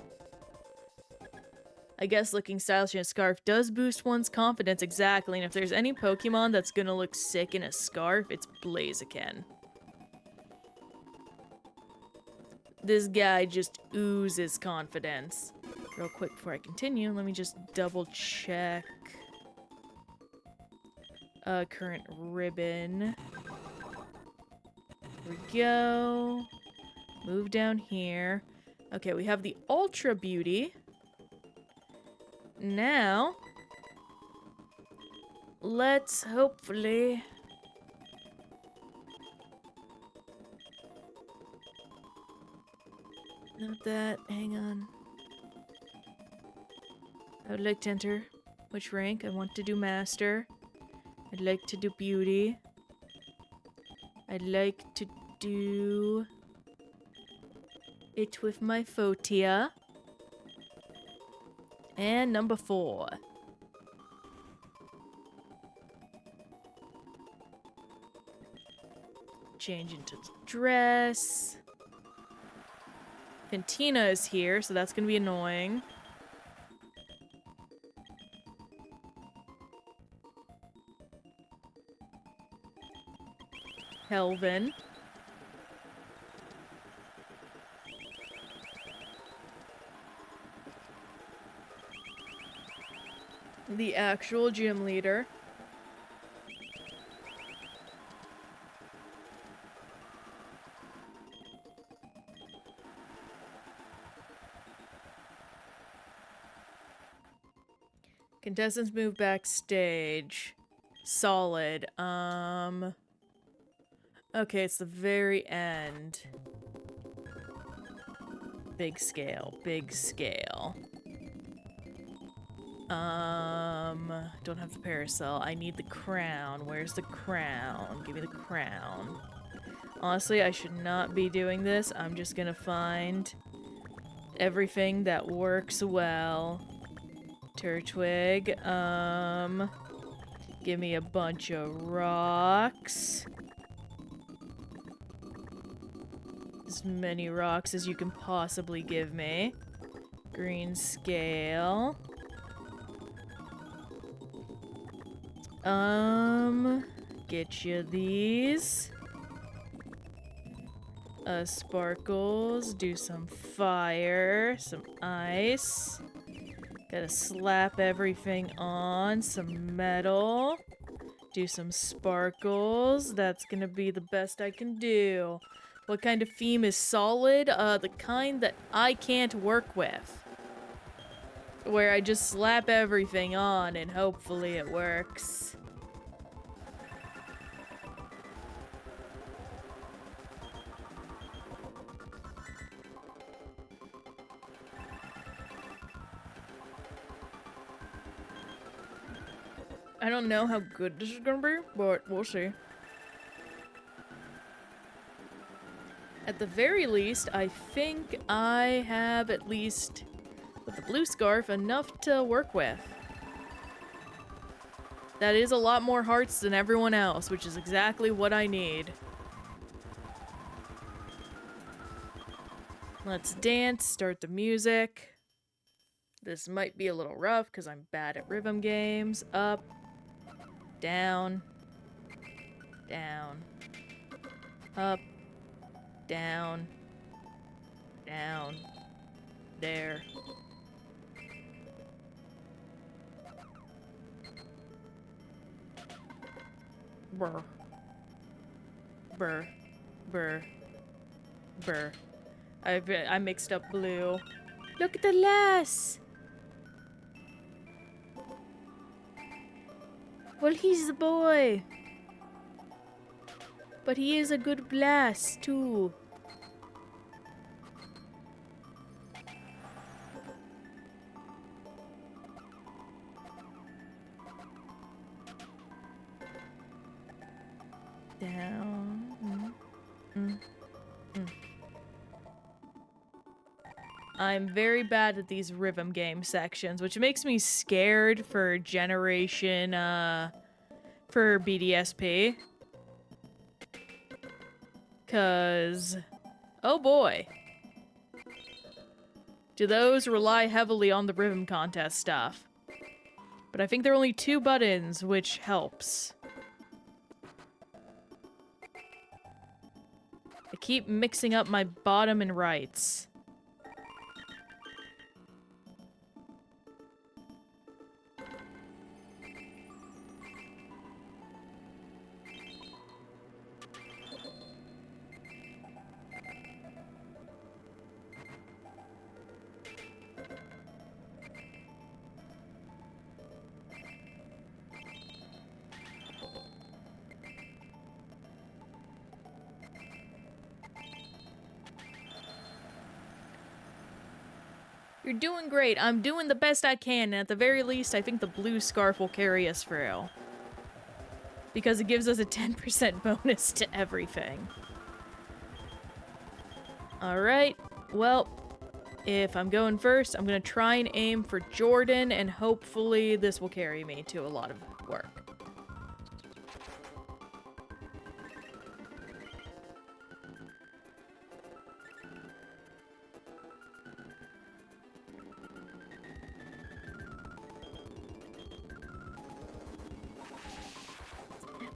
A: I guess looking stylish in a scarf does boost one's confidence, exactly, and if there's any Pokemon that's gonna look sick in a scarf, it's Blaziken. This guy just oozes confidence. Real quick before I continue, let me just double check. Current ribbon. Here we go. Move down here. Okay, we have the Ultra Beauty. Now, let's hopefully... Not that, hang on. I would like to enter which rank. I want to do Master. I'd like to do Beauty. I'd like to do it with my Fotia. And number 4. Change into the dress. Fantina is here, so that's gonna be annoying. Kelvin. The actual gym leader. Contestants move backstage. Solid. Okay, it's the very end. Big scale, big scale. Don't have the parasol. I need the crown. Where's the crown? Give me the crown. Honestly, I should not be doing this. I'm just gonna find everything that works well. Turtwig, give me a bunch of rocks. As many rocks as you can possibly give me. Green scale. Get you these. Sparkles, do some fire, some ice. Gotta slap everything on, some metal. Do some sparkles. That's gonna be the best I can do. What kind of theme is solid? The kind that I can't work with. Where I just slap everything on and hopefully it works. I don't know how good this is gonna be, but we'll see. At the very least, I think I have at least, with the blue scarf, enough to work with. That is a lot more hearts than everyone else, which is exactly what I need. Let's dance, start the music. This might be a little rough because I'm bad at rhythm games. Up, down, down, up, down, down, there. Brr. Brr. Brr. Brr. I mixed up blue. Look at the lass! Well, he's the boy. But he is a good blast, too. Down. I'm very bad at these rhythm game sections, which makes me scared for Generation, for BDSP. 'Cause, oh boy. Do those rely heavily on the rhythm contest stuff. But I think there are only 2 buttons, which helps. I keep mixing up my bottom and rights. You're doing great. I'm doing the best I can, and at the very least, I think the blue scarf will carry us through. Because it gives us a 10% bonus to everything. Alright, well, if I'm going first, I'm gonna try and aim for Jordan, and hopefully this will carry me to a lot of work.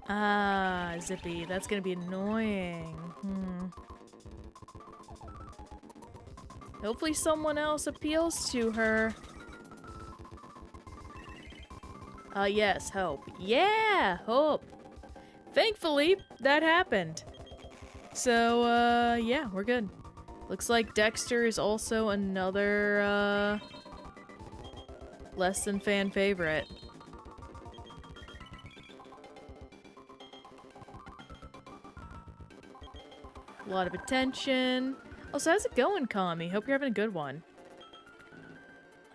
A: Ah, Zippy, that's gonna be annoying. Hopefully someone else appeals to her. Yes, Hope. Yeah, Hope. Thankfully, that happened. So, yeah, we're good. Looks like Dexter is also another, less than fan favorite. A lot of attention. Oh, so how's it going, Kami? Hope you're having a good one.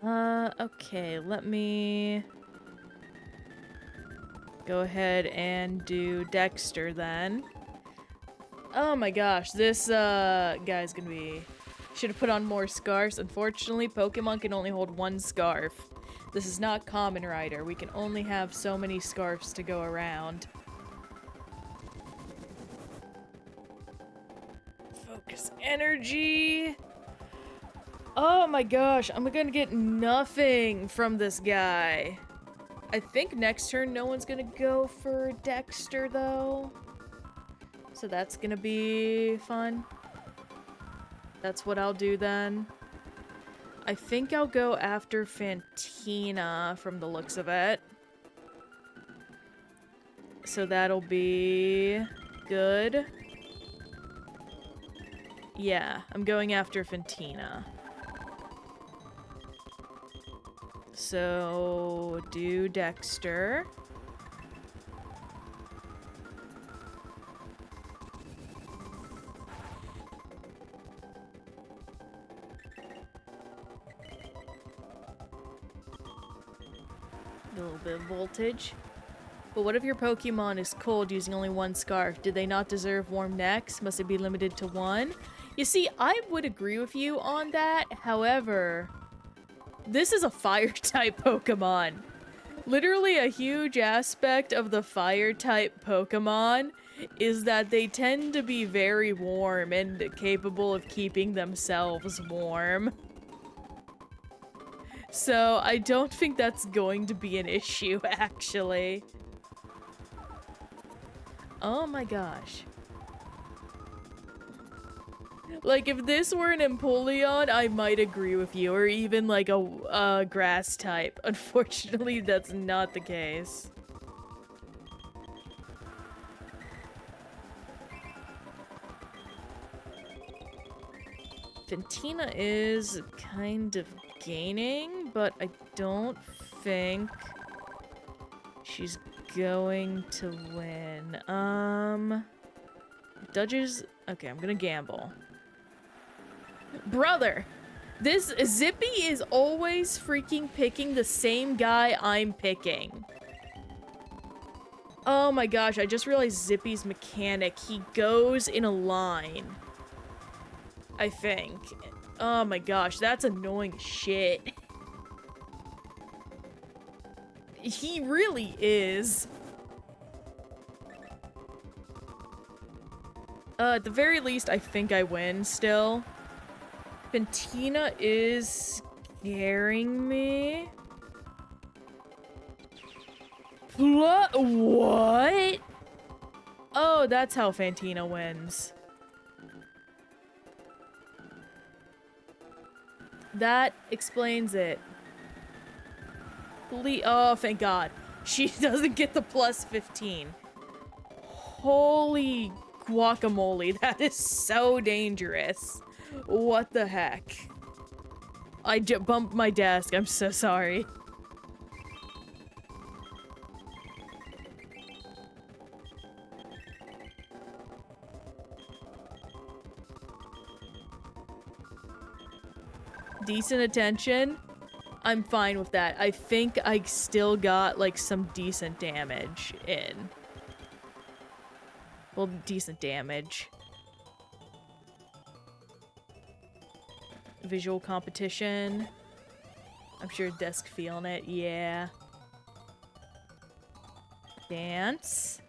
A: Okay, let me go ahead and do Dexter then. Oh my gosh, this, guy's gonna be... Should have put on more scarves. Unfortunately, Pokemon can only hold 1 scarf. This is not Kamen Rider. We can only have so many scarves to go around. Focus energy. Oh my gosh, I'm gonna get nothing from this guy. I think next turn no one's gonna go for Dexter though. So that's gonna be fun. That's what I'll do then. I think I'll go after Fantina from the looks of it. So that'll be good. Yeah, I'm going after Fantina. So, do Dexter. A little bit of voltage. But what if your Pokemon is cold using only 1 scarf? Did they not deserve warm necks? Must it be limited to 1? You see, I would agree with you on that. However, this is a fire-type Pokemon. Literally a huge aspect of the fire-type Pokemon is that they tend to be very warm and capable of keeping themselves warm. So I don't think that's going to be an issue, actually. Oh my gosh. Like, if this were an Empoleon, I might agree with you, or even like a grass type. Unfortunately, that's not the case. Fantina is kind of gaining, but I don't think she's going to win. Dodges. Okay, I'm gonna gamble. Brother, this Zippy is always freaking picking the same guy I'm picking. Oh my gosh, I just realized Zippy's mechanic. He goes in a line. I think. Oh my gosh, that's annoying shit. He really is. At the very least, I think I win still. Fantina is scaring me. What? Oh, that's how Fantina wins. That explains it. Oh, thank God. She doesn't get the plus 15. Holy guacamole, that is so dangerous. What the heck? I bumped my desk, I'm so sorry. Decent attention. I'm fine with that. I think I still got, like, some decent damage in. Well, decent damage. Visual competition. I'm sure desk feeling it. Yeah. Dance.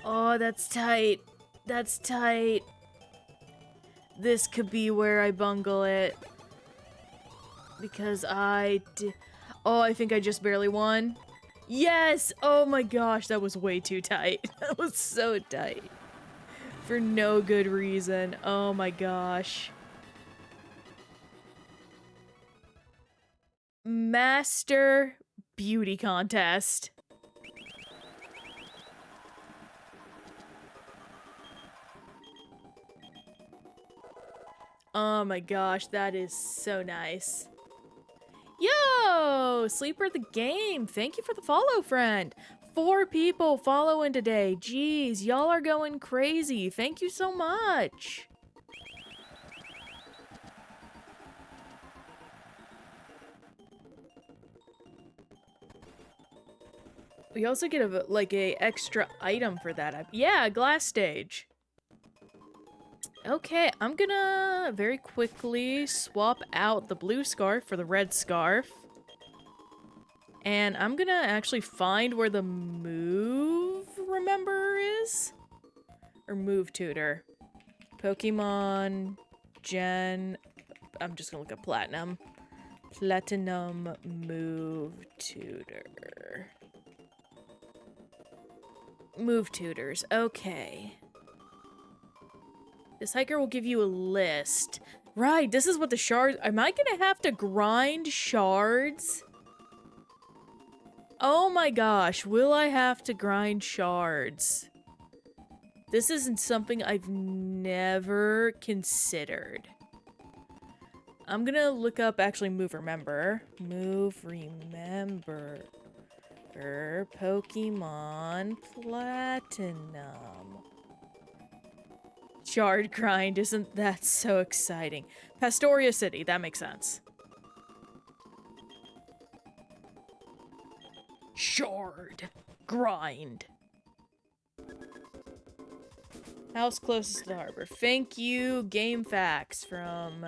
A: Oh, that's tight. That's tight. This could be where I bungle it. Because oh, I think I just barely won. Yes! Oh my gosh, that was way too tight. That was so tight. For no good reason. Oh my gosh. Master Beauty Contest. Oh my gosh, that is so nice. Yo, Sleeper the Game, thank you for the follow, friend. 4 people following today. Jeez, y'all are going crazy. Thank you so much. We also get a extra item for that. Yeah, glass stage. Okay, I'm gonna very quickly swap out the blue scarf for the red scarf. And I'm gonna actually find where the move remember is? Or move tutor. Pokemon Gen... I'm just gonna look at Platinum. Platinum move tutor. Move tutors, okay. This hiker will give you a list. Right, this is what the shards... Am I gonna have to grind shards? Oh my gosh, will I have to grind shards? This isn't something I've never considered. I'm gonna look up, actually, Move Remember. Move Remember. Pokemon Platinum. Shard grind, isn't that so exciting? Pastoria City, that makes sense. Shard grind. House closest to the harbor. Thank you, Game Facts from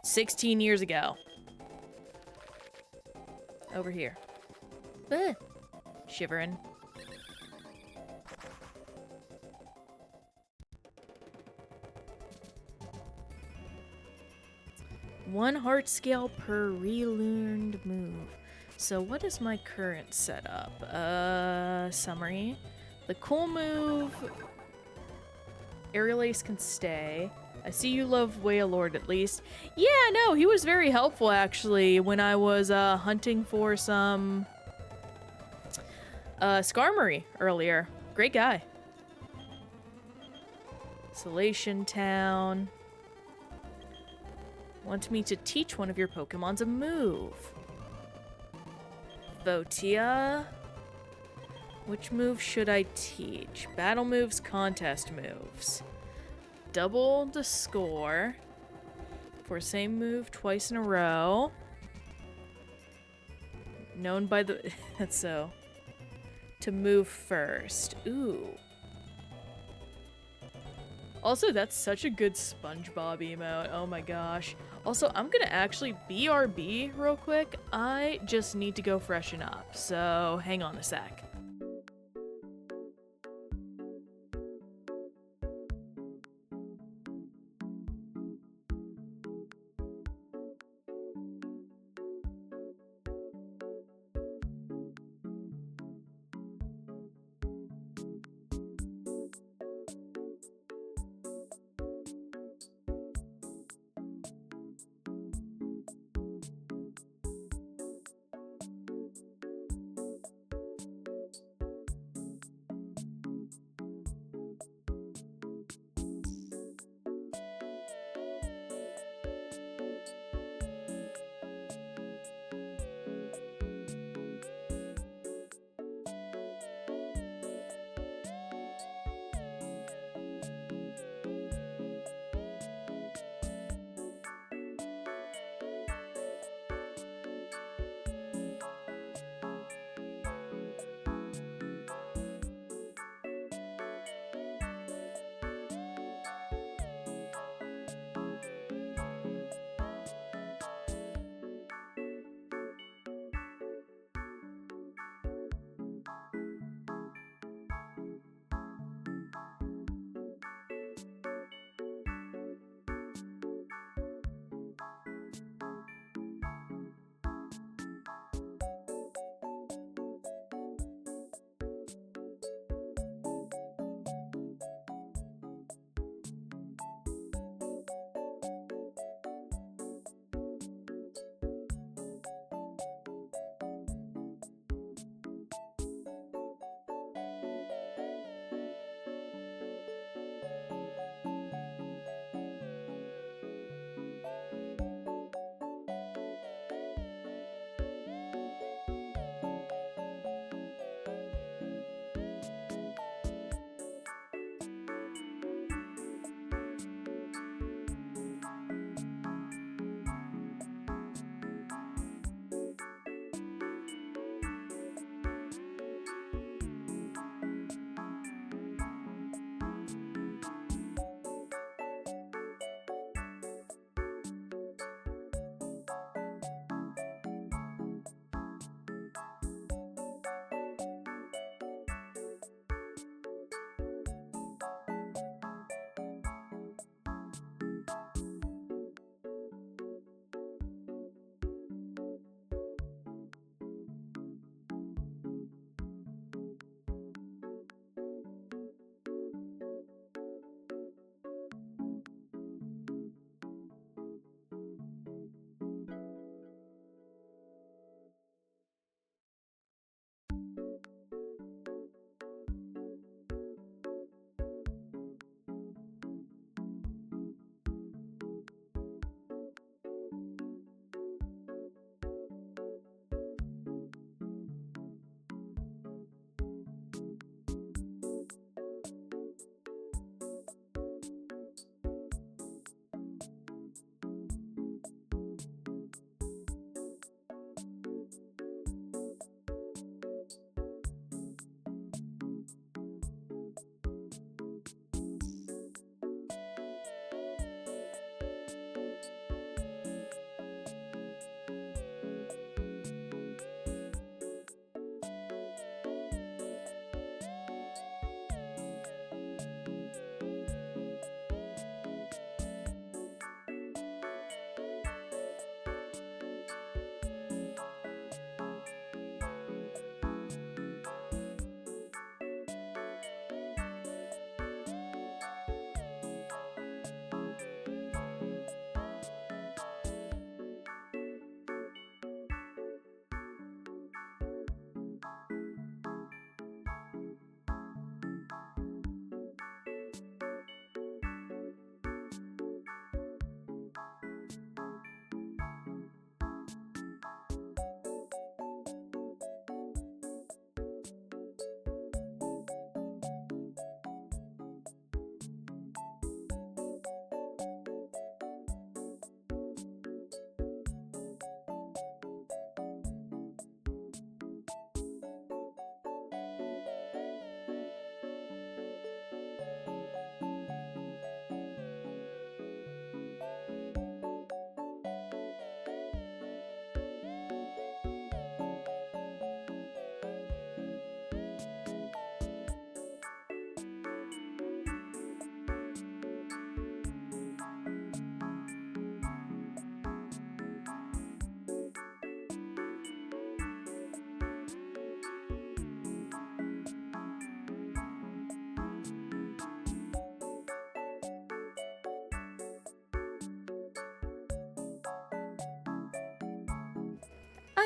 A: 16 years ago. Over here. Shivering. One heart scale per relearned move. So what is my current setup? Summary. The cool move... Aerial Ace can stay. I see you love Wailord at least. Yeah, no, he was very helpful actually when I was hunting for some Skarmory earlier. Great guy. Isolation Town. Want me to teach one of your Pokemons a move. Fotia. Which move should I teach? Battle moves, contest moves. Double the score for same move twice in a row. Known by the... That's so... To move first. Ooh. Also, that's such a good SpongeBob emote. Oh my gosh. Also, I'm gonna actually BRB real quick. I just need to go freshen up, so hang on a sec.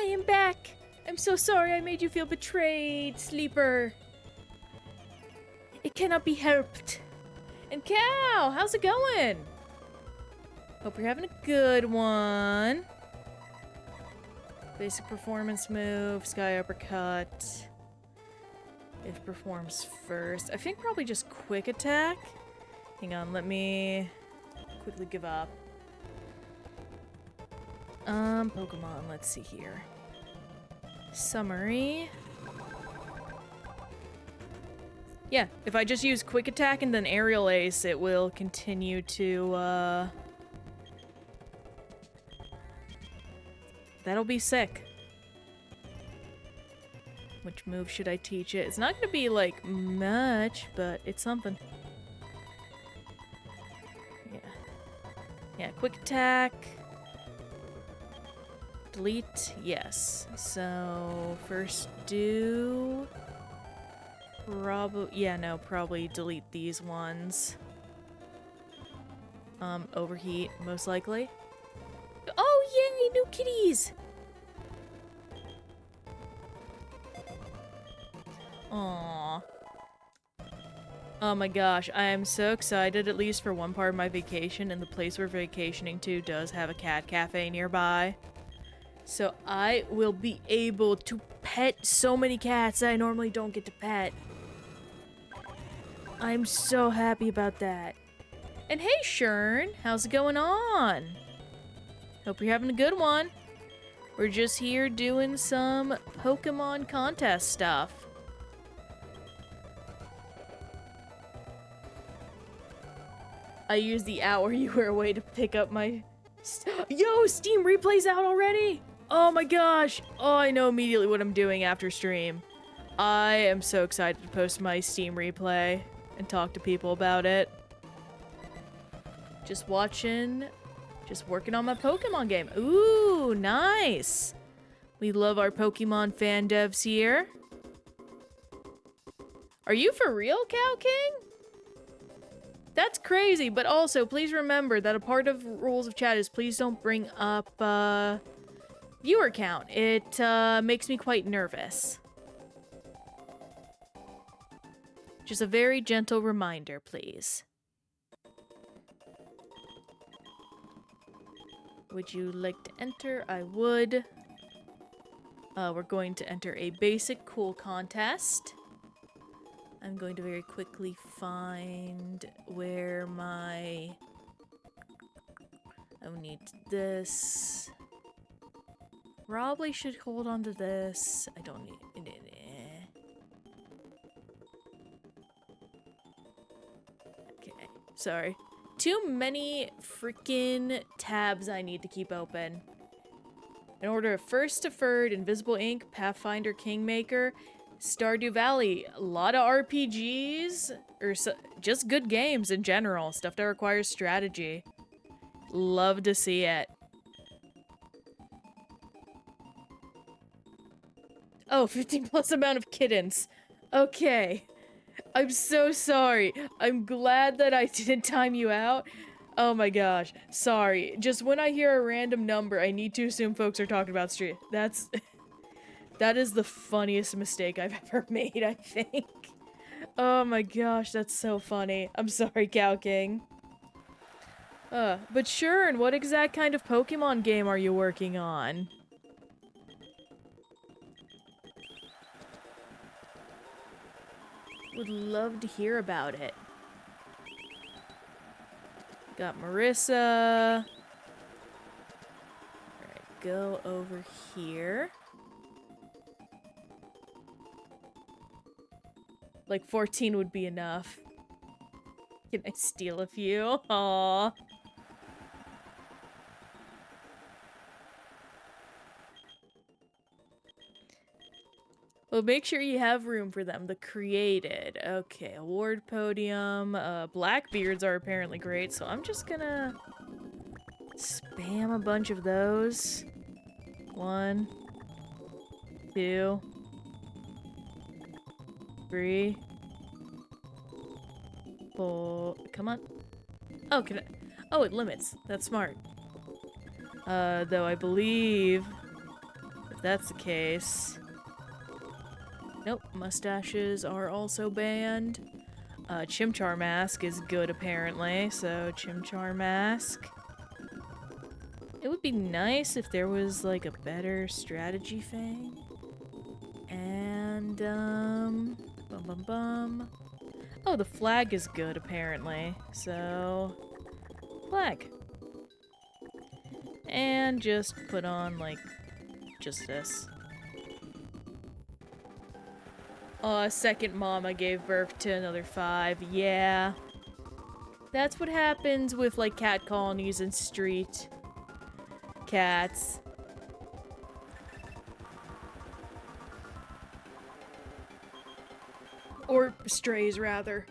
A: I am back! I'm so sorry I made you feel betrayed, Sleeper. It cannot be helped. And Cow, how's it going? Hope you're having a good one. Basic performance move, sky uppercut. It performs first. I think probably just quick attack. Hang on, let me quickly give up. Pokemon, let's see here. Summary. Yeah, if I just use quick attack and then aerial ace, it will continue to, that'll be sick. Which move should I teach it? It's not gonna be, like, much, but it's something. Yeah. Yeah, quick attack. Delete, yes. So, first do... probably delete these ones. Overheat, most likely. Oh, yay, new kitties! Aww. Oh my gosh, I am so excited, at least for one part of my vacation, and the place we're vacationing to does have a cat cafe nearby. So I will be able to pet so many cats that I normally don't get to pet. I'm so happy about that. And hey, Shern, how's it going on? Hope you're having a good one. We're just here doing some Pokemon contest stuff. I used the hour you were away to pick up my... Yo, Steam replay's out already? Oh my gosh. Oh, I know immediately what I'm doing after stream. I am so excited to post my Steam replay and talk to people about it. Just working on my Pokemon game. Ooh, nice. We love our Pokemon fan devs here. Are you for real, Cow King? That's crazy, but also please remember that a part of rules of chat is please don't bring up viewer count. It makes me quite nervous. Just a very gentle reminder, please. Would you like to enter? I would. We're going to enter a basic cool contest. I'm going to very quickly find where my... I need this. Probably should hold on to this. I don't need it. Okay, sorry. Too many freaking tabs I need to keep open. In order of first to third, Invisible Ink, Pathfinder, Kingmaker, Stardew Valley, a lot of RPGs, or just good games in general, stuff that requires strategy. Love to see it. Oh, 15 plus amount of kittens. Okay. I'm so sorry. I'm glad that I didn't time you out. Oh my gosh. Sorry. Just when I hear a random number, I need to assume folks are talking about street. That is the funniest mistake I've ever made, I think. Oh my gosh, that's so funny. I'm sorry, Cow King. But Shern, what exact kind of Pokemon game are you working on? Would love to hear about it. Got Marissa. Alright, go over here. Like 14 would be enough. Can I steal a few? Aww. Well, make sure you have room for them. The created. Okay, award podium. Blackbeards are apparently great, so I'm just gonna spam a bunch of those. 1, 2, 3, 4. Come on. Oh, can I? Oh, it limits. That's smart. Though I believe... If that's the case... Nope, mustaches are also banned. Chimchar mask is good, apparently, so Chimchar mask. It would be nice if there was, like, a better strategy thing. And, bum bum bum. Oh, the flag is good, apparently, so... Flag. And just put on, like, just this. Second mama gave birth to another 5. Yeah. That's what happens with, like, cat colonies and street cats. Or strays, rather.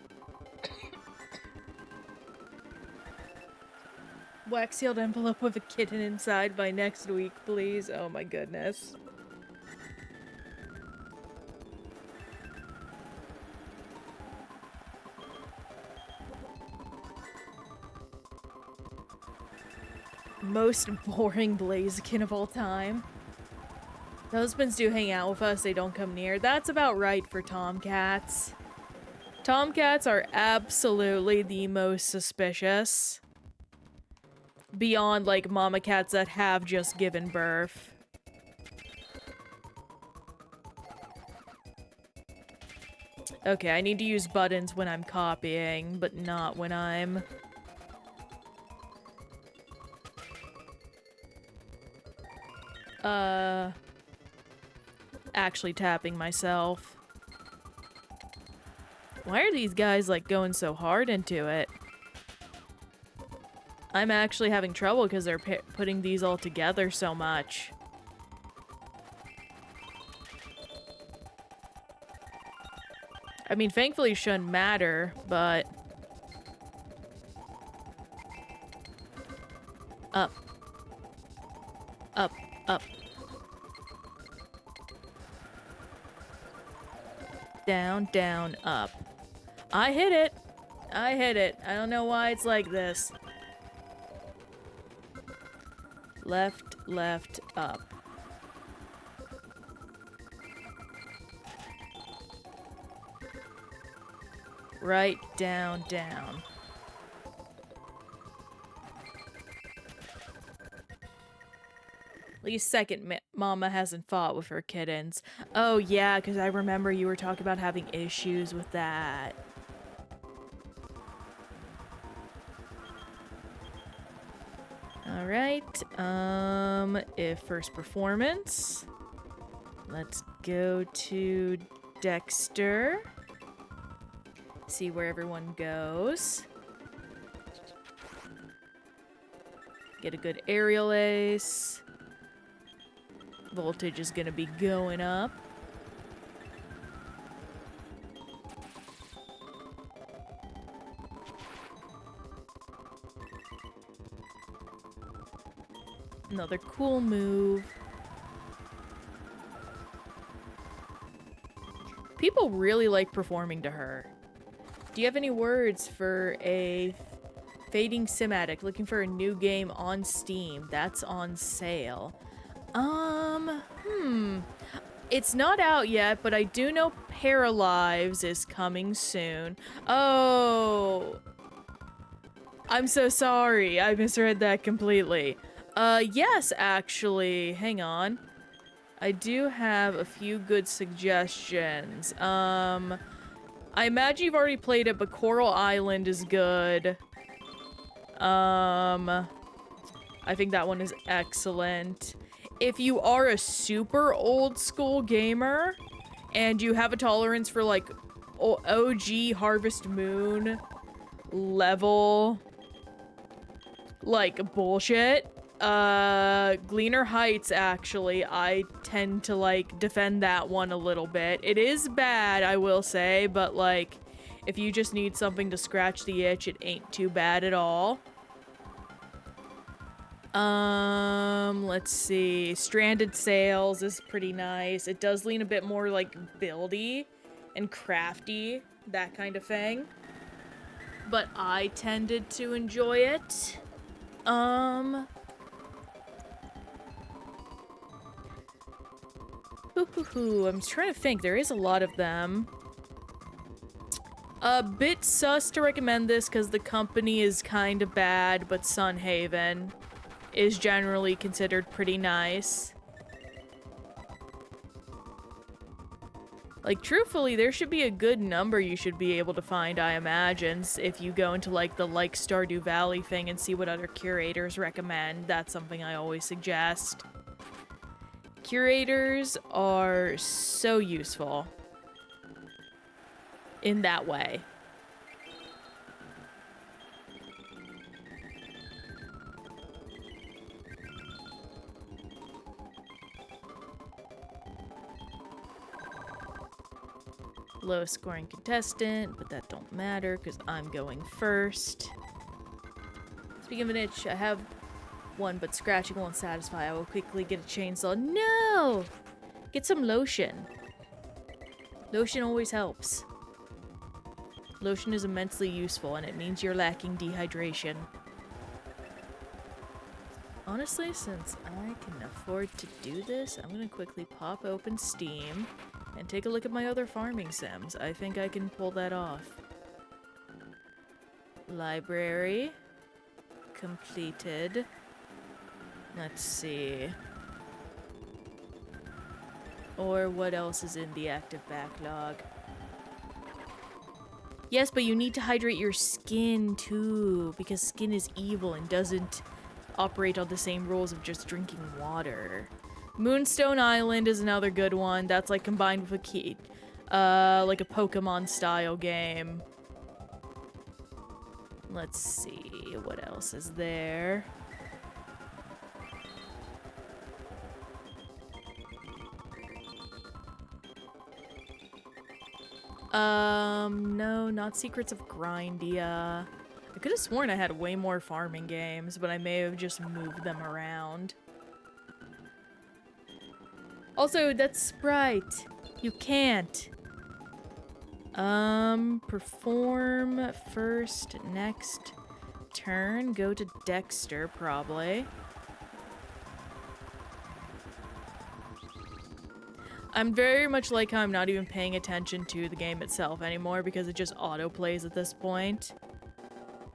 A: Wax sealed envelope with a kitten inside by next week, please. Oh my goodness. Most boring Blaziken of all time. The husbands do hang out with us, they don't come near. That's about right for tomcats. Tomcats are absolutely the most suspicious. Beyond, like, mama cats that have just given birth. Okay, I need to use buttons when I'm copying, but not when I'm... actually tapping myself. Why are these guys, like, going so hard into it? I'm actually having trouble because they're putting these all together so much. I mean, thankfully it shouldn't matter, but... Up. Up, up. Down, down, up. I hit it! I hit it. I don't know why it's like this. Left, left, up. Right, down, down. At least second mama hasn't fought with her kittens. Oh yeah, because I remember you were talking about having issues with that. Alright, if first performance. Let's go to Dexter. See where everyone goes. Get a good aerial ace. Voltage is gonna be going up. Another cool move. People really like performing to her. Do you have any words for a Fading Simatic? Looking for a new game on Steam. That's on sale. It's not out yet, but I do know Paralives is coming soon. Oh. I'm so sorry. I misread that completely. Yes, actually. Hang on. I do have a few good suggestions. I imagine you've already played it, but Coral Island is good. I think that one is excellent. If you are a super old school gamer and you have a tolerance for like OG Harvest Moon level like bullshit, Gleaner Heights, actually, I tend to like defend that one a little bit. It is bad, I will say, but like if you just need something to scratch the itch, it ain't too bad at all. Let's see. Stranded Sails is pretty nice. It does lean a bit more like buildy and crafty, that kind of thing. But I tended to enjoy it. I'm trying to think. There is a lot of them. A bit sus to recommend this because the company is kind of bad, but Sunhaven is generally considered pretty nice. Like, truthfully, there should be a good number you should be able to find, I imagine, if you go into, like, the Stardew Valley thing and see what other curators recommend. That's something I always suggest. Curators are so useful in that way. Lowest scoring contestant, but that don't matter because I'm going first. Speaking of an itch, I have one, but scratching won't satisfy. I will quickly get a chainsaw. No! Get some lotion. Lotion always helps. Lotion is immensely useful, and it means you're lacking dehydration. Honestly, since I can afford to do this, I'm gonna quickly pop open Steam and take a look at my other farming sims. I think I can pull that off. Library. Completed. Let's see. Or what else is in the active backlog? Yes, but you need to hydrate your skin too, because skin is evil and doesn't operate on the same rules of just drinking water. Moonstone Island is another good one. That's like combined with a key, like a Pokemon style game. Let's see, what else is there? No, not Secrets of Grindia. I could have sworn I had way more farming games, but I may have just moved them around. Also, that's Sprite. You can't. Perform first, next turn. Go to Dexter, probably. I'm very much like how I'm not even paying attention to the game itself anymore because it just auto-plays at this point.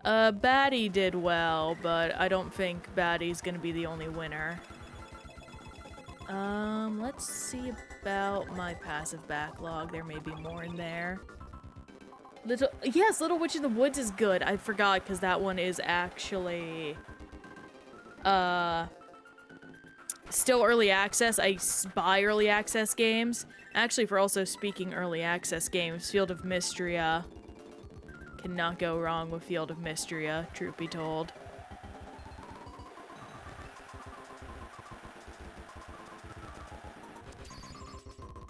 A: Batty did well, but I don't think Batty's gonna be the only winner. Let's see about my passive backlog. There may be more in there. Yes, Little Witch in the Woods is good. I forgot because that one is actually, still early access. I buy early access games. Actually, for also speaking early access games, Field of Mystria. Cannot go wrong with Field of Mystria, truth be told.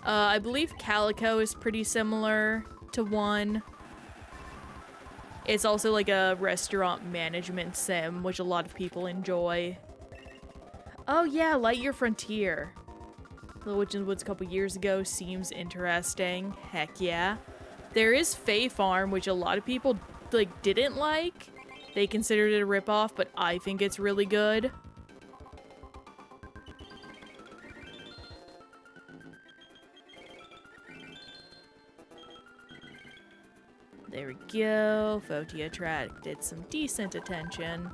A: I believe Calico is pretty similar to 1. It's also like a restaurant management sim, which a lot of people enjoy. Oh yeah, Light Your Frontier. Little Witch in the Woods a couple years ago seems interesting. Heck yeah. There is Fae Farm, which a lot of people like didn't like. They considered it a ripoff, but I think it's really good. There we go. Fotia attracted some decent attention.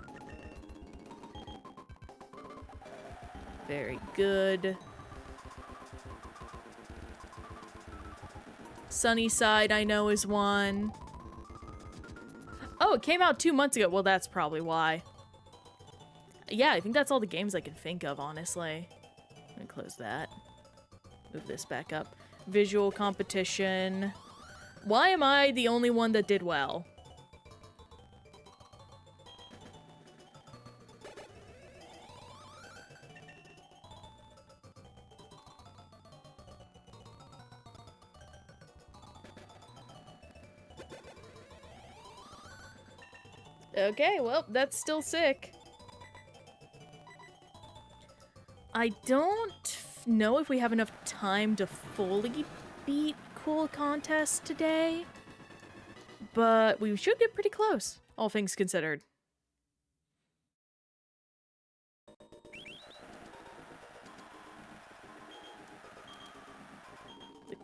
A: Very good. Sunnyside, I know, is one. Oh, it came out 2 months ago. Well, that's probably why. Yeah, I think that's all the games I can think of, honestly. I'm gonna close that. Move this back up. Visual competition. Why am I the only one that did well? Okay, well, that's still sick. I don't know if we have enough time to fully beat Cool Contest today, but we should get pretty close, all things considered.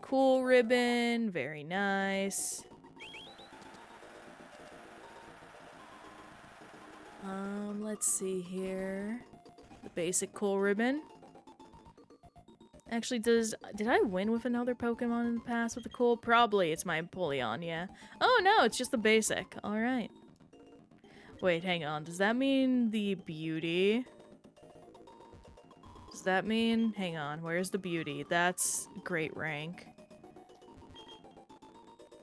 A: cool ribbon. Very nice. Let's see here. The basic cool ribbon. Actually, did I win with another Pokemon in the past with the cool? Probably. It's my Empoleon, yeah. Oh, no, it's just the basic. All right. Wait, hang on. Does that mean the beauty? Does that mean... Hang on. Where's the beauty? That's great rank.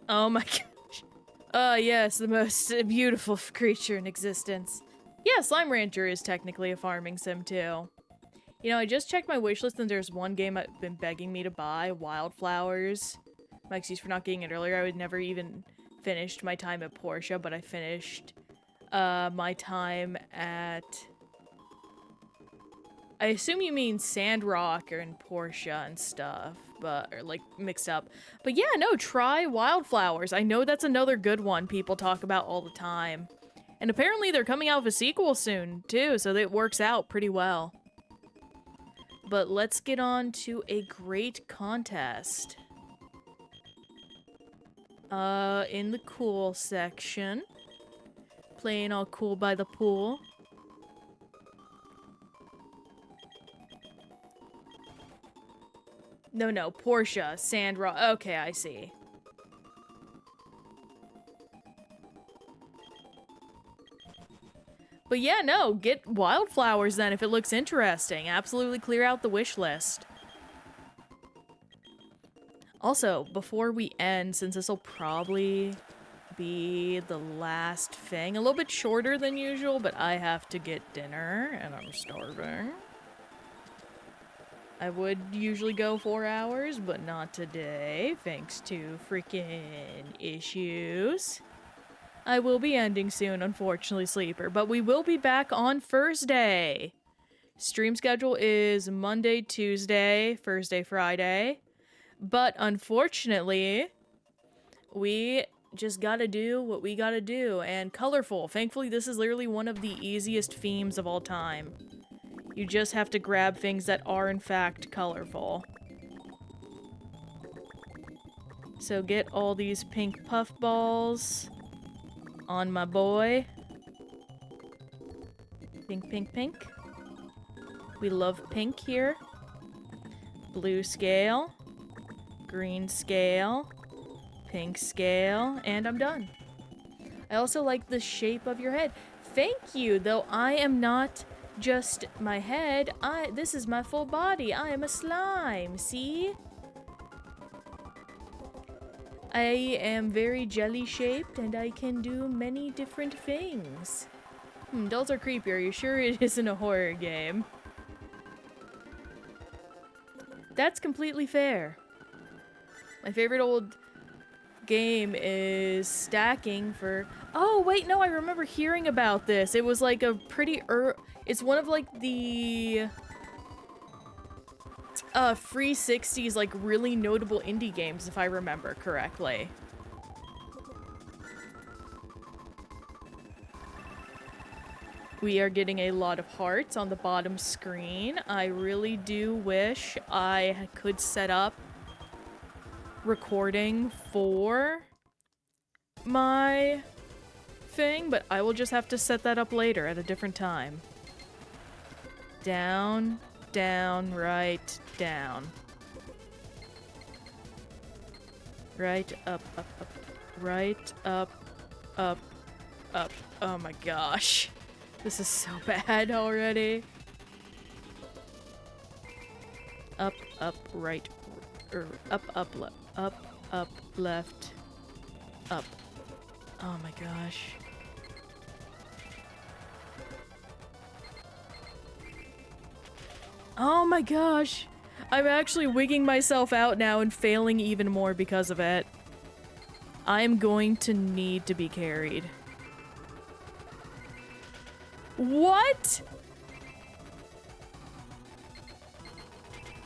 A: Oh my gosh. Oh, yes, the most beautiful creature in existence. Yeah, Slime Rancher is technically a farming sim, too. You know, I just checked my wishlist and there's one game I've been begging me to buy, Wildflowers. My excuse for not getting it earlier, I would never even finished my time at Portia, but I finished my time at... I assume you mean Sandrock or in Portia and stuff, but, or like mixed up. But yeah, no, try Wildflowers. I know that's another good one people talk about all the time. And apparently they're coming out with a sequel soon, too, so it works out pretty well. But let's get on to a great contest. In the cool section. Playing all cool by the pool. No, Portia, Sandra. Okay, I see. But yeah, no, get Wildflowers then if it looks interesting. Absolutely clear out the wish list. Also, before we end, since this will probably be the last thing, a little bit shorter than usual, but I have to get dinner and I'm starving. I would usually go 4 hours, but not today, thanks to freaking issues. I will be ending soon, unfortunately, Sleeper, but we will be back on Thursday. Stream schedule is Monday, Tuesday, Thursday, Friday. But unfortunately, we just gotta do what we gotta do. And colorful. Thankfully, this is literally one of the easiest themes of all time. You just have to grab things that are, in fact, colorful. So get all these pink puff balls on my boy. Pink, pink, pink. We love pink here. Blue scale. Green scale. Pink scale. And I'm done. I also like the shape of your head. Thank you, though I am not just my head. This is my full body. I am a slime, see? I am very jelly-shaped, and I can do many different things. Dolls are creepy. Are you sure it isn't a horror game? That's completely fair. My favorite old game is stacking for... Oh, wait, no, I remember hearing about this. It was like a pretty... It's one of, like, the... free 60s, like, really notable indie games, if I remember correctly. We are getting a lot of hearts on the bottom screen. I really do wish I could set up recording for my thing, but I will just have to set that up later at a different time. Down, down, right, down. Right, up, up, up. Right, up, up, up. Oh my gosh. This is so bad already. Up, up, right, up, up, left, up, left, up. Oh my gosh. Oh my gosh. I'm actually wigging myself out now and failing even more because of it. I'm going to need to be carried. What?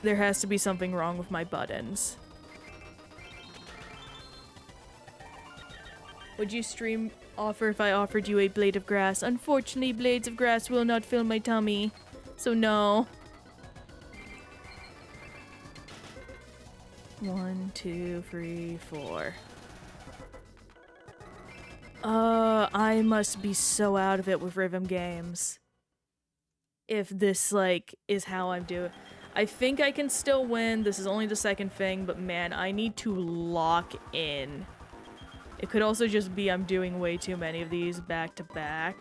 A: There has to be something wrong with my buttons. Would you stream offer if I offered you a blade of grass? Unfortunately, blades of grass will not fill my tummy. So no. 1, 2, 3, 4. I must be so out of it with rhythm games. If this, like, is how I'm doing. I think I can still win. This is only the second thing, but man, I need to lock in. It could also just be I'm doing way too many of these back to back.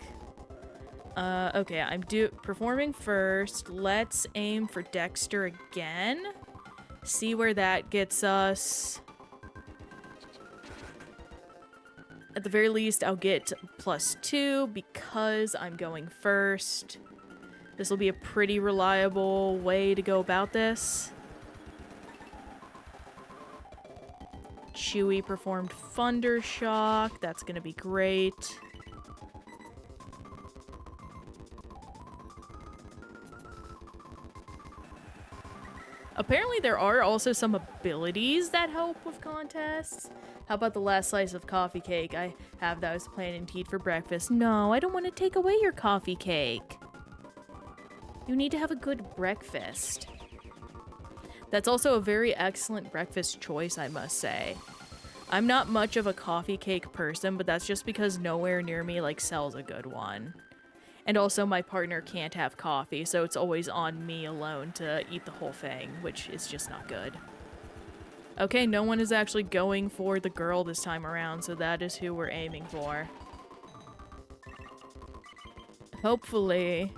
A: Okay, I'm performing first. Let's aim for Dexter again. See where that gets us. At the very least, I'll get +2 because I'm going first. This will be a pretty reliable way to go about this. Chewie performed Thundershock. That's gonna be great. Apparently there are also some abilities that help with contests. How about the last slice of coffee cake I have that I was planning to eat for breakfast? No, I don't want to take away your coffee cake. You need to have a good breakfast. That's also a very excellent breakfast choice, I must say. I'm not much of a coffee cake person, but that's just because nowhere near me, like, sells a good one. And also my partner can't have coffee, so it's always on me alone to eat the whole thing, which is just not good. Okay, no one is actually going for the girl this time around, so that is who we're aiming for. Hopefully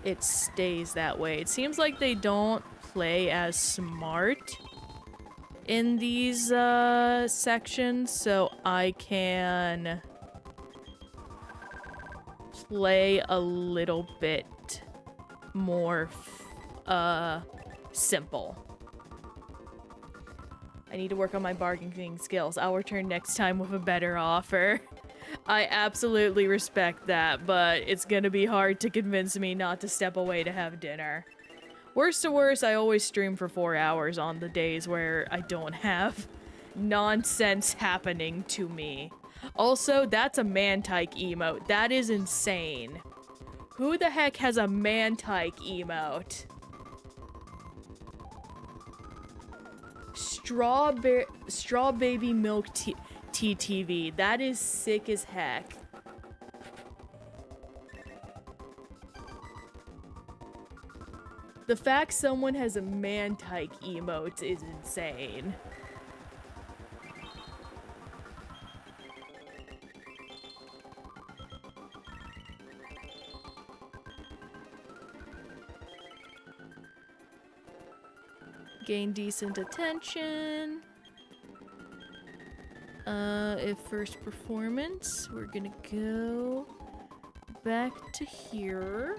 A: it stays that way. It seems like they don't play as smart in these sections, so I can play a little bit more simple. I need to work on my bargaining skills. I'll return next time with a better offer. I absolutely respect that, but it's gonna be hard to convince me not to step away to have dinner. Worst to worst, I always stream for 4 hours on the days where I don't have nonsense happening to me. Also, that's a man-tyke emote. That is insane. Who the heck has a man-tyke emote? Straw baby milk TTV. That is sick as heck. The fact someone has a man-tyke emote is insane. Gain decent attention. If first performance, we're gonna go back to here.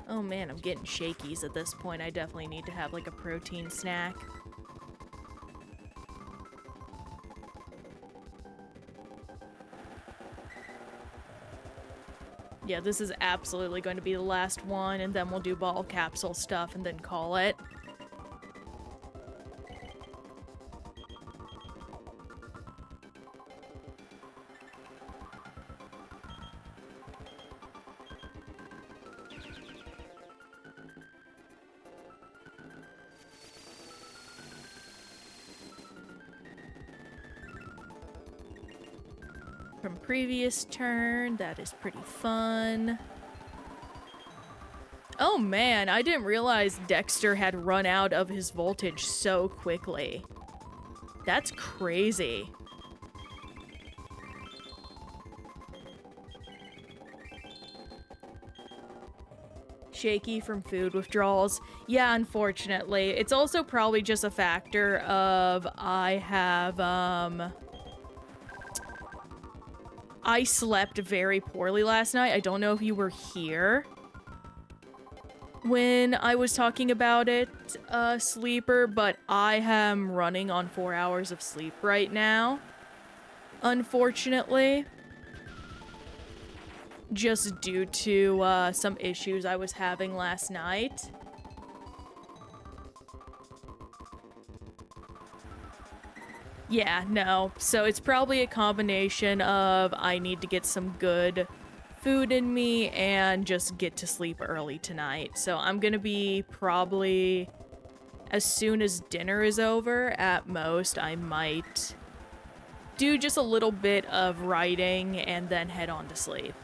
A: Oh man, I'm getting shakies at this point. I definitely need to have like a protein snack. Yeah, this is absolutely going to be the last one, and then we'll do ball capsule stuff and then call it. From previous turn, that is pretty fun. Oh man, I didn't realize Dexter had run out of his voltage so quickly. That's crazy. Shaky from food withdrawals. Yeah, unfortunately. It's also probably just a factor of I slept very poorly last night. I don't know if you were here when I was talking about it, Sleeper, but I am running on 4 hours of sleep right now, unfortunately. Just due to some issues I was having last night. Yeah, no. So it's probably a combination of I need to get some good food in me and just get to sleep early tonight. So I'm gonna be probably, as soon as dinner is over, at most, I might do just a little bit of writing and then head on to sleep.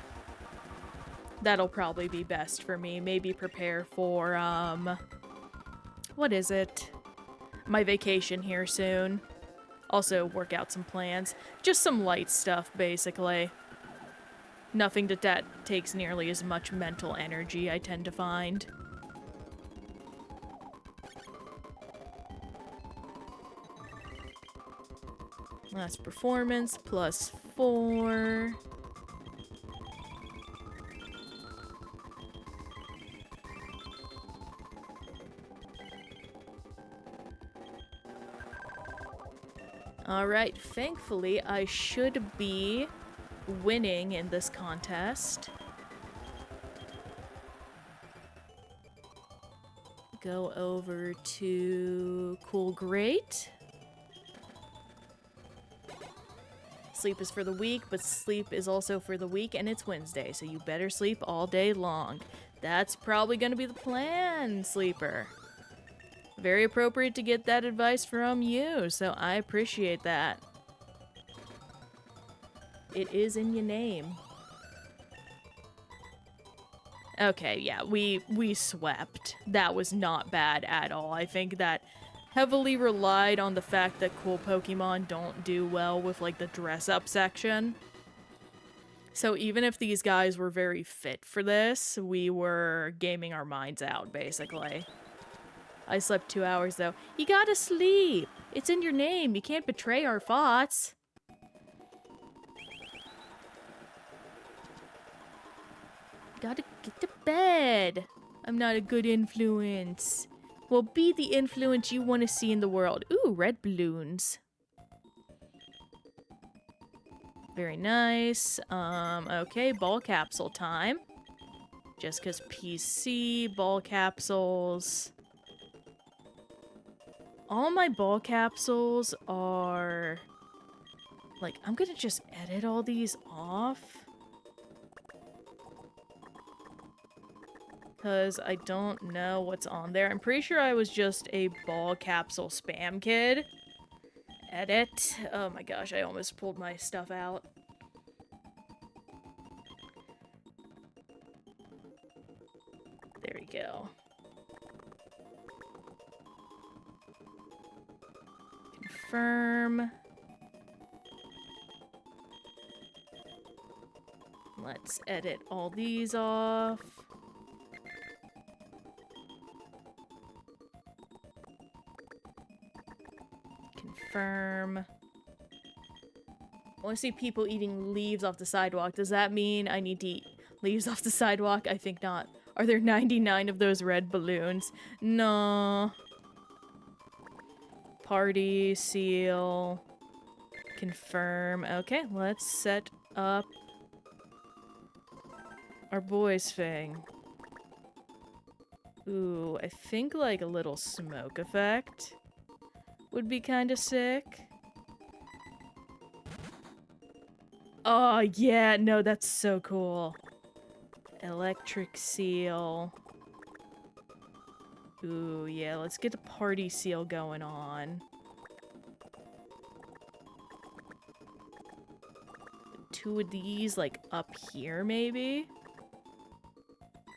A: That'll probably be best for me. Maybe prepare for, what is it? My vacation here soon. Also work out some plans. Just some light stuff, basically. Nothing that takes nearly as much mental energy, I tend to find. Last performance, +4. Alright, thankfully I should be winning in this contest. Go over to Cool Great. Sleep is for the weak, but sleep is also for the weak, and it's Wednesday, so you better sleep all day long. That's probably gonna be the plan, Sleeper. Very appropriate to get that advice from you, so I appreciate that. It is in your name. Okay, yeah, we swept. That was not bad at all. I think that heavily relied on the fact that cool Pokemon don't do well with, like, the dress-up section. So even if these guys were very fit for this, we were gaming our minds out, basically. I slept 2 hours, though. You gotta sleep! It's in your name. You can't betray our thoughts. Gotta get to bed. I'm not a good influence. Well, be the influence you want to see in the world. Ooh, red balloons. Very nice. Okay, ball capsule time. Just because PC, ball capsules. All my ball capsules are... Like, I'm gonna just edit all these off. Because I don't know what's on there. I'm pretty sure I was just a ball capsule spam kid. Edit. Oh my gosh, I almost pulled my stuff out. There we go. Confirm. Let's edit all these off. Confirm. I want to see people eating leaves off the sidewalk. Does that mean I need to eat leaves off the sidewalk? I think not. Are there 99 of those red balloons? No. Party, seal. Confirm. Okay, let's set up our boys thing. Ooh, I think like a little smoke effect would be kind of sick. Oh, yeah, no, that's so cool. Electric seal. Ooh, yeah, let's get the party seal going on. Two of these, like, up here, maybe?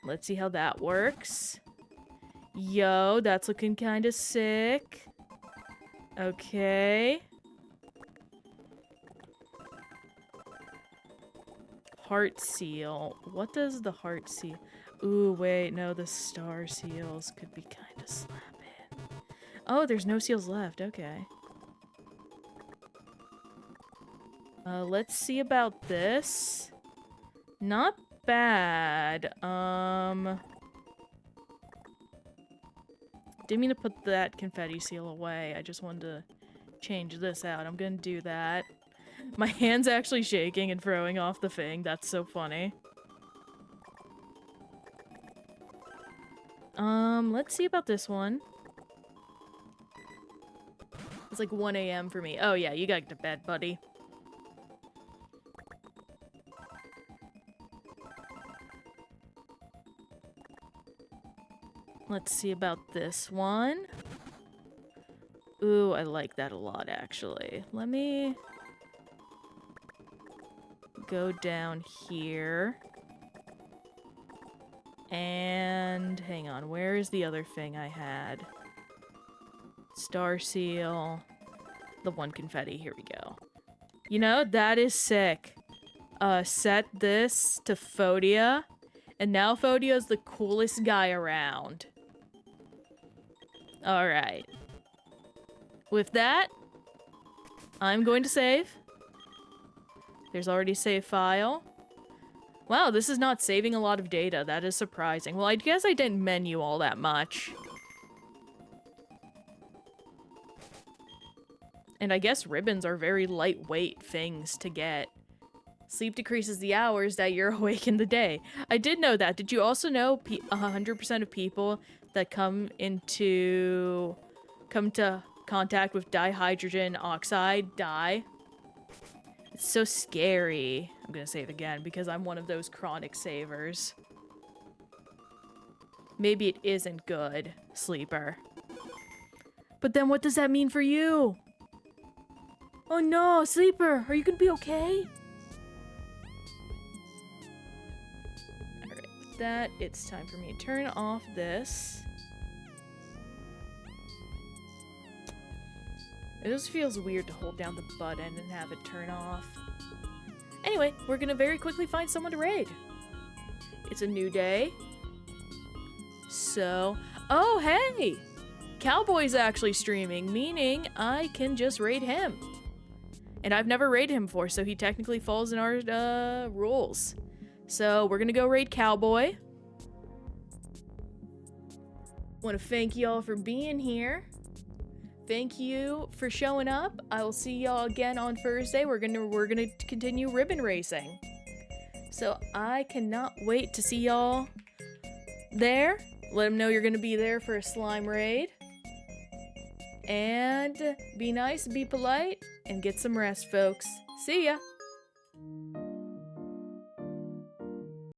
A: Let's see how that works. Yo, that's looking kind of sick. Okay. Heart seal. What does the heart seal? Ooh, wait, no, the star seals could be kind of slapping. Oh, there's no seals left. Okay. Let's see about this. Not bad. Didn't mean to put that confetti seal away. I just wanted to change this out. I'm gonna do that. My hand's actually shaking and throwing off the thing. That's so funny. Let's see about this one. It's like 1 a.m. for me. Oh yeah, you gotta get to bed, buddy. Let's see about this one. Ooh, I like that a lot, actually. Let me go down here. And hang on, where is the other thing I had? Star seal. The one confetti, here we go. You know, that is sick. Set this to Fotia. And now Fotia is the coolest guy around. Alright. With that, I'm going to save. There's already a save file. Wow, this is not saving a lot of data. That is surprising. Well, I guess I didn't menu all that much. And I guess ribbons are very lightweight things to get. Sleep decreases the hours that you're awake in the day. I did know that. Did you also know 100% of people that come to contact with dihydrogen oxide die? It's so scary. I'm gonna say it again because I'm one of those chronic savers. Maybe it isn't good, sleeper. But then what does that mean for you? Oh no, sleeper, are you gonna be okay? Alright, with that, it's time for me to turn off this. It just feels weird to hold down the button and have it turn off. Anyway, we're gonna very quickly find someone to raid. It's a new day. So, oh hey! Cowboy's actually streaming, meaning I can just raid him. And I've never raided him before, so he technically falls in our rules. So we're gonna go raid Cowboy. Want to thank y'all for being here. Thank you for showing up. I will see y'all again on Thursday. We're gonna continue ribbon racing. So I cannot wait to see y'all there. Let them know you're gonna be there for a slime raid. And be nice, be polite, and get some rest, folks. See ya!